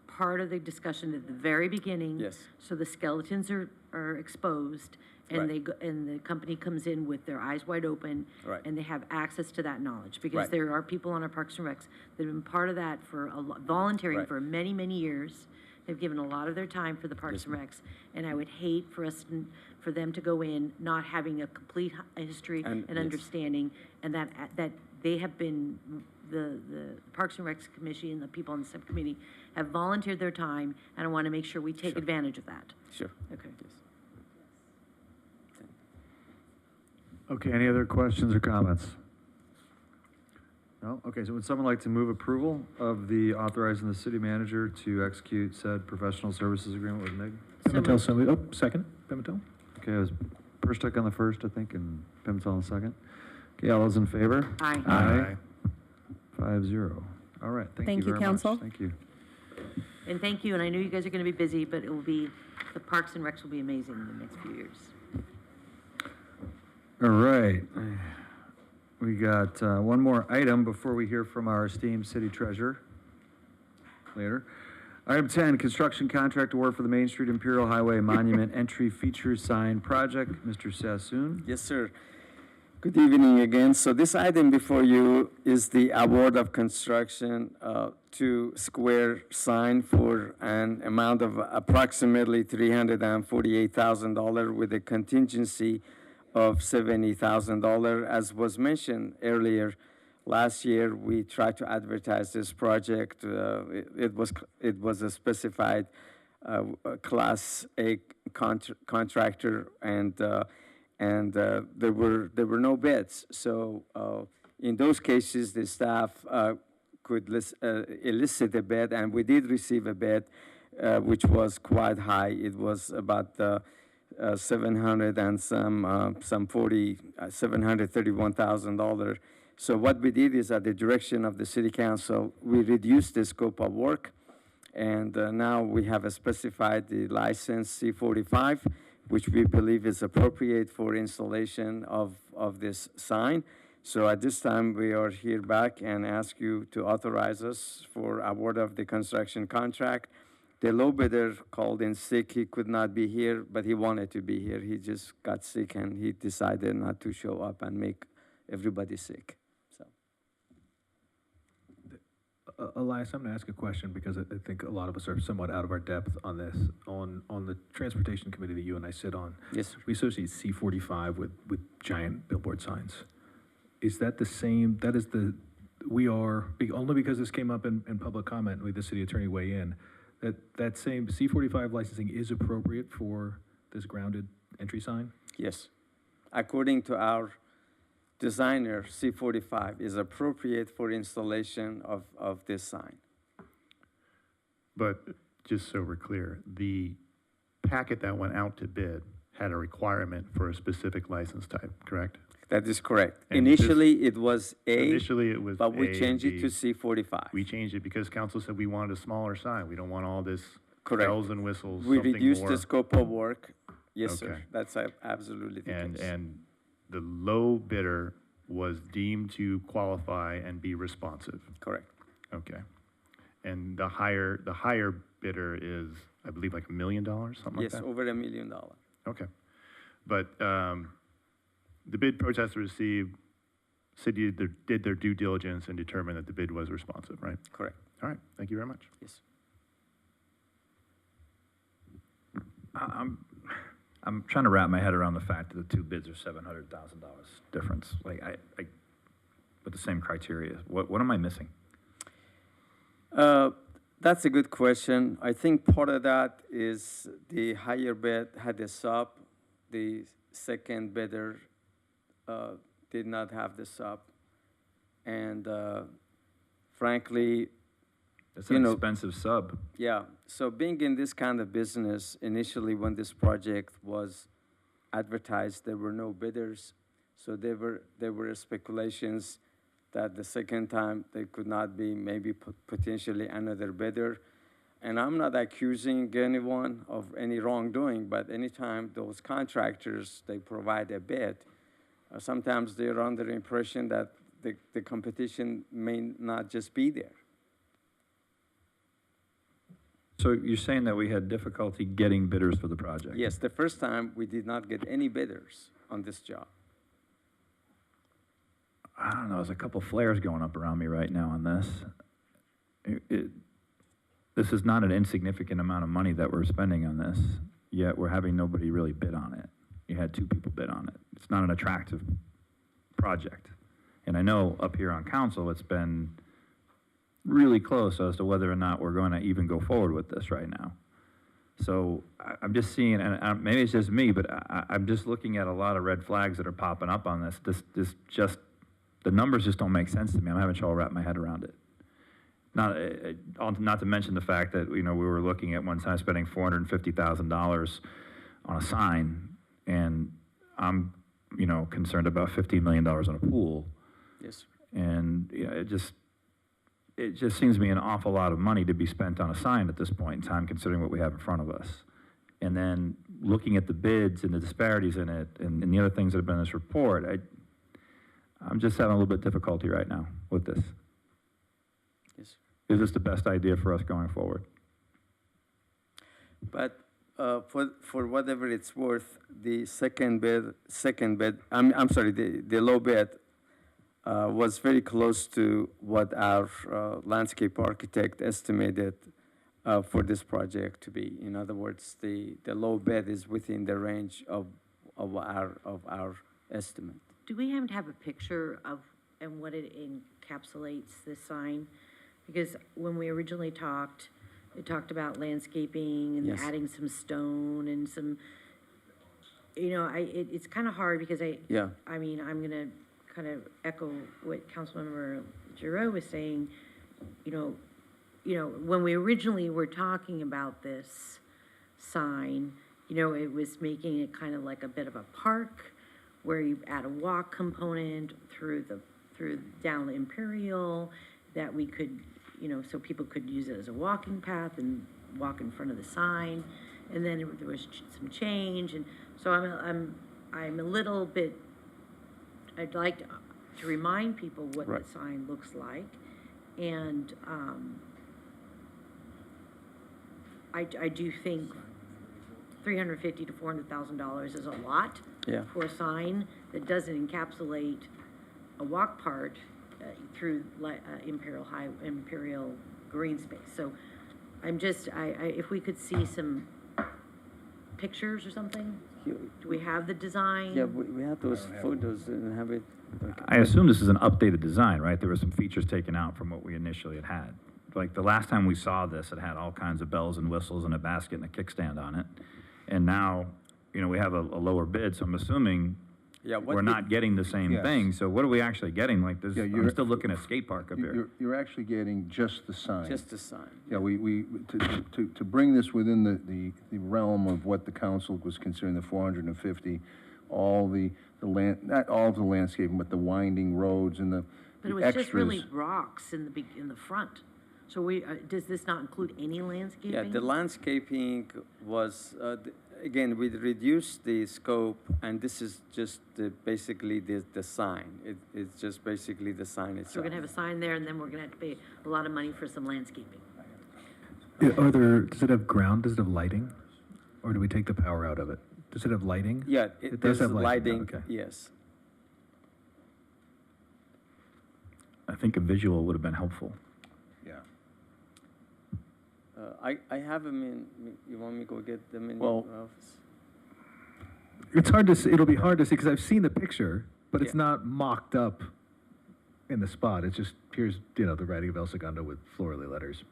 part of the discussion at the very beginning. Yes. So the skeletons are exposed, and Right. and the company comes in with their eyes wide open. Right. And they have access to that knowledge, because Right. there are people on our Parks and Recs that have been part of that for volunteering Right. for many, many years. They've given a lot of their time for the Parks and Recs, and I would hate for them to go in not having a complete history And- and yes. understanding, and that they have been, the Parks and Recs Commission and the people on the subcommittee have volunteered their time, and I want to make sure we take advantage of that. Sure. Okay. Okay, any other questions or comments? No? Okay, so would someone like to move approval of the authorizing the city manager to execute said professional services agreement with MIG? Pimentel, second, Pimentel? Okay, it was Perstuck on the first, I think, and Pimentel on the second. Okay, all those in favor? Aye. Aye. 5-0. All right, thank you Thank you, very much. council. Thank you. And thank you, and I know you guys are going to be busy, but the Parks and Recs will be amazing in the next few years. All right. We got one more item before we hear from our esteemed city treasurer later. Item 10, construction contract award for the Main Street Imperial Highway Monument Entry Feature Sign Project. Mr. Sassoon. Yes, sir. Good evening again. So this item before you is the award of construction to square sign for an amount of approximately $348,000 with a contingency of $70,000. As was mentioned earlier, last year we tried to advertise this project. It was a specified Class A contractor, and there were no bids. So in those cases, the staff could elicit a bid, and we did receive a bid, which was quite high. It was about $731,000. So what we did is, at the direction of the City Council, we reduced the scope of work, and now we have specified the license C45, which we believe is appropriate for installation of this sign. So at this time, we are here back and ask you to authorize us for award of the construction contract. The low bidder called in sick. He could not be here, but he wanted to be here. He just got sick, and he decided not to show up and make everybody sick. So, Elias, I'm going to ask a question because I think a lot of us are somewhat out of our depth on this. On the transportation committee that you and I sit on, yes, we associate C45 with giant billboard signs. Is that the same? That is the, we are, only because this came up in public comment, and we had the city attorney weigh in, that same C45 licensing is appropriate for this grounded entry sign? Yes. According to our designer, C45 is appropriate for installation of this sign. But just so we're clear, the packet that went out to bid had a requirement for a specific license type, correct? That is correct. And Initially, it was A. Initially, it was but we A changed and it to B. C45. We changed it because council said we wanted a smaller sign. We don't want all this Correct. bells and whistles, We something reduced more. the scope of work. Yes, Okay. sir. That's absolutely the case. And the low bidder was deemed to qualify and be responsive. Correct. Okay. And the higher bidder is, I believe, like $1 million, something like Yes, that? over $1 million. Okay. But the bid protester received, city did their due diligence and determined that the bid was responsive, right? Correct. All right, thank you very much. Yes. I'm trying to wrap my head around the fact that the two bids are $700,000 difference. Like, I with the same criteria. What am I missing? That's a good question. I think part of that is the higher bid had a sub. The second bidder did not have the sub. And frankly, It's an expensive sub. Yeah, so being in this kind of business, initially when this project was advertised, there were no bidders. So there were speculations that the second time there could not be maybe potentially another bidder. And I'm not accusing anyone of any wrongdoing, but anytime those contractors, they provide a bid, sometimes they're under the impression that the competition may not just be there. So you're saying that we had difficulty getting bidders for the project? Yes, the first time we did not get any bidders on this job. I don't know, there's a couple flares going up around me right now on this. This is not an insignificant amount of money that we're spending on this, yet we're having nobody really bid on it. You had 2 people bid on it. It's not an attractive project. And I know up here on council, it's been really close as to whether or not we're going to even go forward with this right now. So I'm just seeing, and maybe it's just me, but I'm just looking at a lot of red flags that are popping up on this. This just, the numbers just don't make sense to me. I'm having trouble wrap my head around it. Not to mention the fact that, you know, we were looking at one time spending $450,000 on a sign, and I'm, you know, concerned about $15 million on a pool. Yes. And you know, it just seems to me an awful lot of money to be spent on a sign at this point in time, considering what we have in front of us. And then looking at the bids and the disparities in it, and the other things that have been in this report, I'm just having a little bit difficulty right now with this. Yes. Is this the best idea for us going forward? But for whatever it's worth, the I'm sorry, the low bid was very close to what our landscape architect estimated for this project to be. In other words, the low bid is within the range of our estimate. Do we happen to have a picture of, and what it encapsulates, this sign? Because when we originally talked, it talked about landscaping and Yes. adding some stone and some, it's kind of hard because Yeah. I mean, I'm going to kind of echo what Councilmember Giroux was saying. When we originally were talking about this sign, it was making it kind of like a bit of a park where you add a walk component through down the Imperial, that we could, so people could use it as a walking path and walk in front of the sign. And then there was some change, and so I'm a little bit, I'd like to remind people what Right. the sign looks like. And I do think $350,000 to $400,000 is a lot Yeah. for a sign that doesn't encapsulate a walk part through Imperial green space. So I'm just, if we could see some pictures or something? Do we have the design? Yeah, we have those photos and have it. I assume this is an updated design, right? There were some features taken out from what we initially had. Like the last time we saw this, it had all kinds of bells and whistles and a basket and a kickstand on it. And now, we have a lower bid, so I'm assuming Yeah, what we're we- not getting the same Yes. thing. So what are we actually getting? Like this, Yeah, I'm you're- still looking at skate park up here. You're actually getting just the sign. Just the sign. Yeah, to bring this within the realm of what the council was considering, the 450, all the land, not all of the landscaping, but the winding roads and the But it was extras. just really rocks in the front. So does this not include any landscaping? Yeah, the landscaping was, again, we reduced the scope, and this is just basically the sign. It's just basically the sign So itself. we're gonna have a sign there, and then we're gonna have to pay a lot of money for some landscaping. Does it have ground, does it have lighting? Or do we take the power out of it? Does it have lighting? Yeah, It does there's have lighting, okay. yes. I think a visual would have been helpful. Yeah. I have them in, you want me to go get them in Well- your office? It's hard to see, it'll be hard to see, because I've seen the picture, but it's Yeah. not mocked up in the spot. It's just, here's, the writing of El Segundo with florally letters.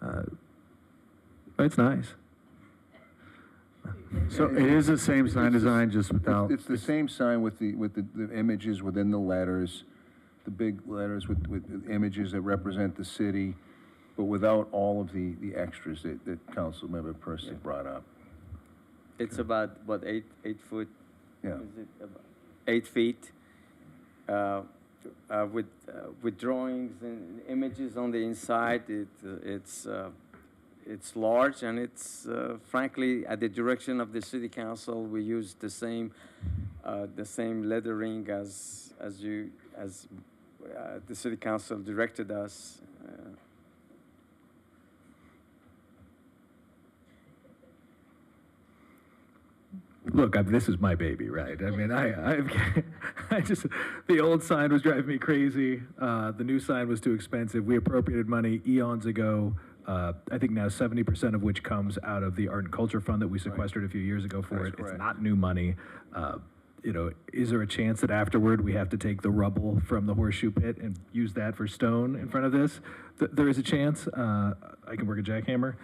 But it's nice. So it is the same sign design, just without, It's the same sign with the images within the letters, the big letters with images that represent the city, but without all of the extras that Councilmember Persick brought up. It's about, what, 8 foot? Yeah. Is it about 8 feet? With drawings and images on the inside. It's large, and it's frankly, at the direction of the city council, we use the same lettering as the city council directed us. Look, this is my baby, right? I mean, I just, the old sign was driving me crazy. The new sign was too expensive. We appropriated money eons ago. I think now 70% of which comes out of the Art and Culture Fund that we sequestered a few years ago for That's it. correct. It's not new money. Is there a chance that afterward we have to take the rubble from the horseshoe pit and use that for stone in front of this? There is a chance. I can work a jackhammer.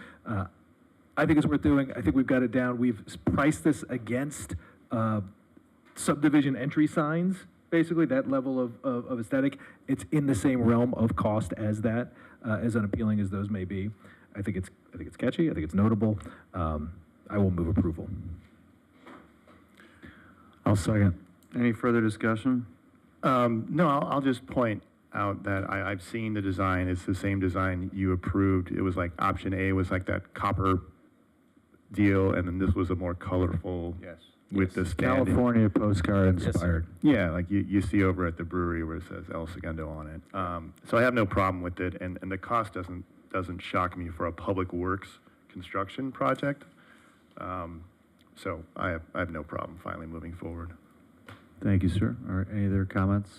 I think it's worth doing. I think we've got it down. We've priced this against subdivision entry signs, basically, that level of aesthetic. It's in the same realm of cost as that, as unappealing as those may be. I think it's catchy. I think it's notable. I will move approval. I'll second. Any further discussion? No, I'll just point out that I've seen the design. It's the same design you approved. It was like option A was like that copper deal, and then this was a more colorful Yes. with the stand. California postcard Yes, sir. inspired. Yeah, like you see over at the brewery where it says El Segundo on it. So I have no problem with it, and the cost doesn't shock me for a public works construction project. So I have no problem finally moving forward. Thank you, sir. All right, any other comments?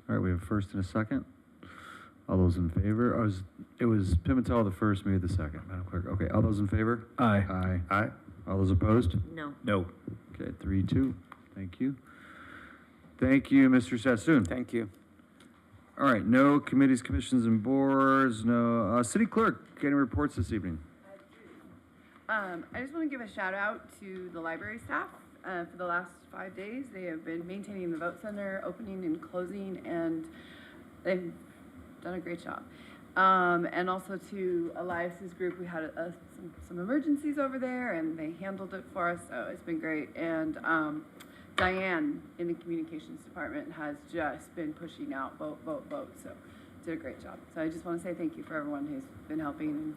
All right, we have a first and a second. All those in favor? It was Pimentel the first, me the second, Madam Clerk. Okay, all those in favor? Aye. Aye. Aye. All those opposed? No. No. Okay, 3-2. Thank you. Thank you, Mr. Sassoon. Thank you. All right, no committees, commissions, and boards, no, city clerk, any reports this evening? I just want to give a shout out to the library staff. For the last 5 days, they have been maintaining the vote center, opening and closing, and they've done a great job. And also to Elias's group, we had some emergencies over there, and they handled it for us, so it's been great. And Diane in the communications department has just been pushing out vote, vote, vote, so did a great job. So I just want to say thank you for everyone who's been helping. And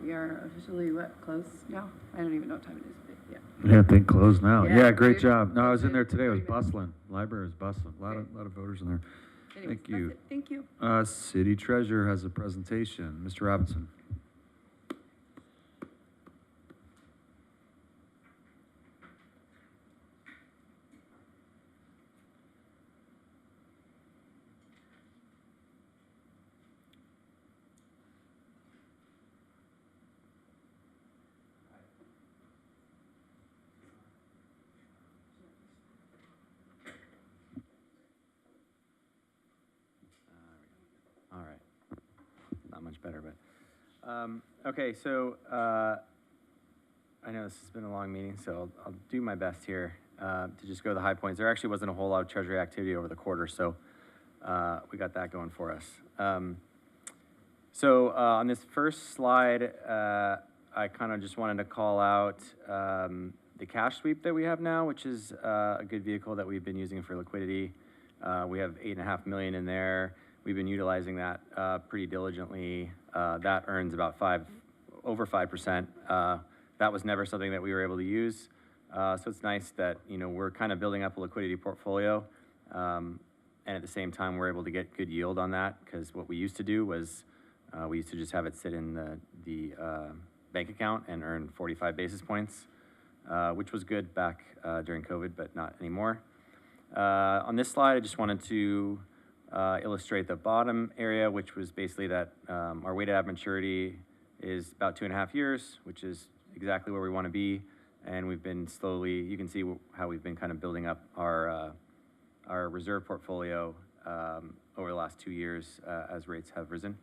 we are officially, closed now? I don't even know what time it is, but yeah. Yeah, I think closed now. Yeah, Yeah, great great. job. No, I was in there today, it was Very good. bustling. Library was bustling. A lot of voters in there. Anyways, Thank you. that's it. Thank you. City treasurer has a presentation. Mr. Robinson. All right. Not much better, but, okay, so, I know this has been a long meeting, so I'll do my best here, to just go to the high points. There actually wasn't a whole lot of treasury activity over the quarter, so, we got that going for us. On this first slide, I kind of just wanted to call out, the cash sweep that we have now, which is, a good vehicle that we've been using for liquidity. We have $8.5 million in there. We've been utilizing that pretty diligently. That earns about over 5%. That was never something that we were able to use. So it's nice that, we're kind of building up a liquidity portfolio. And at the same time, we're able to get good yield on that, because what we used to do was we used to just have it sit in the bank account and earn 45 basis points, which was good back during COVID, but not anymore. On this slide, I just wanted to illustrate the bottom area, which was basically that our weighted average maturity is about 2.5 years, which is exactly where we want to be. And we've been slowly, you can see how we've been kind of building up our reserve portfolio over the last 2 years as rates have risen.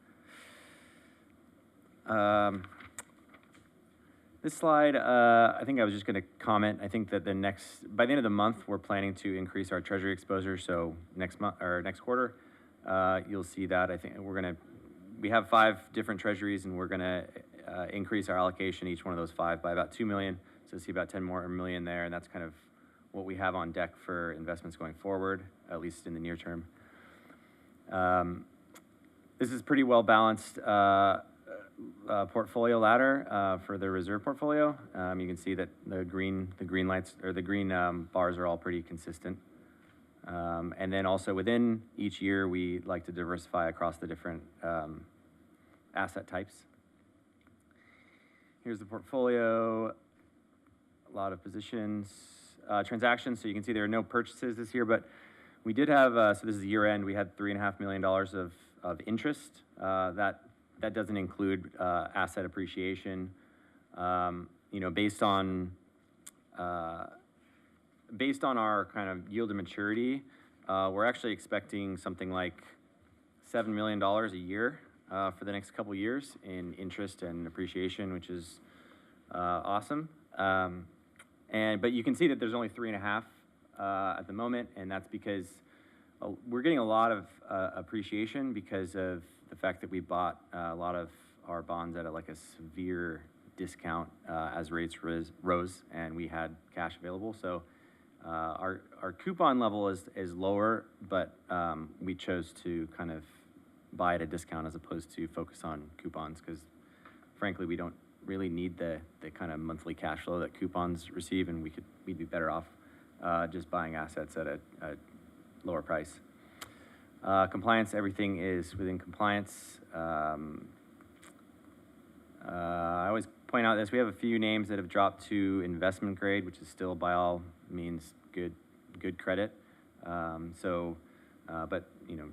This slide, I think I was just going to comment. I think that by the end of the month, we're planning to increase our treasury exposure. So next month or next quarter, you'll see that. I think we have 5 different treasuries, and we're going to increase our allocation, each one of those 5, by about $2 million. So see about $10 million more there, and that's kind of what we have on deck for investments going forward, at least in the near term. This is pretty well balanced portfolio ladder for the reserve portfolio. You can see that the green lights or the green bars are all pretty consistent. And then also within each year, we like to diversify across the different asset types. Here's the portfolio, a lot of positions, transactions. So you can see there are no purchases this year, but we did have, so this is year end, we had $3.5 million of interest. That doesn't include asset appreciation. Based on our kind of yield to maturity, we're actually expecting something like $7 million a year for the next couple years in interest and appreciation, which is awesome. But you can see that there's only 3.5 at the moment, and that's because we're getting a lot of appreciation because of the fact that we bought a lot of our bonds at a severe discount as rates rose and we had cash available. So our coupon level is lower, but we chose to kind of buy at a discount as opposed to focus on coupons because frankly we don't really need the kind of monthly cash flow that coupons receive, and we'd be better off just buying assets at a lower price. Compliance, everything is within compliance. I always point out this, we have a few names that have dropped to investment grade, which is still by all means good credit. But you know,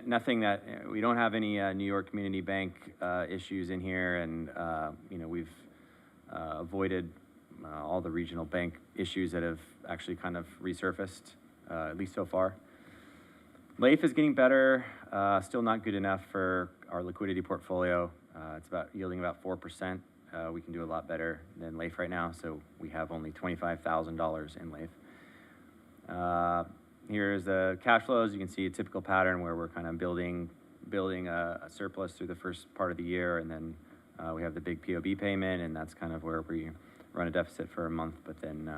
nothing that, we don't have any New York Community Bank issues in here, and you know, we've avoided all the regional bank issues that have actually kind of resurfaced, at least so far. LAIF is getting better, still not good enough for our liquidity portfolio. It's yielding about 4%. We can do a lot better than LAIF right now, so we have only $25,000 in LAIF. Here's the cash flows. You can see a typical pattern where we're kind of building a surplus through the first part of the year, and then we have the big POB payment, and that's kind of where we run a deficit for a month, but then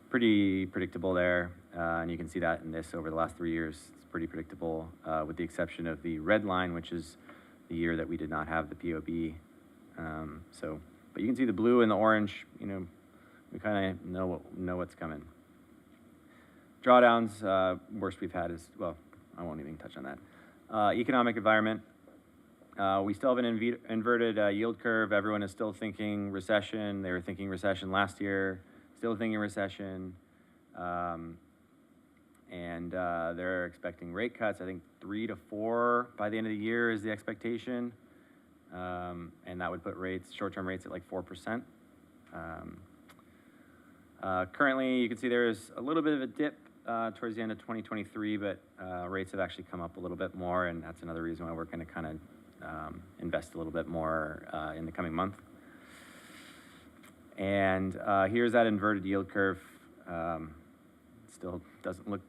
pretty predictable there. And you can see that in this over the last 3 years. It's pretty predictable, with the exception of the red line, which is the year that we did not have the POB. But you can see the blue and the orange, you know, we kind of know what's coming. Drawdowns, worst we've had is, well, I won't even touch on that. Economic environment, we still have an inverted yield curve. Everyone is still thinking recession. They were thinking recession last year, still thinking recession. And they're expecting rate cuts. I think 3 to 4 by the end of the year is the expectation. And that would put short-term rates at like 4%. Currently, you can see there's a little bit of a dip towards the end of 2023, but rates have actually come up a little bit more, and that's another reason why we're going to kind of invest a little bit more in the coming month. And here's that inverted yield curve. Still doesn't look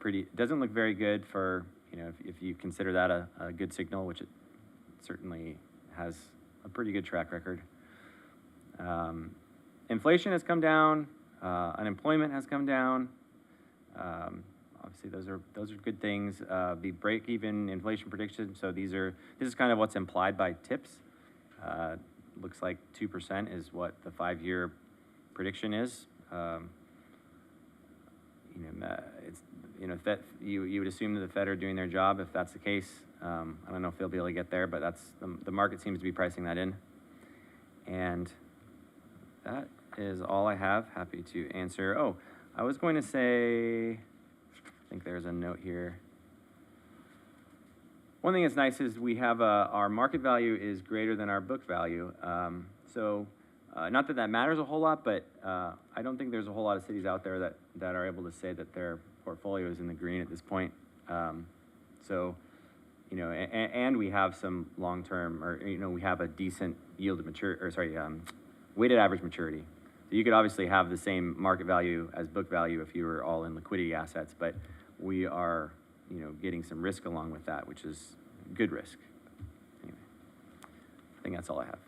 very good for, you know, if you consider that a good signal, which it certainly has a pretty good track record. Inflation has come down, unemployment has come down. Obviously, those are good things. The break-even inflation prediction. So this is kind of what's implied by TIPS. Looks like 2% is what the 5-year prediction is. You would assume that the Fed are doing their job if that's the case. I don't know if they'll be able to get there, but that's the market seems to be pricing that in. And that is all I have. Happy to answer. Oh, I was going to say, I think there's a note here. One thing that's nice is we have our market value is greater than our book value. Not that matters a whole lot, but I don't think there's a whole lot of cities out there that are able to say that their portfolio is in the green at this point. You know, and we have some long-term, or, you know, we have a decent yield of weighted average maturity. So you could obviously have the same market value as book value if you were all in liquidity assets, but we are, you know, getting some risk along with that, which is good risk. Anyway, I think that's all I have.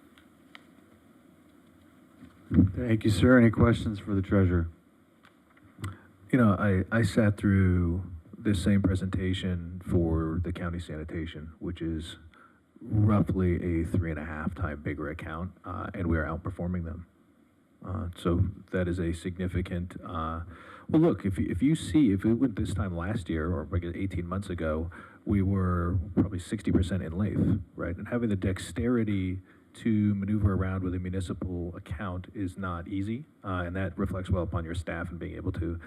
Thank you, sir. Any questions for the treasurer? You know, I sat through this same presentation for the county sanitation, which is roughly a 3.5 time bigger account, and we are outperforming them. So that is a significant, well, look, if we went this time last year, or like 18 months ago, we were probably 60% in LAIF, right? And having the dexterity to maneuver around with a municipal account is not easy, and that reflects well upon your staff and being able to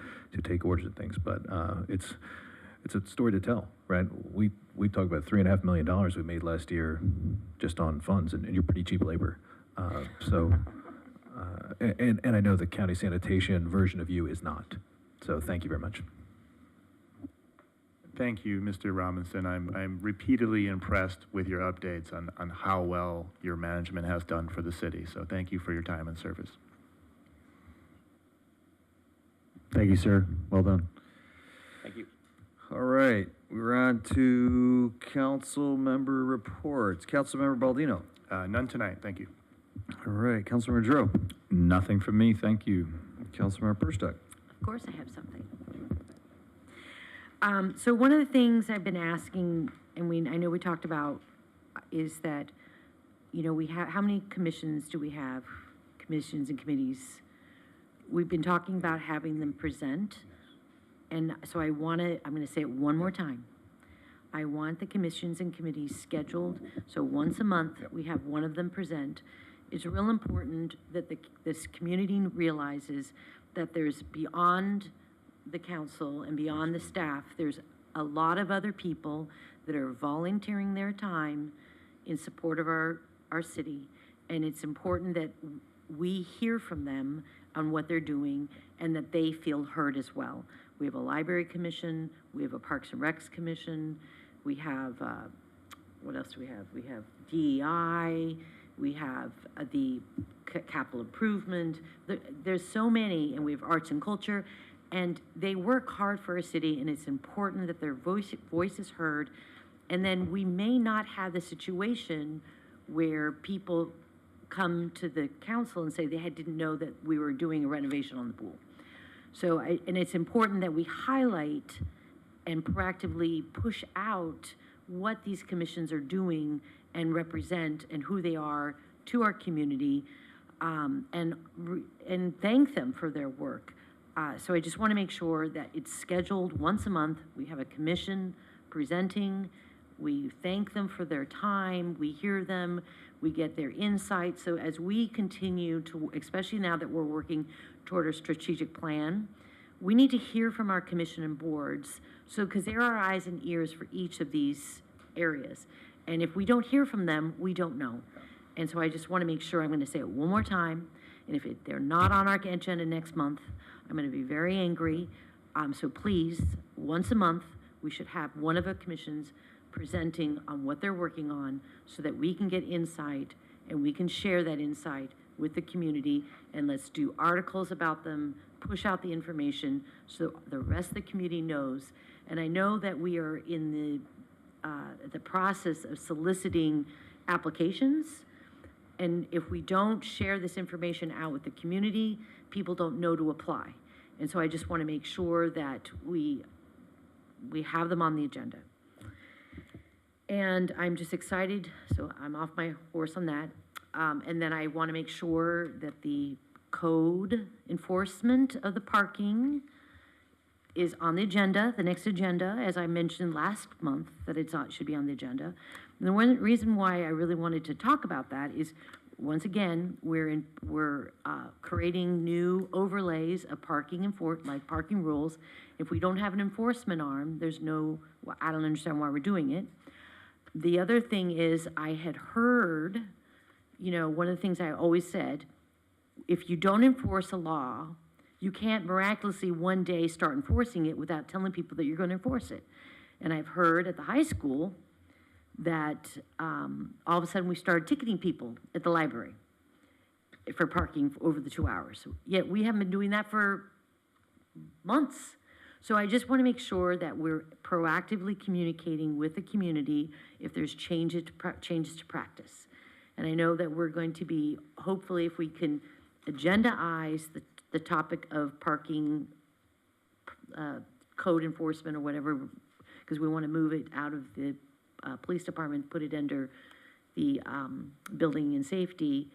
take orders and things. But it's a story to tell, right? We talk about $3.5 million we made last year just on funds, and you're pretty cheap labor. And I know the county sanitation version of you is not. So thank you very much. Thank you, Mr. Robinson. I'm repeatedly impressed with your updates on how well your management has done for the city. So thank you for your time and service. Thank you, sir. Well done. Thank you. All right, we're on to council member reports. Councilmember Baldino. None tonight. Thank you. All right, Councilmember Drew. Nothing from me, thank you. Councilmember Perstuck. Of course I have something. So one of the things I've been asking, and I know we talked about, is that we have, how many commissions do we have? Commissions and committees? We've been talking about having them present. And so I'm going to say it one more time. I want the commissions and committees scheduled, so once a month, we have one of them present. It's real important that this community realizes that there's beyond the council and beyond the staff, there's a lot of other people that are volunteering their time in support of our city. And it's important that we hear from them on what they're doing and that they feel heard as well. We have a library commission, we have a Parks and Recs commission, we have, what else do we have? We have DEI, we have the capital improvement. There's so many, and we have arts and culture, and they work hard for our city, and it's important that their voice is heard. And then we may not have the situation where people come to the council and say they didn't know that we were doing a renovation on the pool. So, and it's important that we highlight and proactively push out what these commissions are doing and represent and who they are to our community, and thank them for their work. So I just want to make sure that it's scheduled once a month. We have a commission presenting. We thank them for their time. We hear them. We get their insights. So as we continue to, especially now that we're working toward a strategic plan, we need to hear from our commission and boards. So, because they're our eyes and ears for each of these areas. And if we don't hear from them, we don't know. And so I just want to make sure, I'm going to say it one more time. And if they're not on our agenda next month, I'm going to be very angry. So please, once a month, we should have one of the commissions presenting on what they're working on so that we can get insight and we can share that insight with the community, and let's do articles about them, push out the information so the rest of the community knows. And I know that we are in the process of soliciting applications, and if we don't share this information out with the community, people don't know to apply. And so I just want to make sure that we have them on the agenda. And I'm just excited, so I'm off my horse on that. And then I want to make sure that the code enforcement of the parking is on the agenda, the next agenda, as I mentioned last month, that it should be on the agenda. And the one reason why I really wanted to talk about that is, once again, we're creating new overlays of parking like parking rules. If we don't have an enforcement arm, I don't understand why we're doing it. The other thing is, I had heard, one of the things I always said, if you don't enforce a law, you can't miraculously one day start enforcing it without telling people that you're going to enforce it. And I've heard at the high school that all of a sudden we started ticketing people at the library for parking over the 2 hours. Yet we haven't been doing that for months. So I just want to make sure that we're proactively communicating with the community if there's changes to practice. And I know that we're going to be, hopefully, if we can agendaize the topic of parking code enforcement or whatever, because we want to move it out of the police department, put it under the building and safety,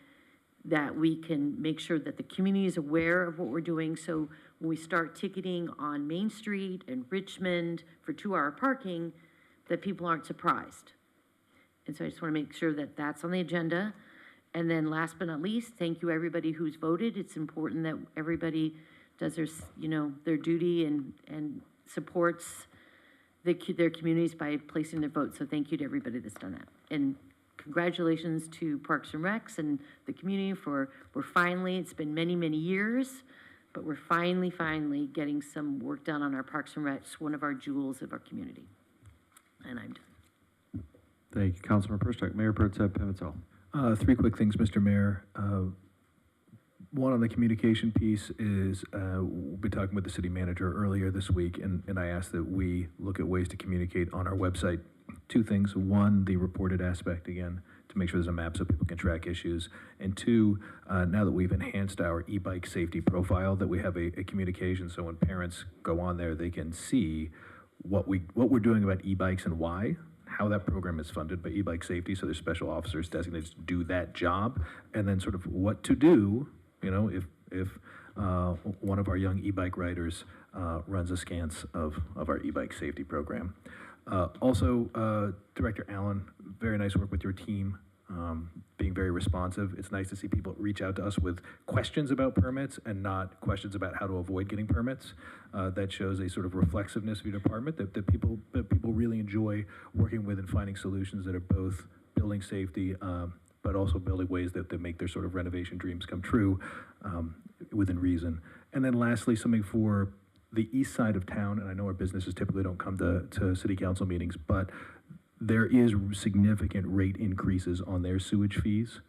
that we can make sure that the community is aware of what we're doing. So when we start ticketing on Main Street and Richmond for 2-hour parking, that people aren't surprised. And so I just want to make sure that that's on the agenda. And then last but not least, thank you everybody who's voted. It's important that everybody does their duty and supports their communities by placing their vote. So thank you to everybody that's done that. And congratulations to Parks and Recs and the community we're finally, it's been many, many years, but we're finally getting some work done on our Parks and Recs, one of our jewels of our community. And I'm done. Thank you, Councilmember Perstock. Mayor Pro Tem Pimentel. 3 quick things, Mr. Mayor. One on the communication piece is, we'll be talking with the city manager earlier this week, and I asked that we look at ways to communicate on our website. 2 things. 1, the reported aspect, again, to make sure there's a map so people can track issues. And 2, now that we've enhanced our e-bike safety profile, that we have a communication, so when parents go on there, they can see what we're doing about e-bikes and why, how that program is funded by e-bike safety, so there's special officers designated to do that job, and then sort of what to do, you know, if one of our young e-bike riders runs askance of our e-bike safety program. Also, Director Allen, very nice work with your team, being very responsive. It's nice to see people reach out to us with questions about permits and not questions about how to avoid getting permits. That shows a sort of reflexiveness of your department that people really enjoy working with and finding solutions that are both building safety, but also building ways that make their sort of renovation dreams come true within reason. And then lastly, something for the east side of town, and I know our businesses typically don't come to city council meetings, but there is significant rate increases on their sewage fees,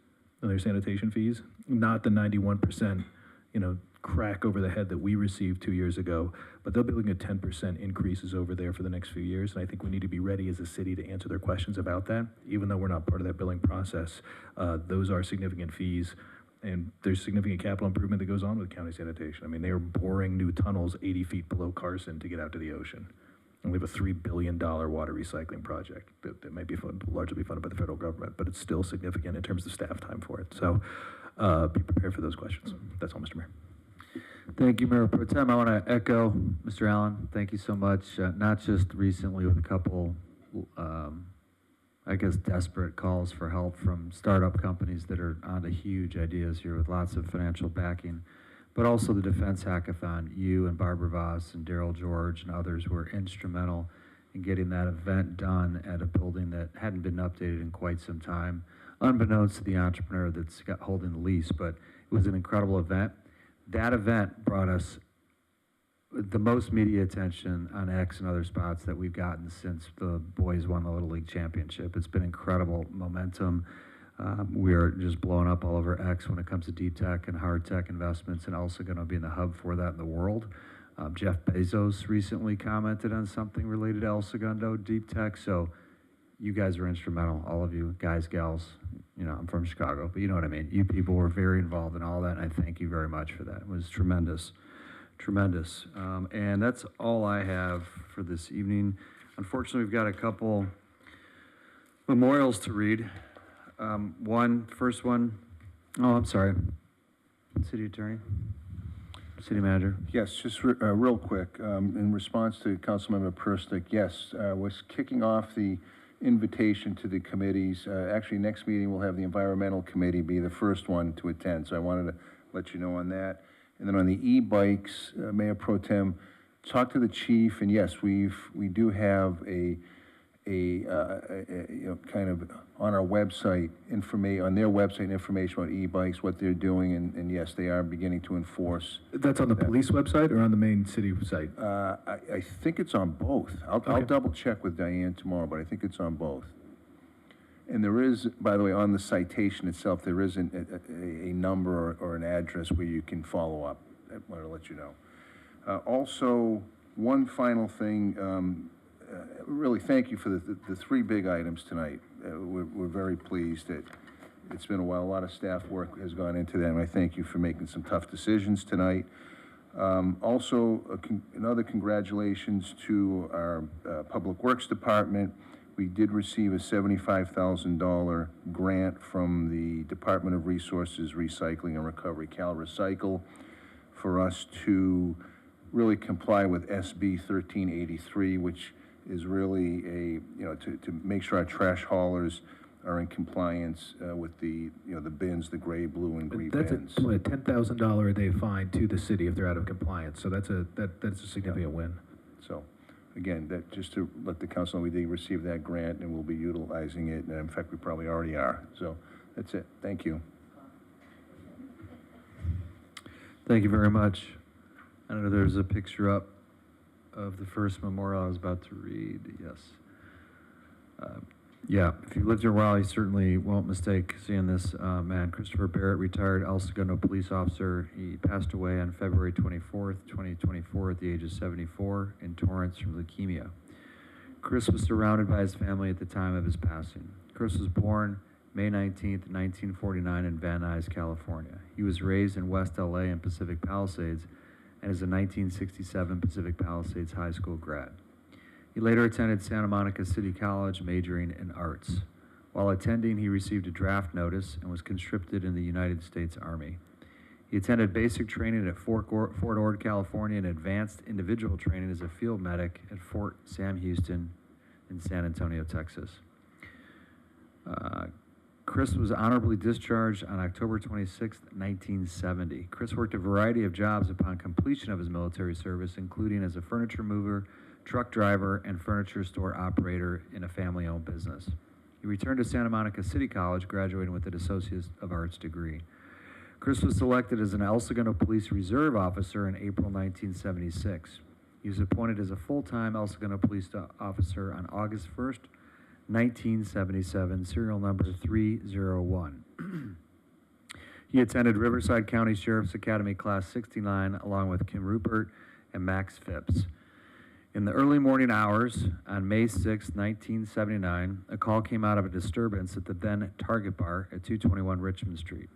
on their sanitation fees, not the 91%, crack over the head that we received 2 years ago, but they'll be looking at 10% increases over there for the next few years, and I think we need to be ready as a city to answer their questions about that, even though we're not part of that billing process. Those are significant fees, and there's significant capital improvement that goes on with county sanitation. I mean, they are boring new tunnels 80 feet below Carson to get out to the ocean. And we have a $3 billion water recycling project that might be largely funded by the federal government, but it's still significant in terms of staff time for it. So be prepared for those questions. That's all, Mr. Mayor. Thank you, Mayor Pro Tem. I want to echo Mr. Allen. Thank you so much. Not just recently with a couple, desperate calls for help from startup companies that are onto huge ideas here with lots of financial backing, but also the Defense Hackathon. You and Barbara Voss and Daryl George and others were instrumental in getting that event done at a building that hadn't been updated in quite some time, unbeknownst to the entrepreneur that's holding the lease, but it was an incredible event. That event brought us the most media attention on X and other spots that we've gotten since the boys won the Little League Championship. It's been incredible momentum. We are just blowing up all over X when it comes to deep tech and hard tech investments, and also going to be in the hub for that in the world. Jeff Bezos recently commented on something related to El Segundo deep tech, so you guys are instrumental, all of you guys, gals. I'm from Chicago, but you know what I mean. You people were very involved in all that, and I thank you very much for that. It was tremendous, tremendous. And that's all I have for this evening. Unfortunately, we've got a couple memorials to read. First one, I'm sorry. City Attorney, City Manager. Yes, just real quick, in response to Councilmember Perstick, yes, we're kicking off the invitation to the committees. Actually, next meeting we'll have the Environmental Committee be the first one to attend, so I wanted to let you know on that. And then on the e-bikes, Mayor Pro Tem, talk to the chief, and yes, we do have a kind of on our website on their website information about e-bikes, what they're doing, and yes, they are beginning to enforce. That's on the police website or on the main city site? I think it's on both. I'll double check with Diane tomorrow, but I think it's on both. And there is, by the way, on the citation itself, there is a number or an address where you can follow up. I wanted to let you know. Also, one final thing. Really, thank you for the three big items tonight. We're very pleased that it's been a while. A lot of staff work has gone into that, and I thank you for making some tough decisions tonight. Also, another congratulations to our Public Works Department. We did receive a $75,000 grant from the Department of Resources, Recycling and Recovery, Cal Recycle, for us to really comply with SB 1383, which is really to make sure our trash haulers are in compliance with the bins, the gray, blue, and green bins. That's a $10,000 a day fine to the city if they're out of compliance. So that's a significant win. So, again, that just to let the council know we did receive that grant and we'll be utilizing it. And in fact, we probably already are. So that's it. Thank you. Thank you very much. I know there's a picture up of the first memorial I was about to read. Yes. Yeah, if you lived here a while, you certainly won't mistake seeing this man. Christopher Barrett, retired El Segundo police officer. He passed away on February 24th, 2024 at the age of 74 in Torrance from leukemia. Chris was surrounded by his family at the time of his passing. Chris was born May 19th, 1949 in Van Nuys, California. He was raised in West LA and Pacific Palisades and is a 1967 Pacific Palisades High School grad. He later attended Santa Monica City College, majoring in arts. While attending, he received a draft notice and was conscripted in the United States Army. He attended basic training at Fort Ord, California, and advanced individual training as a field medic at Fort Sam Houston in San Antonio, Texas. Chris was honorably discharged on October 26, 1970. Chris worked a variety of jobs upon completion of his military service, including as a furniture mover, truck driver, and furniture store operator in a family-owned business. He returned to Santa Monica City College, graduating with an Associate of Arts degree. Chris was selected as an El Segundo Police Reserve officer in April 1976. He was appointed as a full-time El Segundo Police officer on August 1st, 1977, serial number 301. He attended Riverside County Sheriff's Academy Class 69 along with Kim Rupert and Max Phipps. In the early morning hours on May 6, 1979, a call came out of a disturbance at the then Target Bar at 221 Richmond Street.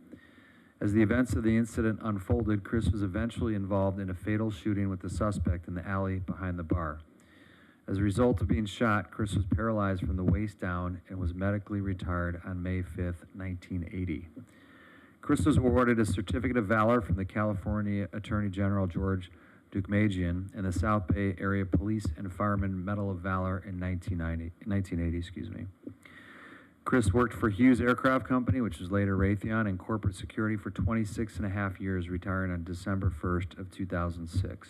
As the events of the incident unfolded, Chris was eventually involved in a fatal shooting with the suspect in the alley behind the bar. As a result of being shot, Chris was paralyzed from the waist down and was medically retired on May 5, 1980. Chris was awarded a Certificate of Valor from the California Attorney General George Deukmejian and the South Bay Area Police and Firemen Medal of Valor in 1980. Chris worked for Hughes Aircraft Company, which was later Raytheon, in corporate security for 26 and a half years, retiring on December 1st of 2006.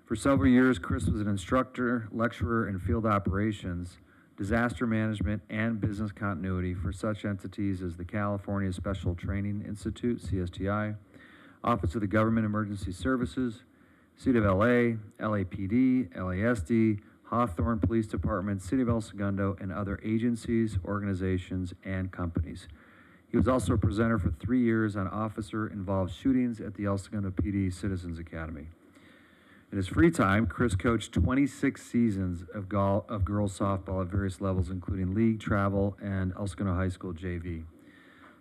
For several years, Chris was an instructor, lecturer in field operations, disaster management, and business continuity for such entities as the California Special Training Institute, CSTI, Office of the Government Emergency Services, City of LA, LAPD, LASD, Hawthorne Police Department, City of El Segundo, and other agencies, organizations, and companies. He was also a presenter for 3 years on officer-involved shootings at the El Segundo PD Citizens Academy. In his free time, Chris coached 26 seasons of girls softball at various levels, including league, travel, and El Segundo High School JV.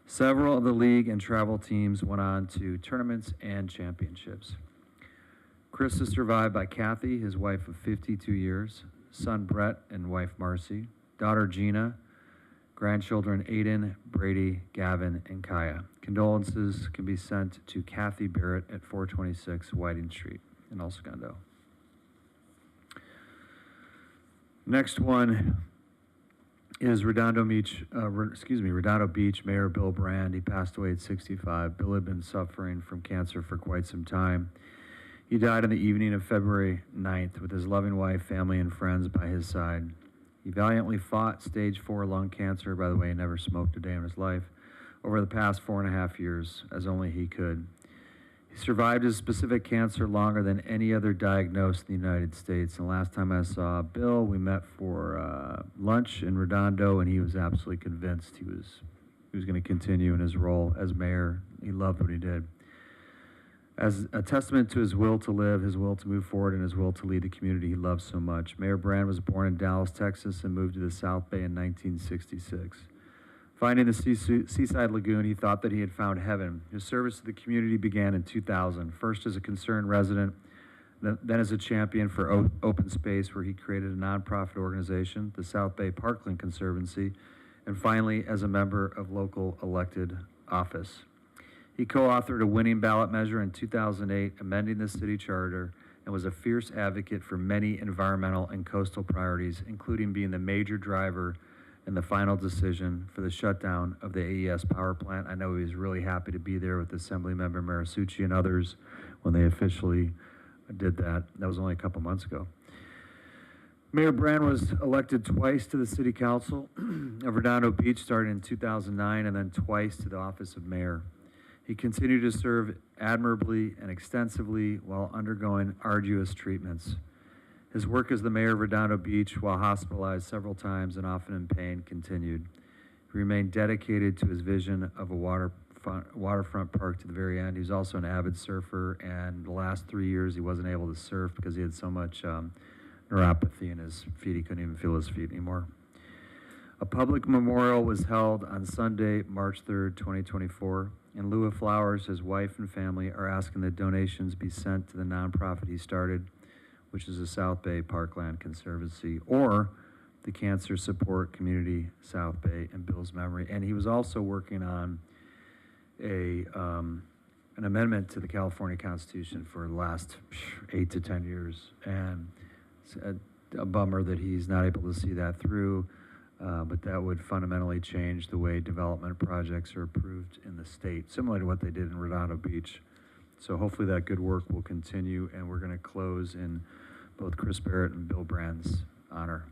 Several of the league and travel teams went on to tournaments and championships. Chris is survived by Kathy, his wife of 52 years, son Brett and wife Marcy, daughter Gina, grandchildren Aiden, Brady, Gavin, and Kaya. Condolences can be sent to Kathy Barrett at 426 Whiting Street in El Segundo. Next one is Redondo Beach, Mayor Bill Brand. He passed away at 65. Bill had been suffering from cancer for quite some time. He died on the evening of February 9th with his loving wife, family, and friends by his side. He valiantly fought stage 4 lung cancer. By the way, he never smoked a day in his life, over the past 4.5 years, as only he could. He survived his specific cancer longer than any other diagnosed in the United States. And last time I saw Bill, we met for lunch in Redondo, and he was absolutely convinced he was going to continue in his role as mayor. He loved what he did. As a testament to his will to live, his will to move forward, and his will to lead the community he loves so much, Mayor Brand was born in Dallas, Texas, and moved to the South Bay in 1966. Finding the Seaside Lagoon, he thought that he had found heaven. His service to the community began in 2000, first as a concerned resident, then as a champion for open space, where he created a nonprofit organization, the South Bay Parkland Conservancy, and finally as a member of local elected office. He co-authored a winning ballot measure in 2008, amending the city charter, and was a fierce advocate for many environmental and coastal priorities, including being the major driver in the final decision for the shutdown of the AES power plant. I know he was really happy to be there with Assemblymember Marisucci and others when they officially did that. That was only a couple months ago. Mayor Brand was elected twice to the City Council of Redondo Beach, starting in 2009, and then twice to the office of mayor. He continued to serve admirably and extensively while undergoing arduous treatments. His work as the mayor of Redondo Beach, while hospitalized several times and often in pain, continued. He remained dedicated to his vision of a waterfront park to the very end. He was also an avid surfer, and the last 3 years he wasn't able to surf because he had so much neuropathy in his feet he couldn't even feel his feet anymore. A public memorial was held on Sunday, March 3rd, 2024. In lieu of flowers, his wife and family are asking that donations be sent to the nonprofit he started, which is a South Bay Parkland Conservancy, or the Cancer Support Community South Bay in Bill's memory. And he was also working on an amendment to the California Constitution for the last 8 to 10 years. And it's a bummer that he's not able to see that through, but that would fundamentally change the way development projects are approved in the state, similar to what they did in Redondo Beach. So hopefully that good work will continue, and we're going to close in both Chris Barrett and Bill Brand's honor.